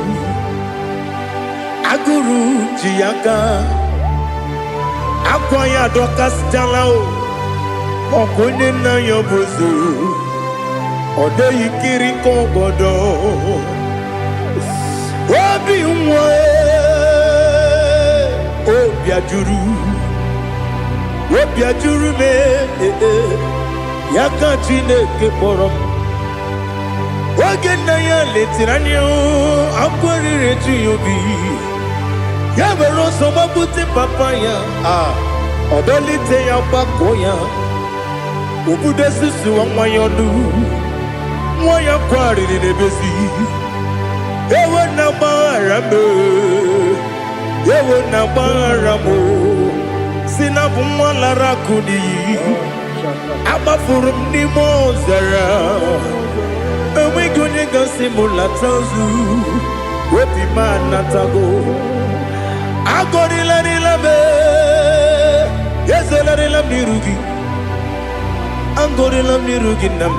aguru jiaka akwanya dokas jalao okonye na yobozo ode yikiri kogodo obi nwa Obiajuru me Yaka Chineke kpọrọ oge nna ya letere anya akwarịrị eju ya obi Ya wero so mabuti papaya. Odolite ya bakoya. Ubude susu wa mayonu. Moya kwari ni nebesi. Ewe na barame. Ewe na baramo. Sina bumwala rakuni. Abafurum ni mozara. Ewe gonye gasimula tanzu. Wepi manatago. Agorila nilabe. Yesela nilam nirugi. Angorila nirugi nam.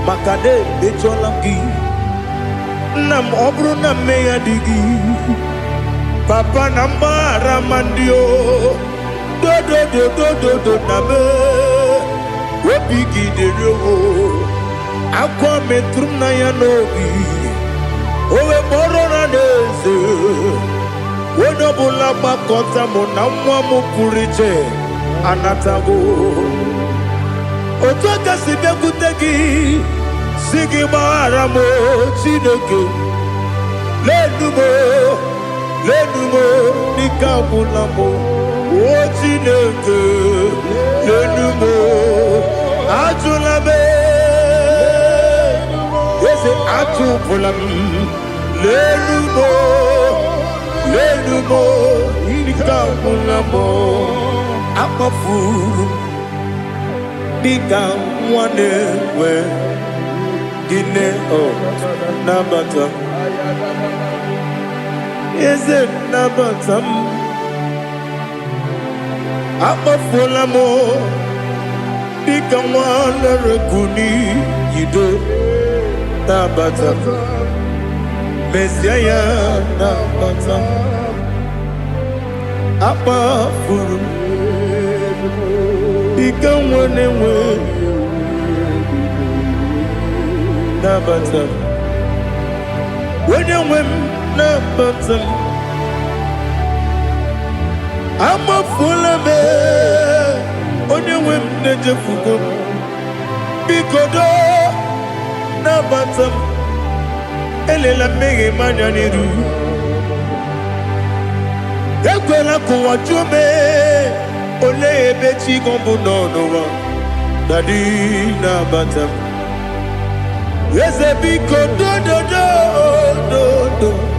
Makade becholamgi. Nam obru nam meya digi. Papa nambara mandio. Do nabe. Wepiki de rogo. Aqua metrum na yanogi. Owe borona neze. Wonobula bakota mona mwamu puriche. Anatago. Otoka sibe kutegi. Sigi baramo chineke. Lenumo nikabulamo. O chineke. Lenumo ajulabe. Yese ajubulam. Lenumo nikabulamo. Akafuru. Bika mwane we. Gine o nabata. Is it nabatam? Akafulamo. Bika mwane rekuni. Yido nabata. Messiah nabata. Akafuru. Bika mwane we. Nabatam. When you win Nabatam, I'm a full of it. When you win the Jefuko, Bikodo Nabatam, Elela Mege Mananiru, Yakwela Kuwachume, Ole Bechi Gombuno, Daddy Nabatam. Yes, a big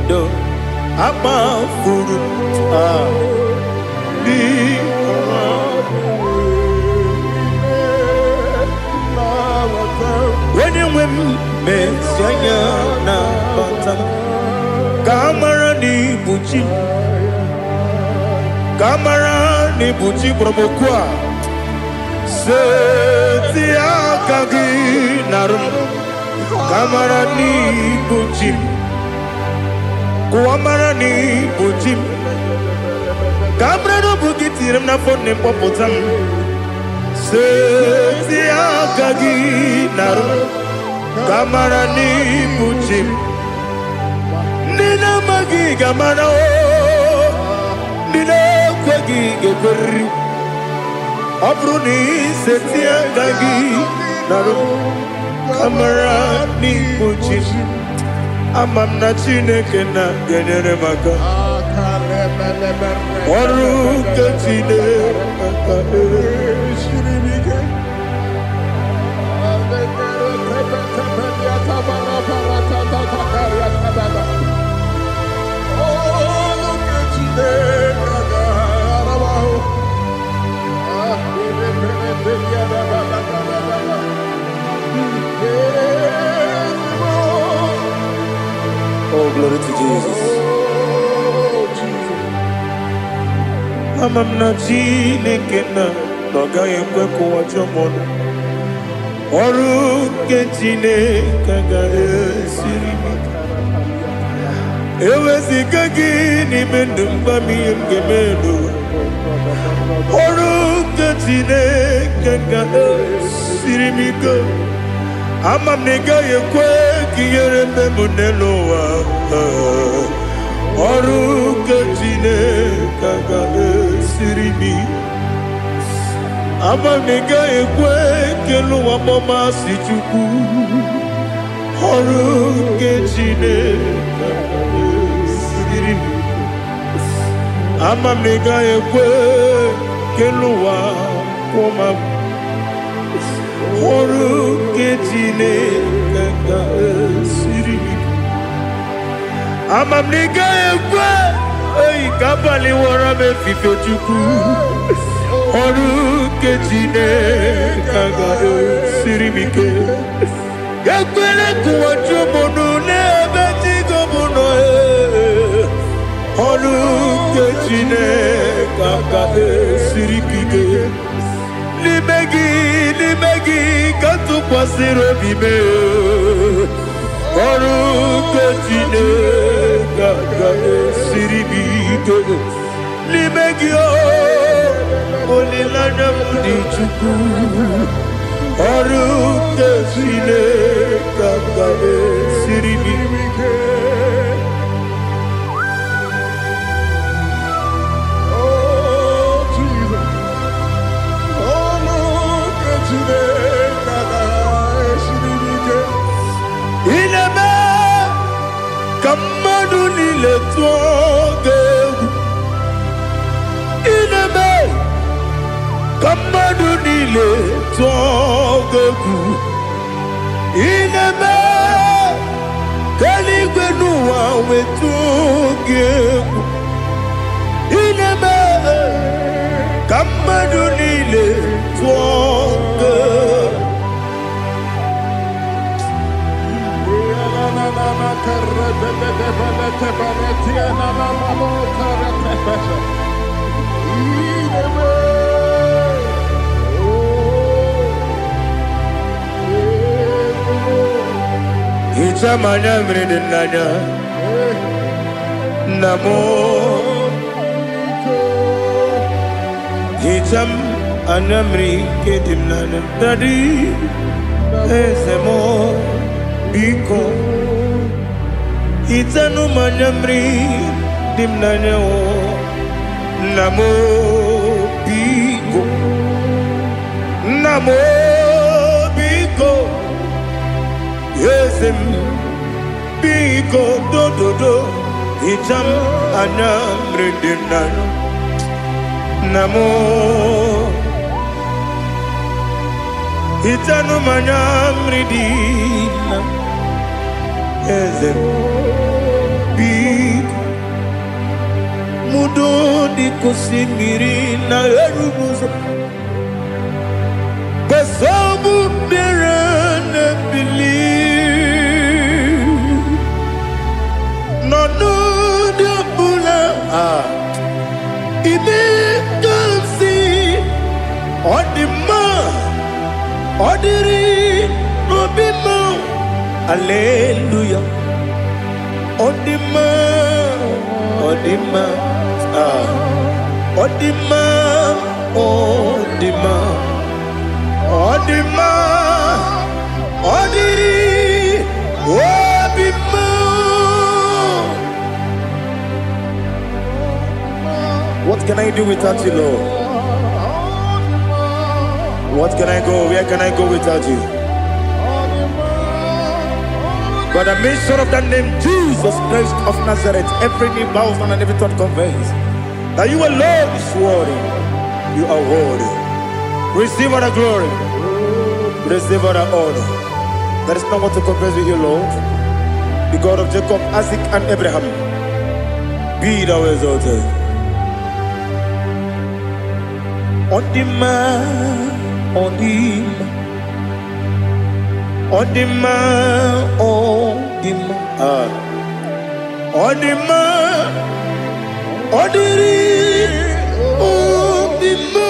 do. I'm a fool. When you win, Messiah, Kamara ni buchi promokwa. Setia kagi narum. Kamara ni buchim. Kuamara ni buchim. Kamara no bukitirim na phone popotam. Setia kagi naru. Kamara ni buchim. Nina magi kamara o. Nina kwagi gekuri. Abruni setia kagi naru. Kamara ni buchim. Amam na chineke na genere maka. Oru kachine maka. Oh, glory to Jesus. Amam na chineke na noga yekwe kuwa chomono. Oru kechine kaga esirimi. Ewezi kagi ni mendumba miyemgemelo. Oru kechine kaga esirimi go. Amam nega yekwe kiyere munelo wa. Oru kechine kaga esirimi. Amam nega yekwe kelu wa mama si chuku. Oru kechine kaga esirimi. Amamega ekwe keluwa koma Oru ketine kaka siri Amamega ekwe Ei kabali wara me fifetuku Oru ketine kaka siri mike Yakwele kuwa chomono nebeti gomono Oru ketine kaka siri kike Limegi katu pasiro bime Oru ketine kaka siri bike Limegi olilanya mudi chuku Oru ketine kaka siri bike Kamadu nile togeku Ineme Kaligwe nuwa wetogeku Ineme Kamadu nile togeku Itamanya mridinanya Namo Itam anamri kedimnana Dadi Ezemo Biko Itanu manyamri dimnanya Namo Biko Namo Biko Yesem Biko do Itam anamri dimnanya Namo Itanu manyamri dimnanya Yesem Biko Mudo di kusimiri na erubuzo Besobu birane believe No de bula Ibe kansi Odima Odiri Obima Alleluia Odima Odima Odima Odima Odima Odiri Obima What can I do without you, Lord? What can I go? Where can I go without you? By the mention of that name, Jesus Christ of Nazareth, every knee bows down and every tongue confesses that you alone is worthy. You are worthy. Receive all the glory. Receive all the honor. There is no one to compare with you, Lord. The God of Jacob, Isaac, and Abraham. Be thou exalted. Odima, Odima. Odima, Odima, Odima, Odiri, Odima.